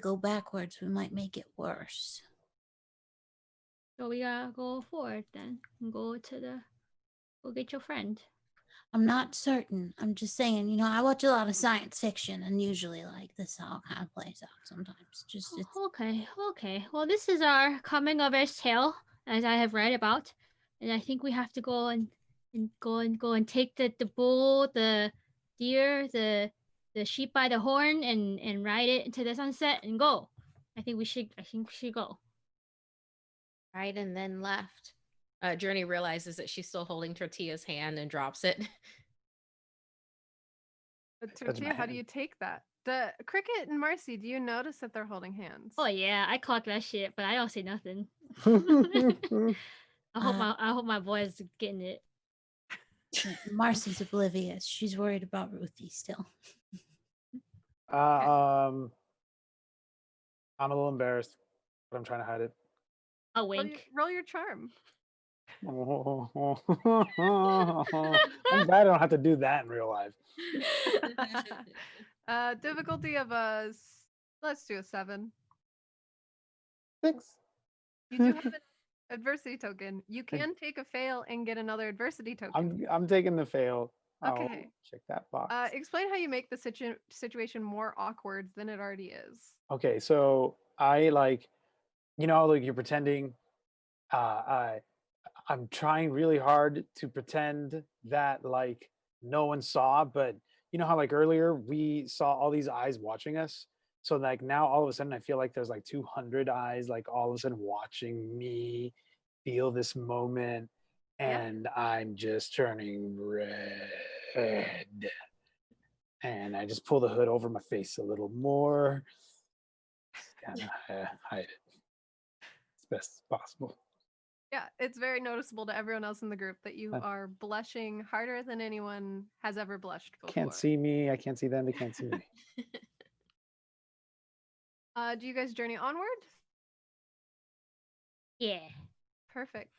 go backwards, we might make it worse. So we gotta go forward then and go get your friend. I'm not certain. I'm just saying, I watch a lot of science fiction, and usually, like, this all kind of plays out sometimes. Just, it's. Okay. Well, this is our coming of age tale, as I have read about, and I think we have to go and take the bull, the deer, the sheep by the horn, and ride it into the sunset and go. I think we should go. Right, and then left. Journey realizes that she's still holding Tortilla's hand and drops it. But Touch my Tortilla, how do hand. you take that? The Cricket and Marcy, do you notice that they're holding hands? Oh yeah, I clock that shit, but I don't say nothing. Uh, I hope my boy's getting it. Yeah, Marcy's oblivious. She's worried about Ruthie still. I'm a little embarrassed, but I'm trying to hide it. A Roll your, wink. roll your charm. I'm glad I don't have to do that in real life. Difficulty of let's do a 7. Thanks. You do have an adversity token. You can take a fail and get another adversity token. I'm taking the fail. Okay. I'll check that box. Explain how you make the situation more awkward than it already is. Okay, so I like you're pretending. I'm trying really hard to pretend that like no one saw, but you know how like earlier we saw all these eyes watching us. So like now all of a sudden I feel like there's like 200 eyes like all of a sudden watching me feel this moment, Yeah. and I'm just turning red. And I just pull the hood over my face a little more. Kind of hide it as best as possible. Yeah, it's very noticeable to everyone else in the group that you are blushing harder than anyone has ever blushed before. Can't see me. I can't see them. They can't see me. Do you guys journey onward? Yeah. Perfect.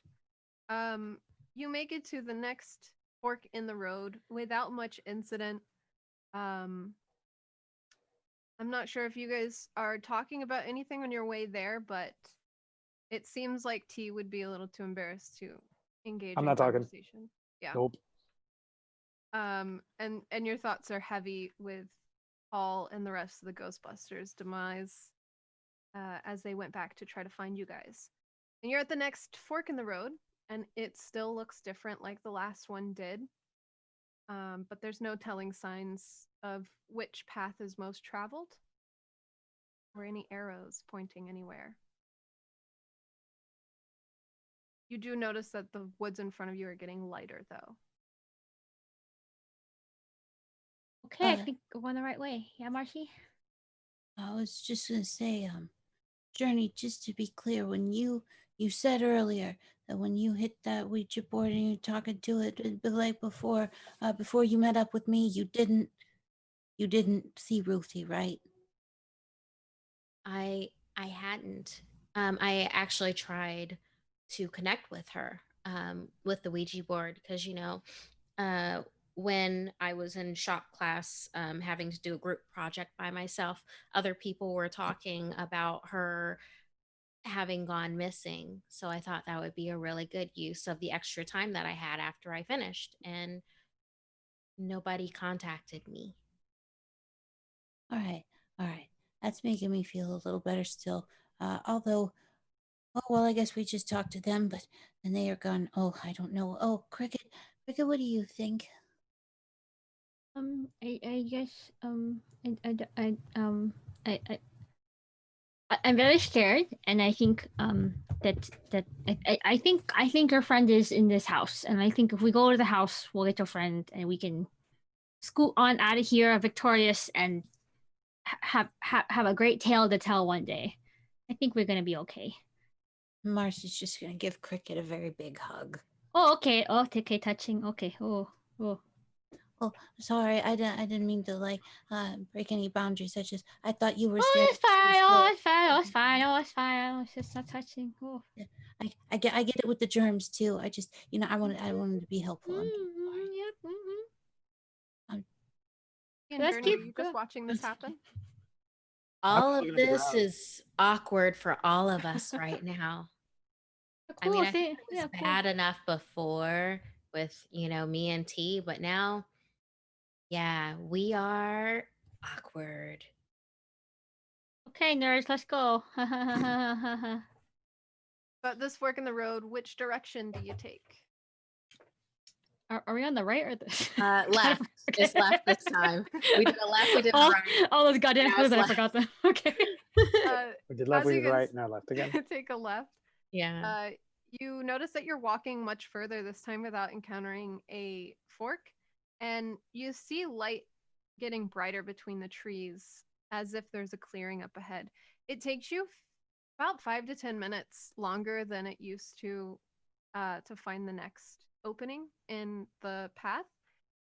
You make it to the next fork in the road without much incident. I'm not sure if you guys are talking about anything on your way there, but it seems like T would be a little too embarrassed to engage I'm in not talking. conversation. Yeah. Nope. And your thoughts are heavy with Paul and the rest of the Ghostbusters' demise as they went back to try to find you guys. And you're at the next fork in the road, and it still looks different like the last one did. But there's no telling signs of which path is most traveled or any arrows pointing anywhere. You do notice that the woods in front of you are getting lighter, though. Okay, I think we're going the right way. Yeah, Marcy? I was just gonna say, Journey, just to be clear, when you said earlier that when you hit that Ouija board and you're talking to it, but like before you met up with me, you didn't see Ruthie, right? I hadn't. I actually tried to connect with her with the Ouija board because uh, when I was in shop class, having to do a group project by myself, other people were talking about her having gone missing. So I thought that would be a really good use of the extra time that I had after I finished, and nobody contacted me. All right. That's making me feel a little better still. Although, oh well, I guess we just talked to them, but then they are gone. Oh, I don't know. Oh, Cricket, what do you think? I guess, I, I, I'm very scared, and I think I think your friend is in this house, and I think if we go to the house, we'll get your friend, and we can scoot on out of here victorious and have a great tale to tell one day. I think we're gonna be okay. Marcy's just gonna give Cricket a very big hug. Oh, okay. Oh, okay, touching. Okay. Oh, oh. Oh, sorry, I didn't mean to like break any boundaries. I thought you were Oh, standing. it's fine. Oh, it's fine. Oh, it's fine. Oh, it's fine. Oh, it's just not touching. Oh. I get it with the germs too. I just I wanted to be helpful. I'm sorry. Yep. And Let's Journey, are keep you just watching this happen? I'm All of looking at the this ground. is awkward for all of us right now. I mean, Cool I think thing. it was Yeah, cool. bad enough before with, me and T, but now, yeah, we are awkward. Okay, nerds, let's go. But this fork in the road, which direction do you take? Are we on the right or the Left. It's left this time. We did a left, we did a all, right. all those goddamn Now clues it's that I left. forgot them. Okay. We did left, as we you did guys right, now left again. take a left. Yeah. You notice that you're walking much further this time without encountering a fork, and you see light getting brighter between the trees as if there's a clearing up ahead. It takes you about 5 to 10 minutes longer than it used to find the next opening in the path.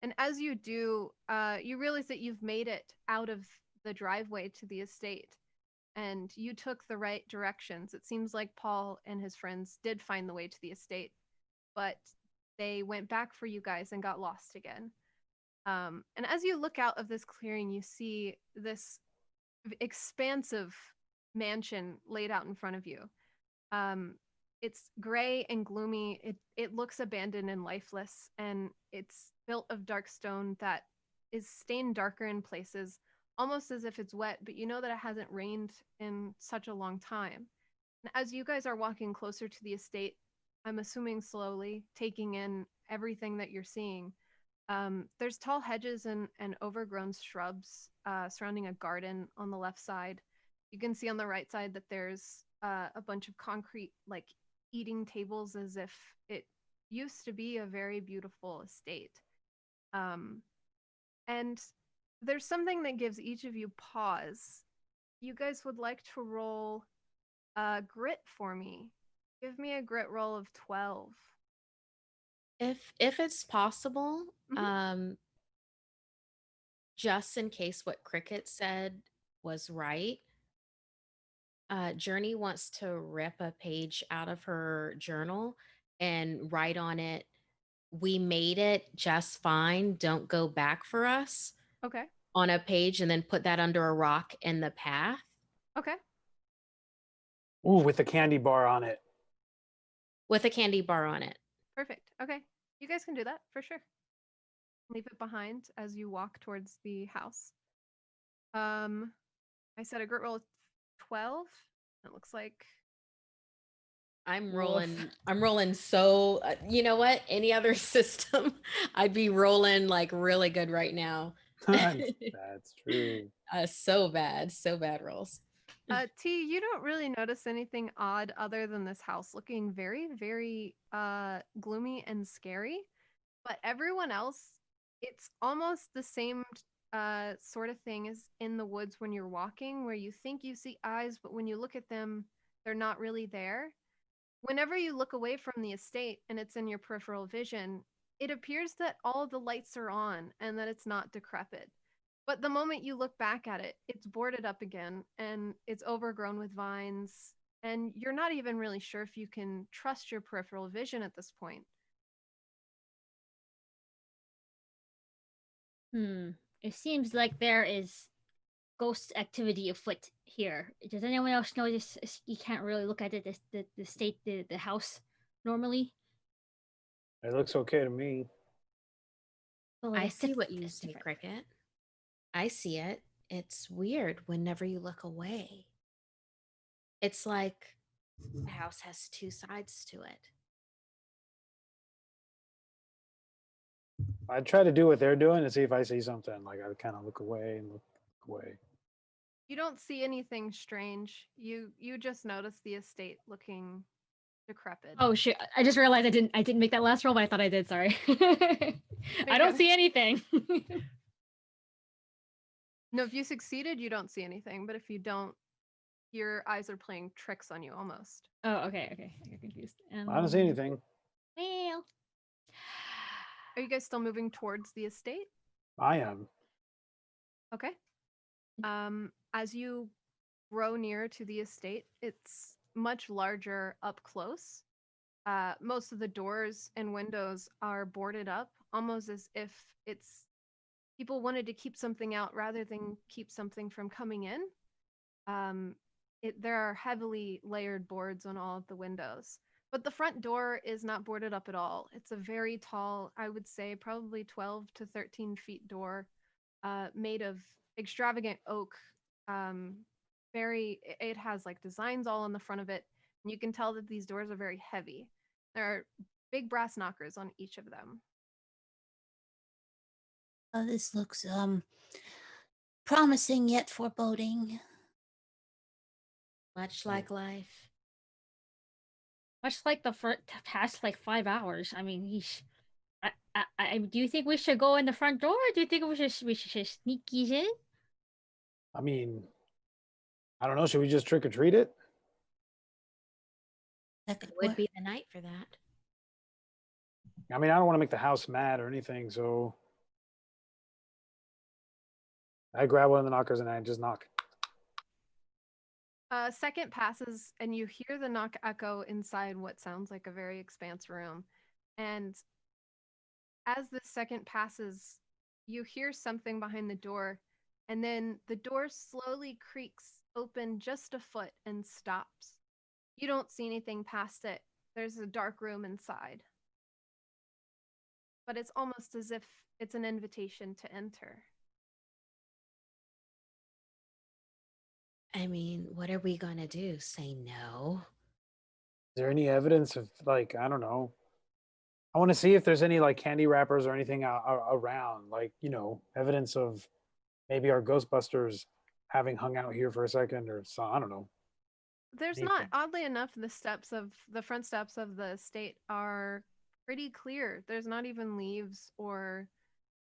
And as you do, you realize that you've made it out of the driveway to the estate and you took the right directions. It seems like Paul and his friends did find the way to the estate, but they went back for you guys and got lost again. And as you look out of this clearing, you see this expansive mansion laid out in front of you. Um, it's gray and gloomy. It looks abandoned and lifeless, and it's built of dark stone that is stained darker in places, almost as if it's wet, but you know that it hasn't rained in such a long time. And as you guys are walking closer to the estate, I'm assuming slowly, taking in everything that you're seeing, there's tall hedges and overgrown shrubs surrounding a garden on the left side. You can see on the right side that there's a bunch of concrete, like eating tables, as if it used to be a very beautiful estate. Um, and there's something that gives each of you pause. You guys would like to roll grit for me. Give me a grit roll of 12. If it's possible, Mhm. just in case what Cricket said was right, Journey wants to rip a page out of her journal and write on it, "We made it just fine. Don't go back for us," Okay. on a page, and then put that under a rock in the path Okay. Ooh, with the candy bar on it. with a candy bar on it. Perfect. Okay. You guys can do that for sure. Leave it behind as you walk towards the house. I said a grit roll of 12. It looks like I'm rolling so you know what? Any other system, I'd be rolling like really good right now. That's true. So bad rolls. T, you don't really notice anything odd other than this house looking very, very gloomy and scary. But everyone else, it's almost the same sort of thing is in the woods when you're walking, where you think you see eyes, but when you look at them, they're not really there. Whenever you look away from the estate and it's in your peripheral vision, it appears that all the lights are on and that it's not decrepit. But the moment you look back at it, it's boarded up again and it's overgrown with vines. And you're not even really sure if you can trust your peripheral vision at this point. It seems like there is ghost activity afoot here. Does anyone else notice you can't really look at it, the state, the house normally? It looks okay to me. Well, I that's see what you that's see, different. Cricket. I see it. It's weird whenever you look away. It's like the house has two sides to it. I try to do what they're doing and see if I see something. Like I kind of look away and look away. You don't see anything strange. You just notice the estate looking decrepit. Oh shit! I just realized I didn't make that last roll, but I thought I did. Sorry. I don't Okay. see anything. No, if you succeeded, you don't see anything. But if you don't, your eyes are playing tricks on you almost. Oh, okay, okay. I got confused. I don't see anything. Well, Are you guys still moving towards the estate? I am. Okay. As you grow near to the estate, it's much larger up close. Most of the doors and windows are boarded up, almost as if it's people wanted to keep something out rather than keep something from coming in. Um, there are heavily layered boards on all of the windows, but the front door is not boarded up at all. It's a very tall, I would say, probably 12 to 13 feet door, made of extravagant oak. Um, it has like designs all on the front of it, and you can tell that these doors are very heavy. There are big brass knockers on each of them. This looks promising yet foreboding. Much like life. much like the past like 5 hours. I mean, he's. Do you think we should go in the front door, or do you think we should just sneak these in? I mean, I don't know. Should we just trick or treat it? That It could would work. be the night for that. I mean, I don't want to make the house mad or anything, so I grab one of the knockers and I just knock. A second passes, and you hear the knock echo inside what sounds like a very expanse room. And as the second passes, you hear something behind the door, and then the door slowly creaks open just a foot and stops. You don't see anything past it. There's a dark room inside. But it's almost as if it's an invitation to enter. I mean, what are we going to do? Say no? Is there any evidence of like I don't know? I want to see if there's any like candy wrappers or anything around, like evidence of maybe our Ghostbusters having hung out here for a second or so. I don't know. There's not, Anything. oddly enough, the front steps of the estate are pretty clear. There's not even leaves or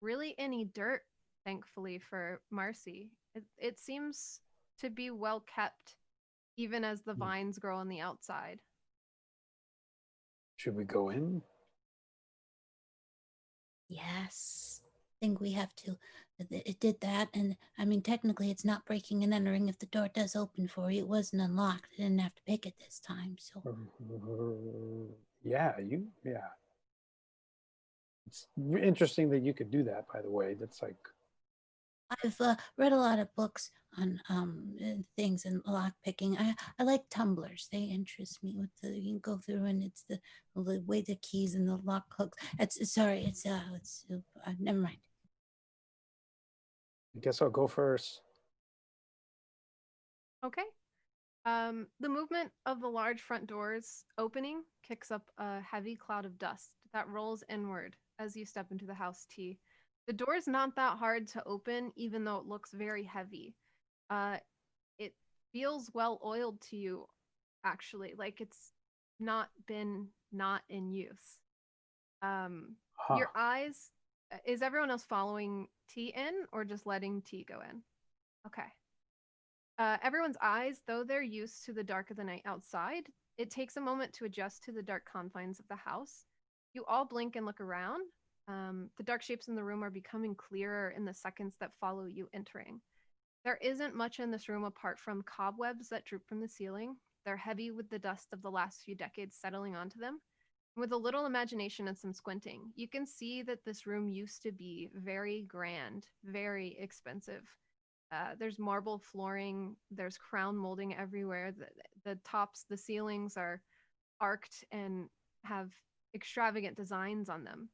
really any dirt, thankfully, for Marcy. It seems to be well kept, even as the vines grow on the outside. Should we go in? Yes. I think we have to. It did that, and I mean, technically, it's not breaking and entering if the door does open for you. It wasn't unlocked. I didn't have to pick it this time, so. Yeah, yeah. It's interesting that you could do that. By the way, that's like I've read a lot of books on things and lock picking. I like tumblers. They interest me. With the you can go through and it's the way the keys and the lock hooks. It's sorry. It's never mind. I guess I'll go first. Okay. The movement of the large front doors opening kicks up a heavy cloud of dust that rolls inward as you step into the house T. The door is not that hard to open, even though it looks very heavy. It feels well oiled to you, actually, like it's not been not in use. Huh. Your eyes Is everyone else following T in or just letting T go in? Okay. Everyone's eyes, though they're used to the dark of the night outside, it takes a moment to adjust to the dark confines of the house. You all blink and look around. The dark shapes in the room are becoming clearer in the seconds that follow you entering. There isn't much in this room apart from cobwebs that droop from the ceiling. They're heavy with the dust of the last few decades settling onto them. With a little imagination and some squinting, you can see that this room used to be very grand, very expensive. There's marble flooring, there's crown molding everywhere. The tops, the ceilings are arced and have extravagant designs on them.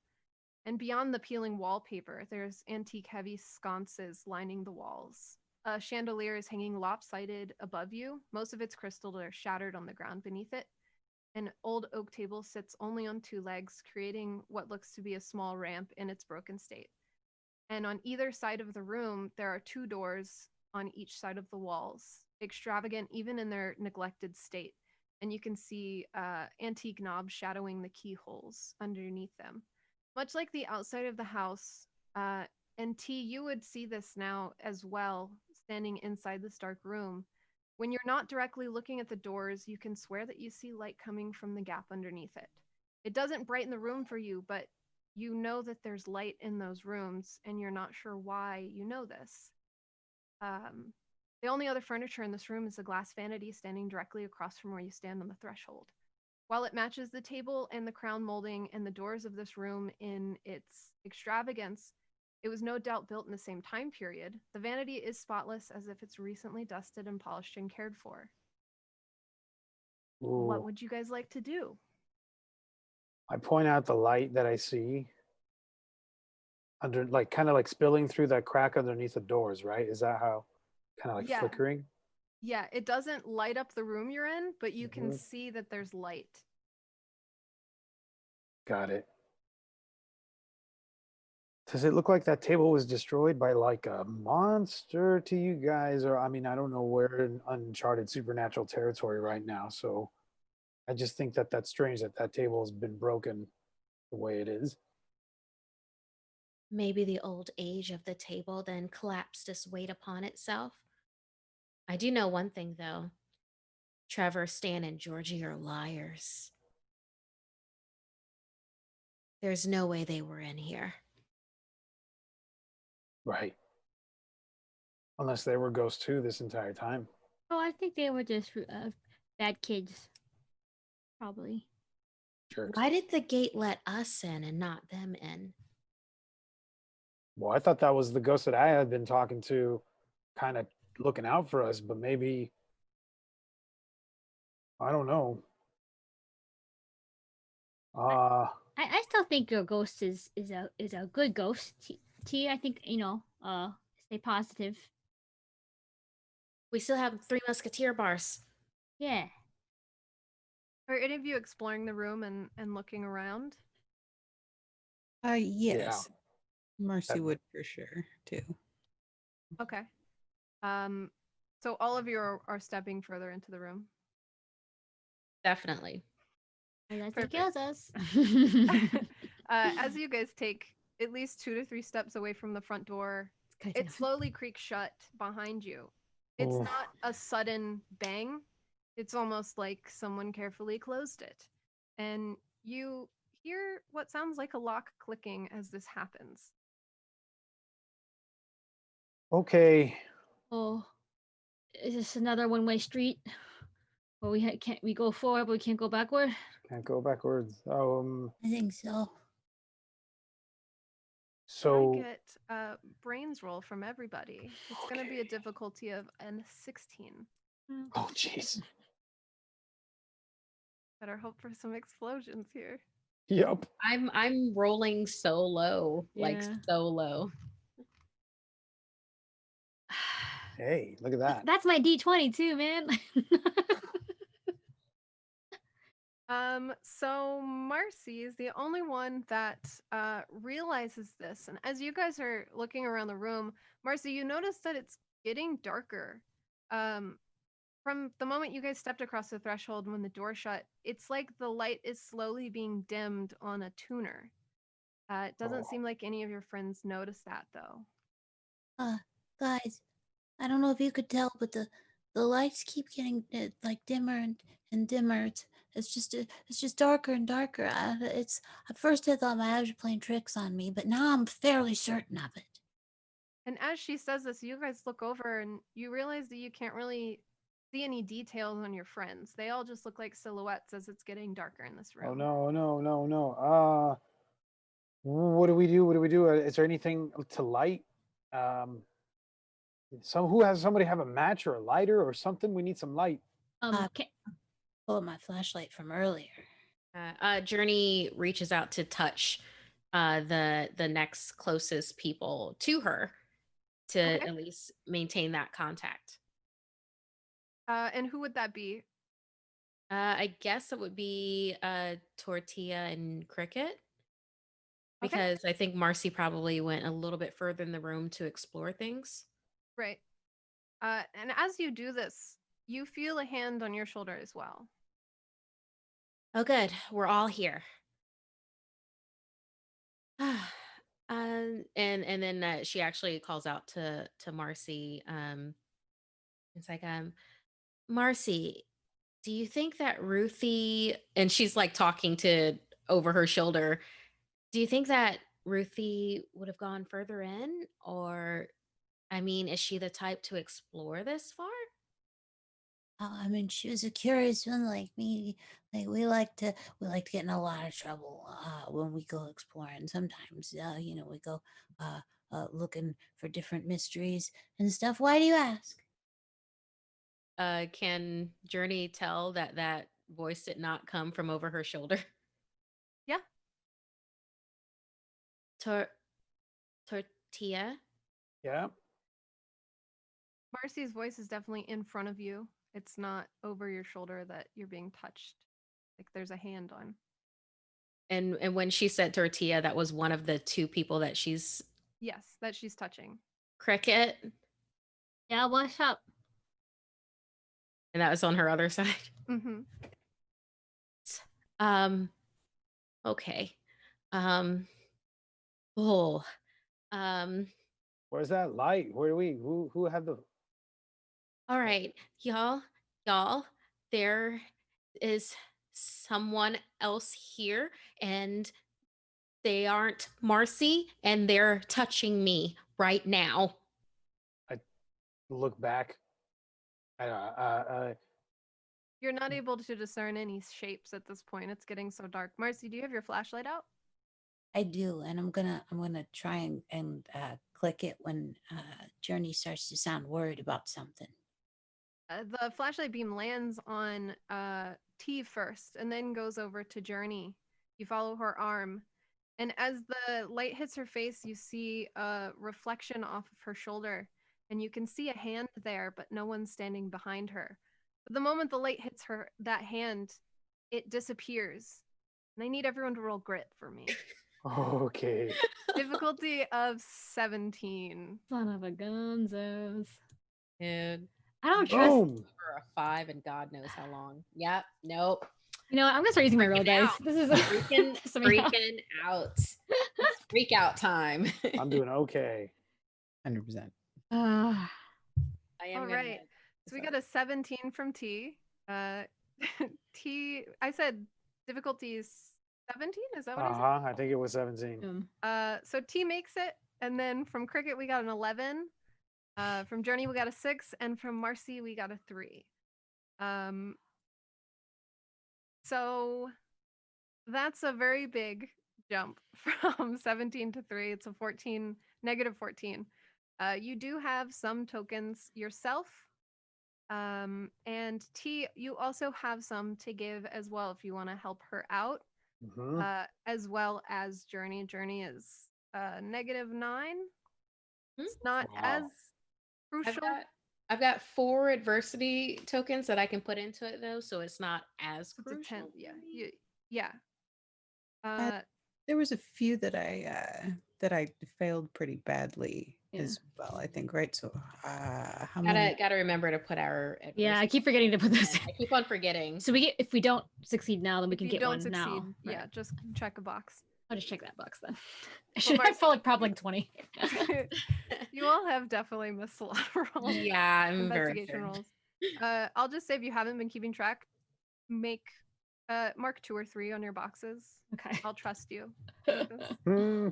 And beyond the peeling wallpaper, there's antique heavy sconces lining the walls. A chandelier is hanging lopsided above you. Most of its crystals are shattered on the ground beneath it. An old oak table sits only on two legs, creating what looks to be a small ramp in its broken state. And on either side of the room, there are two doors on each side of the walls, extravagant even in their neglected state. And you can see antique knobs shadowing the keyholes underneath them. Much like the outside of the house, and T, you would see this now as well, standing inside this dark room. When you're not directly looking at the doors, you can swear that you see light coming from the gap underneath it. It doesn't brighten the room for you, but you know that there's light in those rooms, and you're not sure why you know this. Um, the only other furniture in this room is a glass vanity standing directly across from where you stand on the threshold. While it matches the table and the crown molding and the doors of this room in its extravagance, it was no doubt built in the same time period. The vanity is spotless as if it's recently dusted and polished and cared for. What Ooh. would you guys like to do? I point out the light that I see under, like, kind of like spilling through that crack underneath the doors, right? Is that how, kind of like Yeah. flickering? Yeah, it doesn't light up the room you're in, but you can Mhm. see that there's light. Got it. Does it look like that table was destroyed by like a monster to you guys? Or, I mean, I don't know, we're in uncharted supernatural territory right now. So I just think that that's strange that that table has been broken the way it is. Maybe the old age of the table then collapsed its weight upon itself. I do know one thing, though. Trevor, Stan, and Georgie are liars. There's no way they were in here. Right. Unless they were ghosts too this entire time. Oh, I think they were just bad kids. Probably. Jerks. Why did the gate let us in and not them in? Well, I thought that was the ghost that I had been talking to, kind of looking out for us, but maybe, I don't know. I still think your ghost is a good ghost. T, I think stay positive. We still have 3 musketeer bars. Yeah. Are any of you exploring the room and looking around? Yes. Mercy Um, would for sure too. Okay. So all of you are stepping further into the room. Definitely. And that's what Perfect. kills us. As you guys take at least 2 to 3 steps away from the front door, it slowly creaks shut behind you. It's Oof. not a sudden bang. It's almost like someone carefully closed it. And you hear what sounds like a lock clicking as this happens. Okay. Oh, is this another one-way street? Where can't we go forward, but we can't go backward? Can't go backwards. I think so. Can I So, get a brains roll from everybody? It's going to be a difficulty of an 16. oh, jeez. Better hope for some explosions here. Yep. I'm rolling so low, like Yeah. so low. Hey, look at that. That's my D20 too, man. So Marcy is the only one that realizes this. And as you guys are looking around the room, Marcy, you notice that it's getting darker. From the moment you guys stepped across the threshold when the door shut, it's like the light is slowly being dimmed on a tuner. It doesn't Oh. seem like any of your friends noticed that, though. Guys, I don't know if you could tell, but the lights keep getting like dimmer and dimmer. It's just darker and darker. It's at first I thought my eyes were playing tricks on me, but now I'm fairly certain of it. And as she says this, you guys look over and you realize that you can't really see any details on your friends. They all just look like silhouettes as it's getting darker in this room. Oh no, no, no, no. What do we do? What do we do? Is there anything to light? Somebody have a match or a lighter or something? We need some light. Okay. Pull up my flashlight from earlier. Journey reaches out to touch the next closest people to her to Okay. at least maintain that contact. And who would that be? I guess it would be Tortilla and Cricket. Okay. Because I think Marcy probably went a little bit further in the room to explore things. Right. And as you do this, you feel a hand on your shoulder as well. Oh, good. We're all here. And then she actually calls out to Marcy. It's like, Marcy, do you think that Ruthie, and she's like talking to over her shoulder, do you think that Ruthie would have gone further in? Or, I mean, is she the type to explore this far? I mean, she was a curious one like me. Like we like to get in a lot of trouble when we go exploring. Sometimes, we go looking for different mysteries and stuff. Why do you ask? Can Journey tell that voice did not come from over her shoulder? Yeah. Tortilla? Yeah. Marcy's voice is definitely in front of you. It's not over your shoulder that you're being touched. Like there's a hand on. And when she said Tortilla, that was one of the two people that she's Yes, that she's touching. Cricket, Yeah, what's up? and that was on her other side. Mm-hmm. Okay. Oh. Where's that light? Where do we? Who had the? All right, y'all, there is someone else here, and they aren't Marcy, and they're touching me right now. I look back. You're not able to discern any shapes at this point. It's getting so dark. Marcy, do you have your flashlight out? I do, and I'm gonna try and click it when Journey starts to sound worried about something. The flashlight beam lands on T first and then goes over to Journey. You follow her arm. And as the light hits her face, you see a reflection off of her shoulder. And you can see a hand there, but no one's standing behind her. But the moment the light hits that hand, it disappears. And I need everyone to roll grit for me. Okay. Difficulty of 17. Son of a gunzos. Dude. I don't trust. Boom. For a 5 and God knows how long. Yep. Nope. You know what? I'm gonna start using my roll dice. out. This is Freaking out. Freak out time. I'm doing okay. 100%. I am All gonna- right. So we got a 17 from T. T, I said difficulty is 17? Is that what I said? I think it was 17. So T makes it, and then from Cricket we got an 11. From Journey we got a 6, and from Marcy we got a 3. So that's a very big jump from 17 to 3. It's a 14, negative 14. You do have some tokens yourself. And T, you also have some to give as well if you want to help her out. As well as Journey. Journey is -9. It's not as crucial. I've got 4 adversity tokens that I can put into it though, so it's not as It's a 10. crucial. Yeah. There was a few that I failed pretty badly as well, I think, right? So how many? Gotta remember to put our Yeah, I adversity keep forgetting to put this. I keep on forgetting. So if we don't succeed now, then we If can you get don't one succeed, now. yeah, just check a box. I'll just check that box then. I Well, should have felt like probably 20. You all have definitely missed a lot of rolls. Yeah, I'm very Investigation good. rolls. I'll just say if you haven't been keeping track, make mark 2 or 3 on your boxes. Okay. I'll trust you with this. Hmm.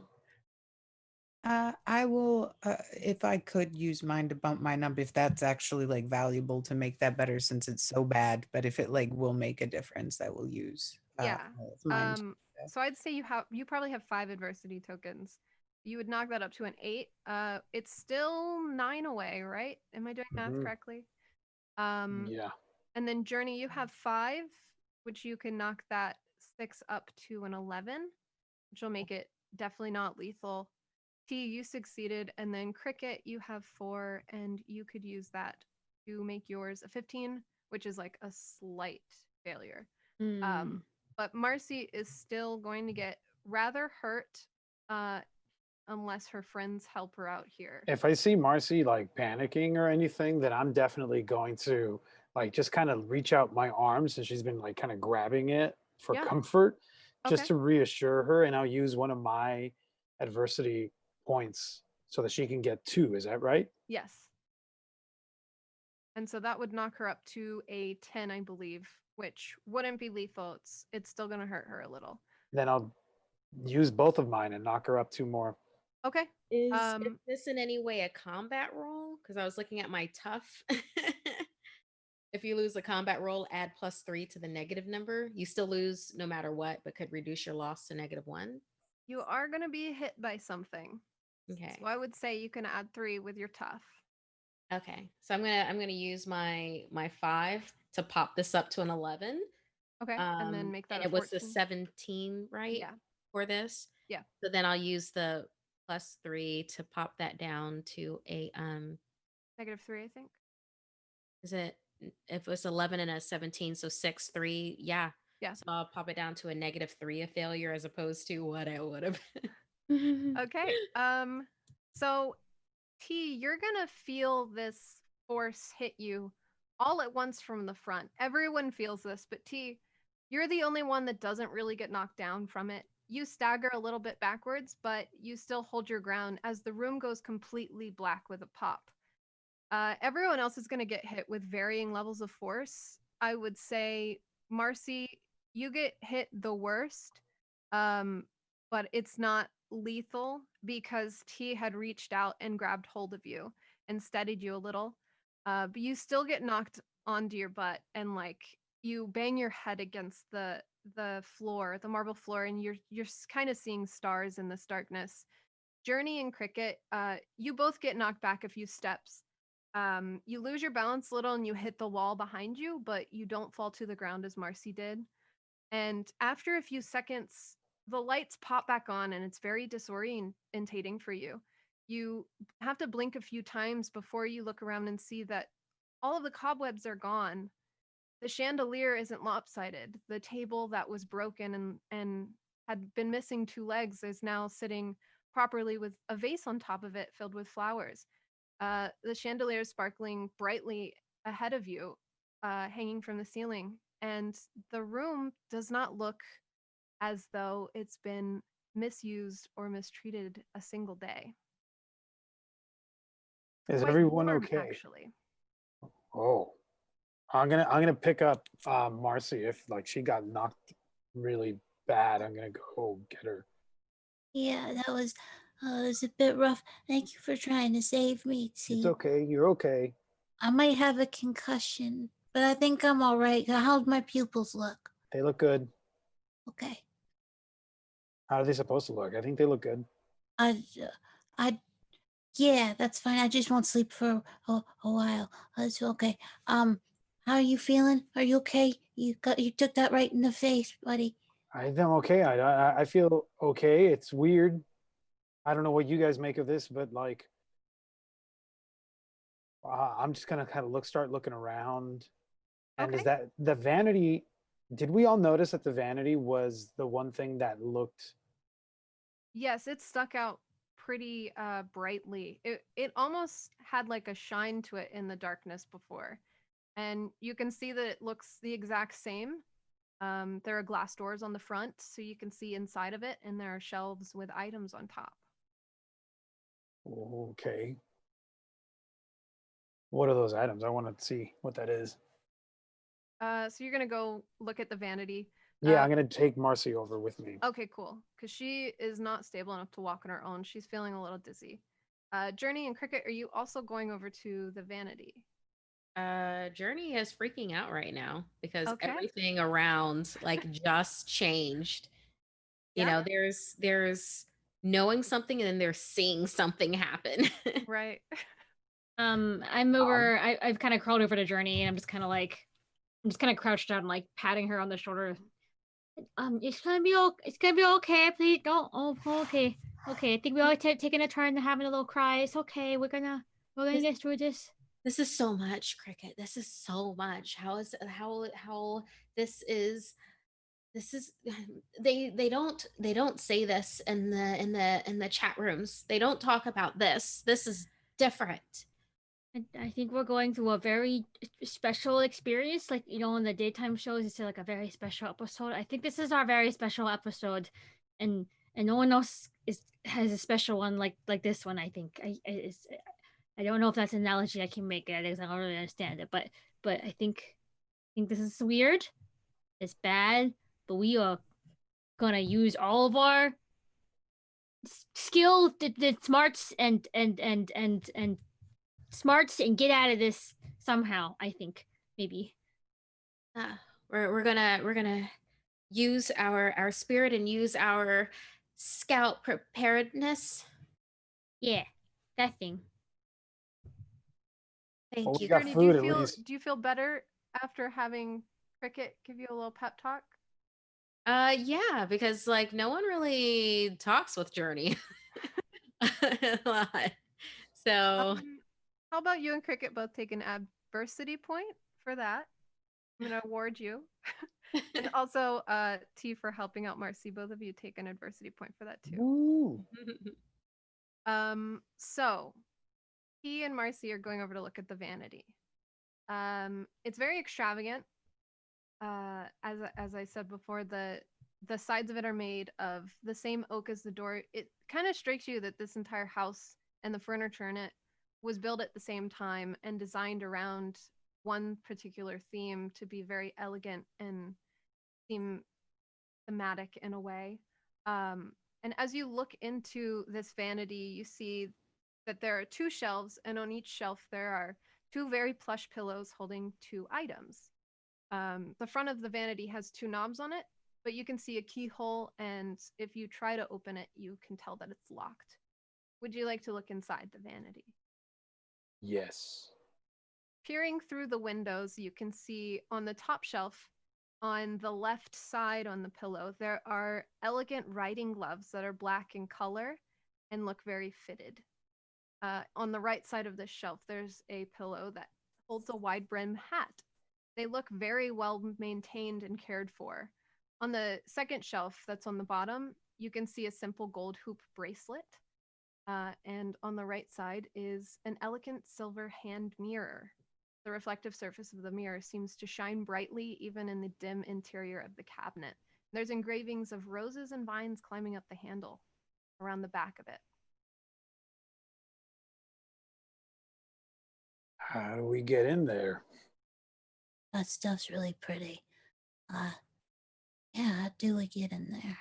I will, if I could use mine to bump mine up, if that's actually like valuable to make that better since it's so bad. But if it like will make a difference, I will use Yeah. all of mine. to do that. So I'd say you probably have 5 adversity tokens. You would knock that up to an 8. It's still 9 away, right? Am I doing math Mhm. correctly? Yeah. And then Journey, you have 5, which you can knock that 6 up to an 11, which will make it definitely not lethal. T, you succeeded, and then Cricket, you have 4, and you could use that to make yours a 15, which is like a slight failure. But Marcy is still going to get rather hurt, unless her friends help her out here. If I see Marcy like panicking or anything, then I'm definitely going to like just kind of reach out my arms, and she's been like kind of grabbing it for Yeah. comfort, just Okay. to reassure her. And I'll use one of my adversity points so that she can get 2. Is that right? Yes. And so that would knock her up to a 10, I believe, which wouldn't be lethal. It's still going to hurt her a little. Then I'll use both of mine and knock her up 2 more. Okay. Is Um, this in any way a combat roll? Because I was looking at my tough. If you lose a combat roll, add +3 to the negative number. You still lose no matter what, but could reduce your loss to -1. You are going to be hit by something. Okay. So I would say you can add 3 with your tough. Okay. So I'm gonna use my 5 to pop this up to an 11. Okay. And then make that And a it was 14. a 17, right? Yeah. For this. Yeah. So then I'll use the +3 to pop that down to a -3, I think. Is it if it was 11 and a 17, so 6, 3, yeah. Yeah. So I'll pop it down to a -3, a failure, as opposed to what it would have Okay. So T, you're gonna feel this force hit you all at once from the front. Everyone feels this, but T, you're the only one that doesn't really get knocked down from it. You stagger a little bit backwards, but you still hold your ground as the room goes completely black with a pop. Everyone else is going to get hit with varying levels of force. I would say, Marcy, you get hit the worst, but it's not lethal because T had reached out and grabbed hold of you and steadied you a little. But you still get knocked onto your butt and like you bang your head against the floor, the marble floor, and you're kind of seeing stars in this darkness. Journey and Cricket, you both get knocked back a few steps. You lose your balance a little and you hit the wall behind you, but you don't fall to the ground as Marcy did. And after a few seconds, the lights pop back on and it's very disorientating for you. You have to blink a few times before you look around and see that all of the cobwebs are gone. The chandelier isn't lopsided. The table that was broken and had been missing 2 legs is now sitting properly with a vase on top of it filled with flowers. The chandelier is sparkling brightly ahead of you, hanging from the ceiling, and the room does not look as though it's been misused or mistreated a single day. Is Quite everyone warm, okay? actually. Oh, I'm gonna pick up Marcy if like she got knocked really bad. I'm gonna go get her. Yeah, that was a bit rough. Thank you for trying to save me, It's T. okay. You're okay. I might have a concussion, but I think I'm all right. How'd my pupils look? They look good. Okay. How are they supposed to look? I think they look good. I, I, yeah, that's fine. I just won't sleep for a while. That's okay. How are you feeling? Are you okay? You took that right in the face, buddy. I think I'm okay. I feel okay. It's weird. I don't know what you guys make of this, but like, I'm just gonna kind of start looking around. And is Okay. that the vanity? Did we all notice that the vanity was the one thing that looked? Yes, it stuck out pretty brightly. It almost had like a shine to it in the darkness before. And you can see that it looks the exact same. There are glass doors on the front, so you can see inside of it, and there are shelves with items on top. Okay. What are those items? I want to see what that is. So you're gonna go look at the vanity. Yeah, I'm gonna take Marcy over with me. Okay, cool. Because she is not stable enough to walk on her own. She's feeling a little dizzy. Journey and Cricket, are you also going over to the vanity? Journey is freaking out right now because Okay. everything around like just changed. You Yeah. know, there's knowing something and then there's seeing something happen. Right. I'm over. I've kind of crawled over to Journey, and I'm just kind of crouched down, like patting her on the shoulder. It's gonna be okay. Please don't. Oh, okay. I think we all taking a turn and having a little cry. It's okay. We're gonna get through this. This is so much, Cricket. This is so much. How this is they don't say this in the chat rooms. They don't talk about this. This is different. I think we're going through a very special experience. Like, in the daytime shows, it's like a very special episode. I think this is our very special episode, and no one else has a special one like this one. I think I don't know if that's an analogy I can make. I don't really understand it, but I think this is weird. It's bad, but we are gonna use all of our skill, the smarts and smarts and get out of this somehow. I think maybe. We're gonna use our spirit and use our scout preparedness. Yeah, that thing. Thank Well, we you. got Journey, food at least. do you feel better after having Cricket give you a little pep talk? Yeah, because like no one really talks with Journey a lot. So How about you and Cricket both take an adversity point for that? I'm gonna award you. And also T for helping out Marcy. Both of you take an adversity point for that too. Ooh. So T and Marcy are going over to look at the vanity. It's very extravagant. As I said before, the sides of it are made of the same oak as the door. It kind of strikes you that this entire house and the furniture in it was built at the same time and designed around one particular theme to be very elegant and thematic in a way. And as you look into this vanity, you see that there are two shelves, and on each shelf there are two very plush pillows holding two items. The front of the vanity has two knobs on it, but you can see a keyhole, and if you try to open it, you can tell that it's locked. Would you like to look inside the vanity? Yes. Peering through the windows, you can see on the top shelf, on the left side on the pillow, there are elegant riding gloves that are black in color and look very fitted. On the right side of this shelf, there's a pillow that holds a wide brim hat. They look very well maintained and cared for. On the second shelf that's on the bottom, you can see a simple gold hoop bracelet. And on the right side is an elegant silver hand mirror. The reflective surface of the mirror seems to shine brightly even in the dim interior of the cabinet. There's engravings of roses and vines climbing up the handle around the back of it. How do we get in there? That stuff's really pretty. Yeah, how do we get in there?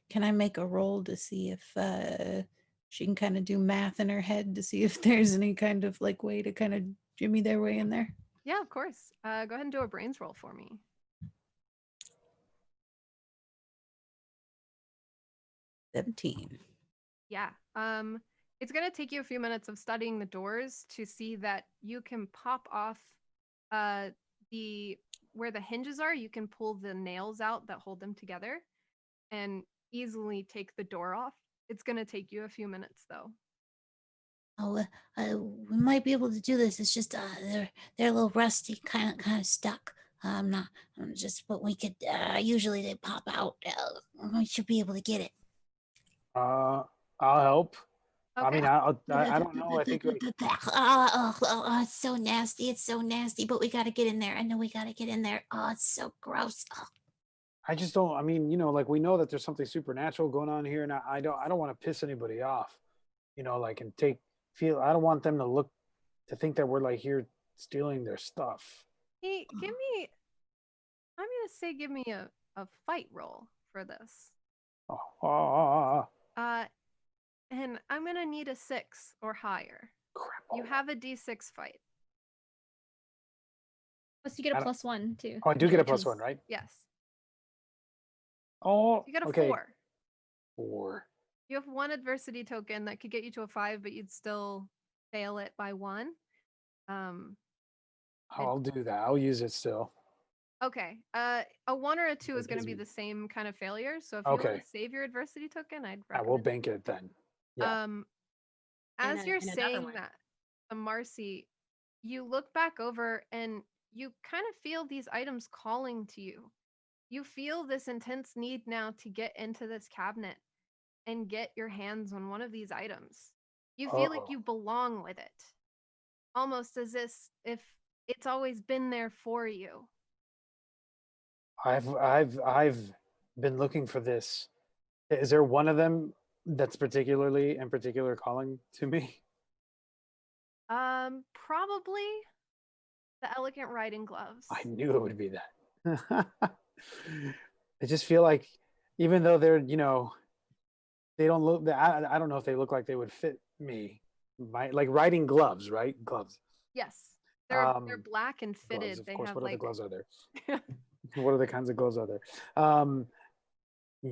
Can I make a roll to see if she can kind of do math in her head to see if there's any kind of like way to kind of jimmy their way in there? Yeah, of course. Go ahead and do a brains roll for me. 17. Yeah. It's gonna take you a few minutes of studying the doors to see that you can pop off the where the hinges are. You can pull the nails out that hold them together and easily take the door off. It's gonna take you a few minutes though. Oh, we might be able to do this. It's just they're a little rusty, kind of stuck. I'm not. I'm just, but we could. Usually they pop out. We should be able to get it. I'll help. I mean, Okay. I don't know. I think like It's so nasty. It's so nasty. But we gotta get in there. I know we gotta get in there. Oh, it's so gross. Oh. I just don't. I mean, like we know that there's something supernatural going on here, and I don't want to piss anybody off, like and feel. I don't want them to think that we're like here stealing their stuff. Hey, give me. I'm gonna say, give me a fight roll for this. Oh, oh, Uh, and I'm gonna need a 6 or higher. crap! You have a D6 fight. Plus, you get I a don't- +1 too. Oh, I do get a Because- +1, right? Yes. Oh, You got a okay. 4. 4. You have 1 adversity token that could get you to a 5, but you'd still fail it by 1. Um, I'll do that. I'll use it still. okay. A 1 or a 2 is That going to gives be me- the same kind of failure. So if you want Okay. to save your adversity token, I'd I will recommend. bank it then. Yeah. As And you're another saying one. that, Marcy, you look back over and you kind of feel these items calling to you. You feel this intense need now to get into this cabinet and get your hands on one of these items. You feel like Uh-oh. you belong with it, almost as if it's always been there for you. I've been looking for this. Is there one of them that's in particular calling to me? Probably the elegant riding gloves. I knew it would be that. I just feel like even though they're, they don't look I don't know if they look like they would fit me. Like riding gloves, right? Gloves. Yes, they're Um, black and fitted. Gloves, of They course. have What other like gloves are there? What other kinds of gloves are there?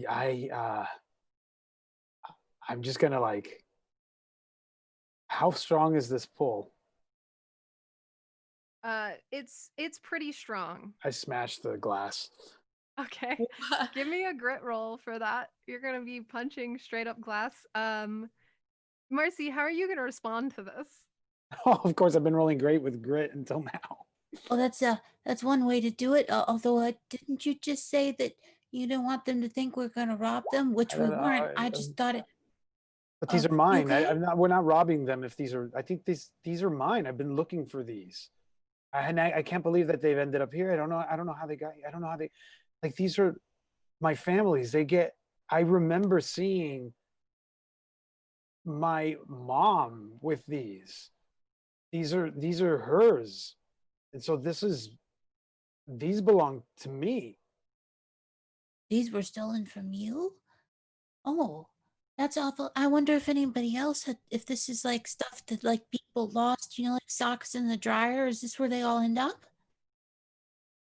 I I'm just gonna like, how strong is this pull? It's pretty strong. I smashed the glass. Okay. Give me a grit roll for that. You're gonna be punching straight up glass. Marcy, how are you gonna respond to this? Oh, of course, I've been rolling great with grit until now. Oh, that's one way to do it. Although, didn't you just say that you didn't want them to think we're gonna rob them, which I we don't know, weren't. I just thought it. But these Oh, are mine. you okay? I'm not. We're not robbing them. If these are, I think these are mine. I've been looking for these. I can't believe that they've ended up here. I don't know. I don't know how they got. I don't know how they. Like these are my family's. They get. I remember seeing my mom with these. These are hers, and so these belong to me. These were stolen from you? Oh, that's awful. I wonder if anybody else had, if this is like stuff that like people lost, like socks in the dryer. Is this where they all end up?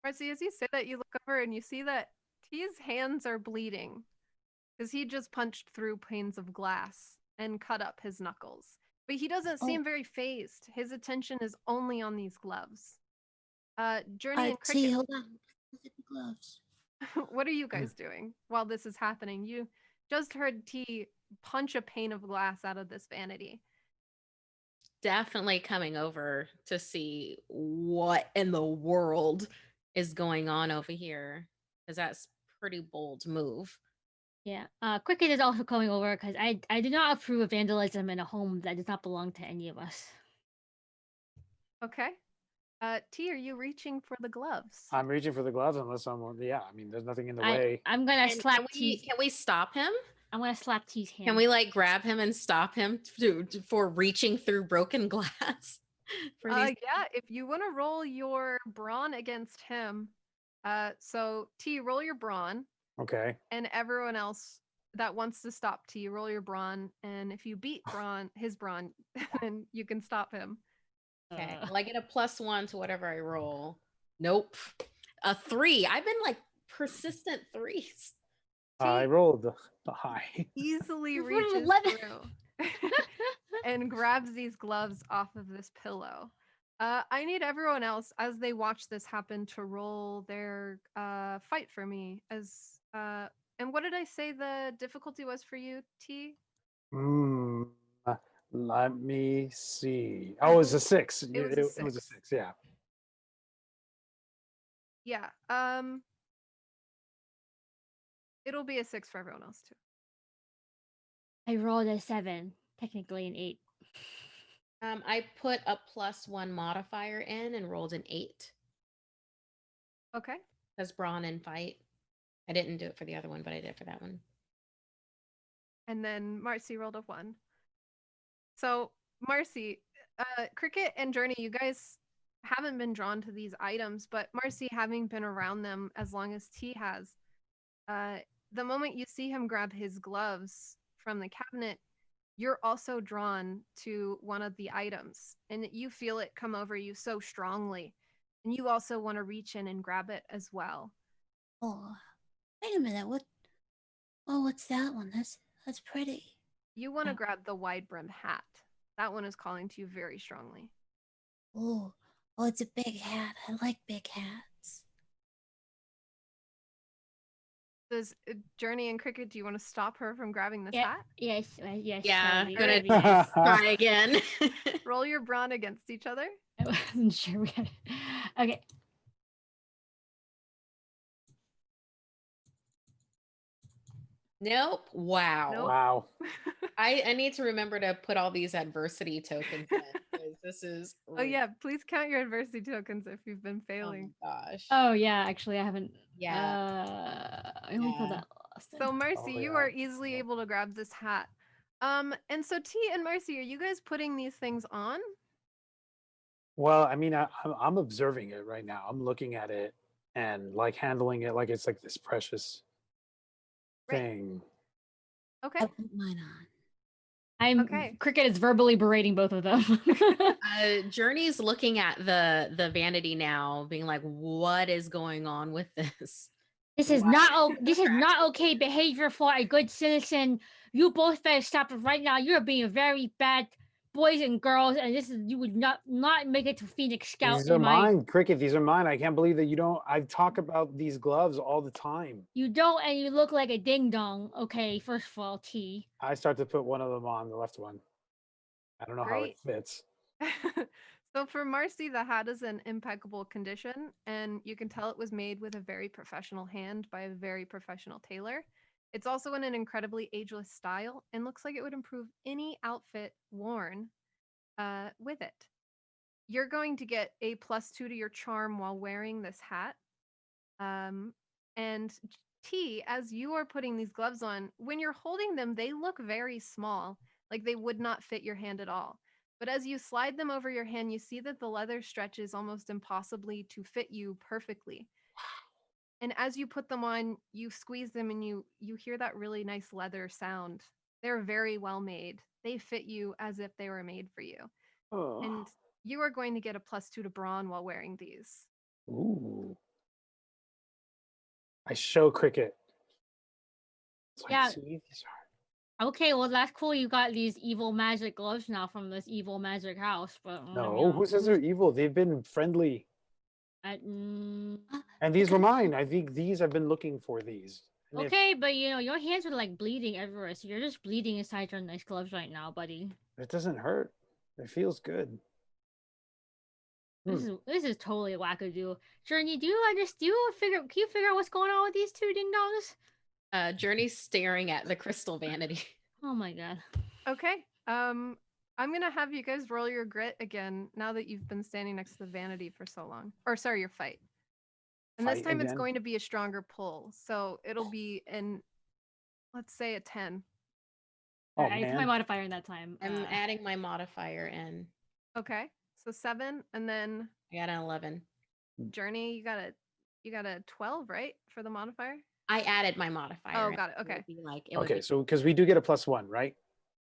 Marcy, as you say that, you look over and you see that T's hands are bleeding because he just punched through panes of glass and cut up his knuckles. But he doesn't Oh. seem very phased. His attention is only on these gloves. Journey and T, Cricket, hold on. Look at the gloves. what are you guys doing while this is happening? You just heard T punch a pane of glass out of this vanity. Definitely coming over to see what in the world is going on over here, because that's pretty bold move. Yeah. Cricket is also coming over because I do not approve of vandalism in a home that does not belong to any of us. Okay. T, are you reaching for the gloves? I'm reaching for the gloves unless someone. Yeah, I mean, there's nothing in the I way. I'm gonna And slap can we T's. can we stop him? I'm gonna slap T's hand. Can we like grab him and stop him for reaching through broken glass? For these Yeah, if you want to roll your brawn against him, so T, roll your brawn, Okay. and everyone else that wants to stop T, roll your brawn, and if you beat his brawn, then you can stop him. Okay. Will I get a +1 to whatever I roll? Nope. A 3. I've been like persistent 3s. I T rolled the high. easily You rolled reaches 11. through and grabs these gloves off of this pillow. I need everyone else as they watch this happen to roll their fight for me. And what did I say the difficulty was for you, T? Hmm. Let me see. Oh, it was a 6. It was a It was a 6. 6. Yeah. Yeah. It'll be a 6 for everyone else too. I rolled a 7. technically an 8. I put a +1 modifier in and rolled an 8 Okay. because brawn and fight. I didn't do it for the other one, but I did for that one. And then Marcy rolled a 1. So, Marcy, Cricket and Journey, you guys haven't been drawn to these items, but Marcy, having been around them as long as T has, the moment you see him grab his gloves from the cabinet, you're also drawn to one of the items, and you feel it come over you so strongly, and you also want to reach in and grab it as well. Oh, wait a minute. What? Oh, what's that one? That's pretty. You want to Yeah. grab the wide brim hat. That one is calling to you very strongly. Oh, it's a big hat. I like big hats. Does Journey and Cricket, do you want to stop her from grabbing this Yeah. hat? Yes. Yes. Yeah, Shelby, gonna Shelby, yes. try again. Roll your brawn against each other. I wasn't sure we had. Okay. Nope. Wow. Nope. Wow. I need to remember to put all these adversity tokens in because this is. Oh yeah, please count your adversity tokens if you've been Oh failing. my gosh. Oh yeah, actually I haven't. Yeah. I only pulled Yeah. that last So time. Marcy, Oh, you yeah. are easily able to grab this hat. And so T and Marcy, are you guys putting these things on? Well, I mean, I'm observing it right now. I'm looking at it and like handling it like it's like this precious Right. thing. Okay. I put mine on. Okay. Cricket is verbally berating both of them. Journey's looking at the vanity now, being like, "What is going on with this?" This is Why not are this is not distracted? okay behavior for a good citizen. You both better stop it right now. You're being very bad boys and girls, and this is you would not make it to Phoenix Scout These are in my. mine, Cricket. These are mine. I can't believe that you don't. I talk about these gloves all the time. You don't, and you look like a ding dong. Okay, first of all, T. I start to put one of them on, the left one. I don't know how it Great. fits. So for Marcy, the hat is in impeccable condition, and you can tell it was made with a very professional hand by a very professional tailor. It's also in an incredibly ageless style and looks like it would improve any outfit worn with it. You're going to get a +2 to your charm while wearing this hat. And T, as you are putting these gloves on, when you're holding them, they look very small, like they would not fit your hand at all. But as you slide them over your hand, you see that the leather stretches almost impossibly to fit you perfectly. And as you put them on, you squeeze them and you hear that really nice leather sound. They're very well made. They fit you as if they were made for you. Oh. And you are going to get a +2 to brawn while wearing these. Ooh. I show Cricket. It's like, Yeah. see, these are. Okay, well that's cool. You got these evil magic gloves now from this evil magic house, but No, who says they're evil? They've been friendly. Mm, And these were Because- mine. I think these, I've been looking for these. And if- okay, but you know your hands are like bleeding everywhere, so you're just bleeding inside your nice gloves right now, buddy. it doesn't hurt. It feels good. This is totally wackadoo. Journey, do you understand? Can you figure out what's going on with these two ding dongs? Journey's staring at the crystal vanity. Oh my god. Okay. I'm gonna have you guys roll your grit again now that you've been standing next to the vanity for so long. Or sorry, your fight. And this Fight time it's again? going to be a stronger pull. So it'll be let's say a 10. Oh, I put my man. modifier in that time. I'm adding my modifier in. Okay. So 7, and then I got an 11. Journey, you got a 12, right? For the modifier? I added my modifier. Oh, in. got it. It Okay. would be like it would Okay, be, so because we do get a +1, right?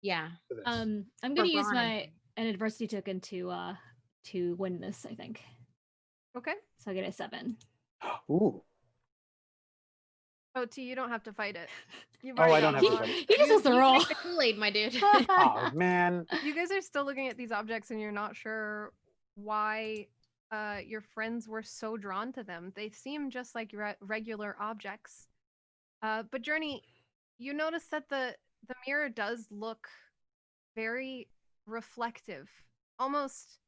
yeah. For this. I'm For gonna use brawn and an adversity token to win this, I think. Okay. So I get a 7. Ooh. Oh, T, you don't have to fight it. You've Oh, I already don't got have them to on. fight it. He just has to You roll. drink the Kool-Aid, my dude. Oh, man. You guys are still looking at these objects and you're not sure why your friends were so drawn to them. They seem just like regular objects. But Journey, you notice that the mirror does look very reflective, almost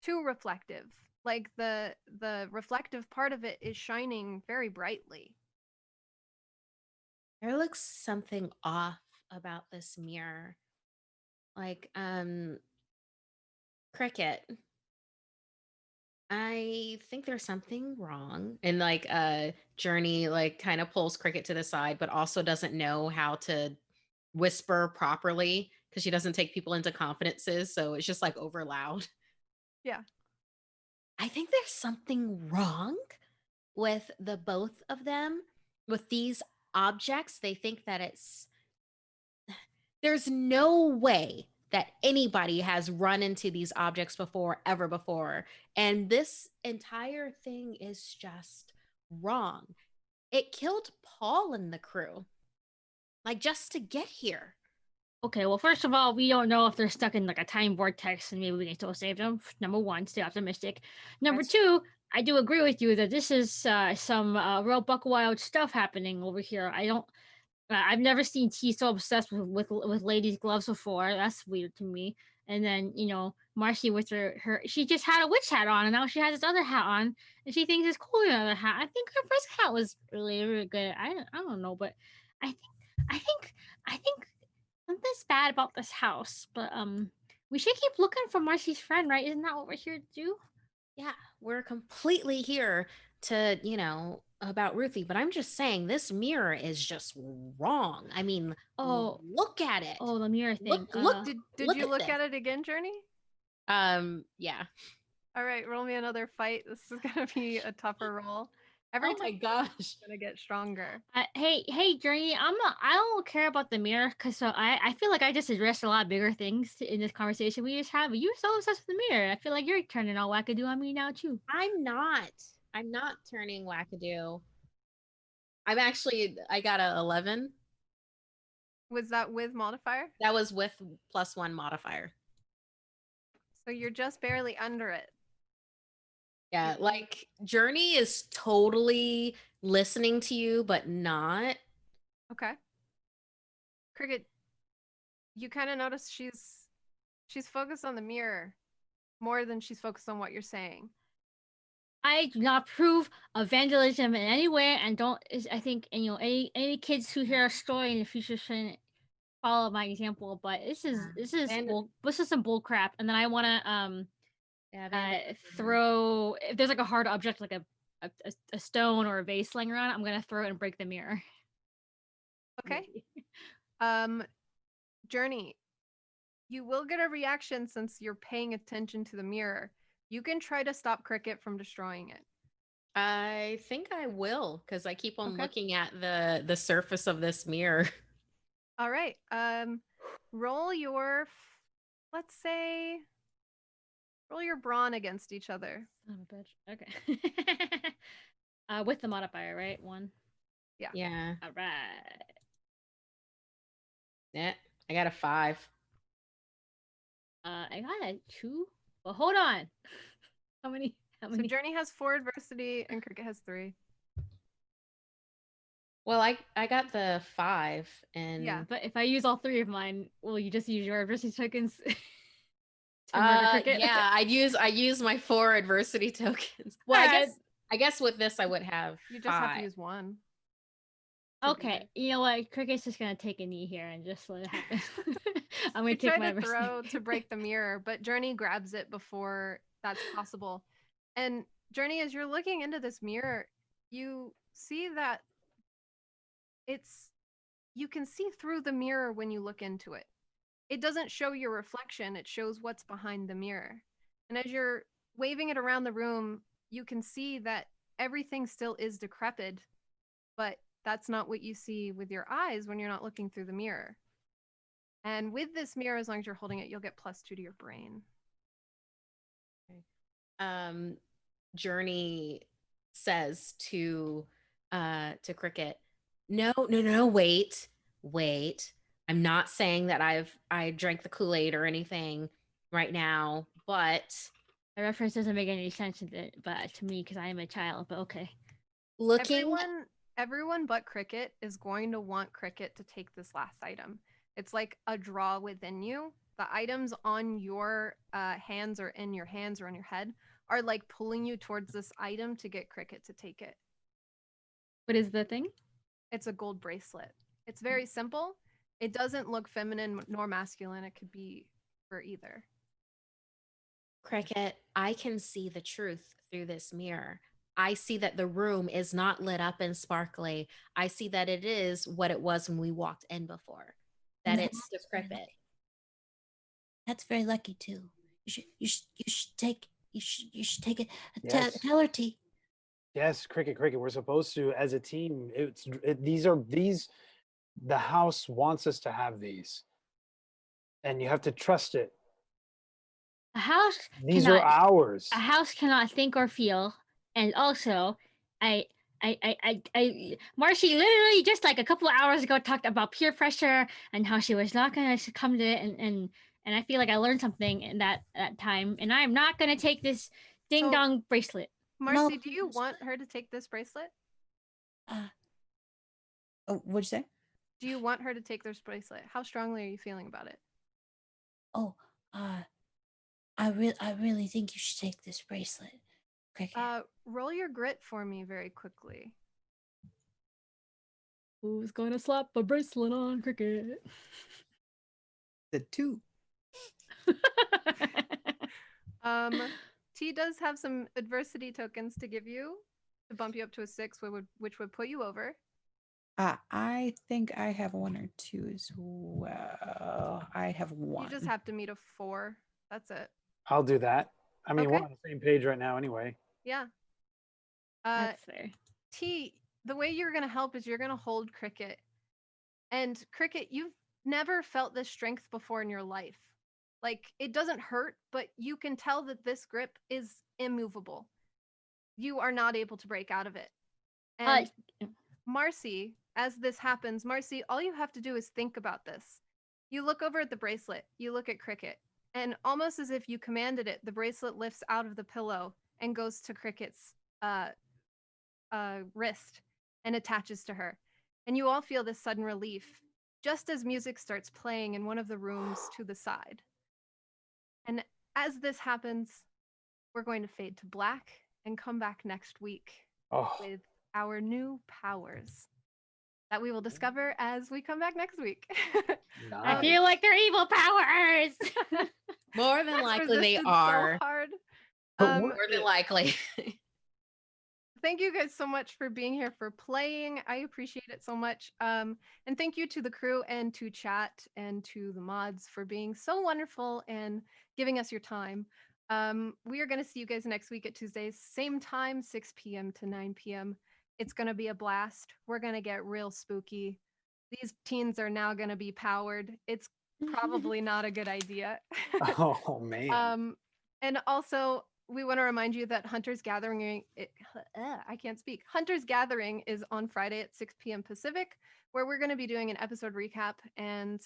too reflective. Like the reflective part of it is shining very brightly. There looks something off about this mirror. like Cricket, I think there's something wrong. And like Journey like kind of pulls Cricket to the side, but also doesn't know how to whisper properly because she doesn't take people into confidences. So it's just like over loud. Yeah. I think there's something wrong with the both of them with these objects. They think that there's no way that anybody has run into these objects before, ever before. And this entire thing is just wrong. It killed Paul and the crew, like just to get here. Okay, well, first of all, we don't know if they're stuck in like a time vortex, and maybe we can still save them. Number one, stay optimistic. Number That's- two, I do agree with you that this is some real buck wild stuff happening over here. I don't. I've never seen T so obsessed with ladies' gloves before. That's weird to me. And then Marcy with her she just had a witch hat on, and now she has this other hat on, and she thinks it's cooler than the other hat. I think her first hat was really good. I don't know, but I think I think I think something's bad about this house. But we should keep looking for Marcy's friend, right? Isn't that what we're here to do? Yeah, we're completely here to, about Ruthie, but I'm just saying this mirror is just wrong. I mean, Oh, look at it. oh, the mirror thing. Look, Did you look at it again, Journey? Yeah. All right, roll me another fight. This is gonna be a tougher roll. Every Oh my time gosh. it's gonna get stronger. Hey, Journey. I don't care about the mirror because I feel like I just addressed a lot bigger things in this conversation we just had. But you're so obsessed with the mirror. I feel like you're turning all wackadoo on me now too. I'm not. I'm not turning wackadoo. I got a 11. Was that with modifier? That was with +1 modifier. So you're just barely under it. Yeah, like Journey is totally listening to you, but not. Okay. Cricket, you kind of notice she's focused on the mirror more than she's focused on what you're saying. I do not approve of vandalism in any way, and don't. I think any kids who hear a story in the future shouldn't follow my example. But this is some bull crap. And then I want to throw if there's like a hard object like a stone or a vase laying around. I'm gonna throw it and break the mirror. Okay. Journey, you will get a reaction since you're paying attention to the mirror. You can try to stop Cricket from destroying it. I think I will because I keep on Okay. looking at the surface of this mirror. All right. Roll your, let's say, roll your brawn against each other. Son of a bitch. Okay. With the modifier, right? 1. Yeah. Yeah. All right. Yeah. I got a 5. I got a 2. Well, hold on. How many? So Journey has 4 adversity and Cricket has 3. Well, I got the 5 and Yeah. But if I use all 3 of mine, will you just use your adversity tokens? To murder Cricket? Yeah, I use my 4 adversity tokens. Well, I guess with this I would have You just 5. have to use 1. to do Okay, this. you know what? Cricket's just gonna take a knee here and just let it happen. I'm gonna You take try my to throw to break the mirror, but Journey grabs it before that's possible. And Journey, as you're looking into this mirror, you see that you can see through the mirror when you look into it. It doesn't show your reflection, it shows what's behind the mirror. And as you're waving it around the room, you can see that everything still is decrepit, but that's not what you see with your eyes when you're not looking through the mirror. And with this mirror, as long as you're holding it, you'll get +2 to your brain. Journey says to Cricket, no, wait. I'm not saying that I drank the Kool-Aid or anything right now, but The reference doesn't make any sense to me because I am a child, but okay. looking Everyone but Cricket is going to want Cricket to take this last item. It's like a draw within you. The items on your hands or in your hands or on your head are like pulling you towards this item to get Cricket to take it. What is the thing? It's a gold bracelet. It's very simple. It doesn't look feminine nor masculine. It could be for either. Cricket, I can see the truth through this mirror. I see that the room is not lit up and sparkly. I see that it is what it was when we walked in before. That it's That's very decrepit. lucky. That's very lucky too. You should take you should take it. Yes. Tell her T. Yes, cricket. We're supposed to, as a team. The house wants us to have these, and you have to trust it. A house These are cannot ours. a house cannot think or feel, and also Marcy literally just like a couple of hours ago talked about peer pressure and how she was not going to succumb to it, and I feel like I learned something in that time, and I'm not going to take this ding So- dong bracelet. Marcy, No, do you it's want her to take this bracelet? Oh, what'd you say? Do you want her to take this bracelet? How strongly are you feeling about it? Oh, I really think you should take this bracelet. Cricket. Roll your grit for me very quickly. Who's going to slap a bracelet on Cricket? The 2. T does have some adversity tokens to give you to bump you up to a 6, which would put you over. I think I have 1 or 2 as well. I have 1. You just have to meet a 4. That's it. I'll do that. I mean, we're Okay. on the same page right now, anyway. Yeah. That's fair. T, the way you're going to help is you're going to hold Cricket. And Cricket, you've never felt this strength before in your life. Like, it doesn't hurt, but you can tell that this grip is immovable. You are not able to break out of it. And Marcy, as this happens, Marcy, all you have to do is think about this. You look over at the bracelet, you look at Cricket, and almost as if you commanded it, the bracelet lifts out of the pillow and goes to Cricket's wrist and attaches to her. And you all feel this sudden relief just as music starts playing in one of the rooms to the side. And as this happens, we're going to fade to black and come back next week Oh, with our new powers that we will discover as we come back next week. I nice. feel like they're evil powers. More than likely they Resisted so are. hard. But More than likely. Thank you guys so much for being here, for playing. I appreciate it so much. And thank you to the crew and to chat and to the mods for being so wonderful and giving us your time. We are going to see you guys next week at Tuesdays, same time, 6 p.m. to 9 p.m. It's going to be a blast. We're going to get real spooky. These teens are now going to be powered. It's probably not a good idea. Oh man. And also, we want to remind you that Hunter's Gathering, I can't speak. Hunter's Gathering is on Friday at 6 p.m. Pacific, where we're going to be doing an episode recap, and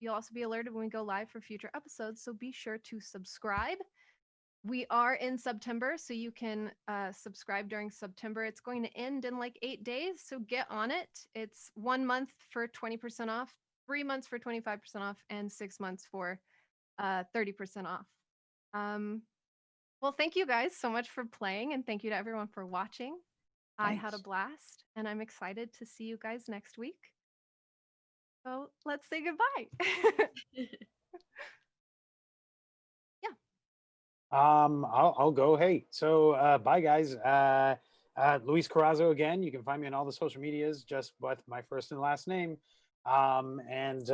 you'll also be alerted when we go live for future episodes, so be sure to subscribe. We are in September, so you can subscribe during September. It's going to end in like 8 days, so get on it. It's 1 month for 20% off, 3 months for 25% off, and 6 months for 30% off. Well, thank you guys so much for playing, and thank you to everyone for watching. I had a Thanks. blast, and I'm excited to see you guys next week. So let's say goodbye. I'll go. Hey, so bye guys. Luis Carrazzo again. You can find me on all the social medias just with my first and last name. And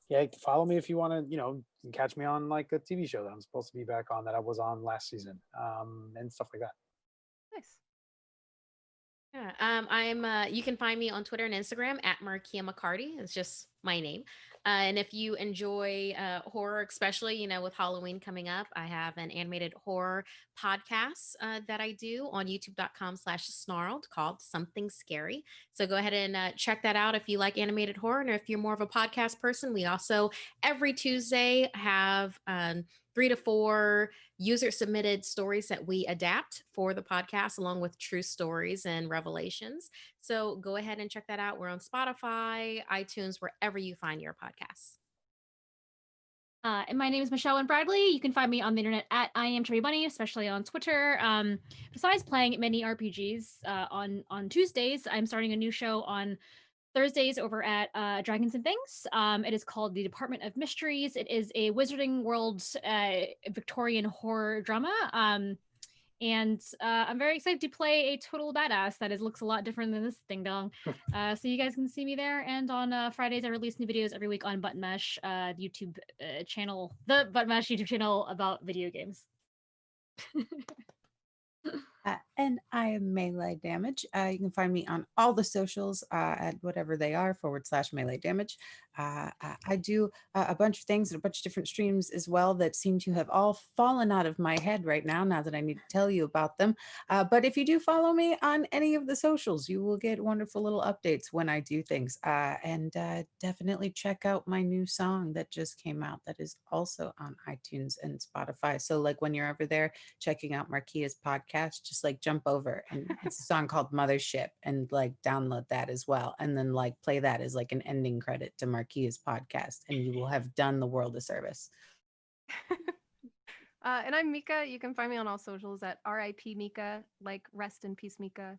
yeah, follow me if you want to, catch me on like a TV show that I'm supposed to be back on that I was on last season, and stuff like that. Nice. Yeah, you can find me on Twitter and Instagram at Markia McCarty. It's just my name. And if you enjoy horror, especially, with Halloween coming up, I have an animated horror podcast that I do on youtube.com/snarled called Something Scary. So go ahead and check that out if you like animated horror. And if you're more of a podcast person, we also every Tuesday have 3 to 4 user submitted stories that we adapt for the podcast, along with true stories and revelations. So go ahead and check that out. We're on Spotify, iTunes, wherever you find your podcasts. And my name is Michelle and Bradley. You can find me on the internet at I am Chubby Bunny, especially on Twitter. Besides playing mini RPGs on Tuesdays, I'm starting a new show on Thursdays over at Dragons and Things. It is called the Department of Mysteries. It is a Wizarding World Victorian horror drama. And I'm very excited to play a total badass that looks a lot different than this ding dong. So you guys can see me there. And on Fridays, I release new videos every week on Button Mash YouTube channel, the Button Mash YouTube channel about video games. And I am Melee Damage. You can find me on all the socials at whatever they are /Melee Damage. I do a bunch of things and a bunch of different streams as well that seem to have all fallen out of my head right now that I need to tell you about them. But if you do follow me on any of the socials, you will get wonderful little updates when I do things. And definitely check out my new song that just came out that is also on iTunes and Spotify. So like when you're over there checking out Markia's podcast, just like jump over, and it's a song called Mothership, and like download that as well, and then like play that as like an ending credit to Markia's podcast, and you will have done the world a service. And I'm Mika. You can find me on all socials at RIP Mika, like rest in peace, Mika.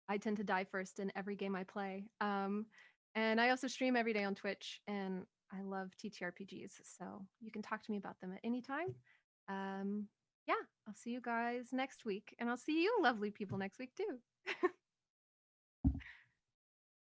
I tend to die first in every game I play. And I also stream every day on Twitch, and I love TTRPGs, so you can talk to me about them at any time. Yeah, I'll see you guys next week, and I'll see you lovely people next week too.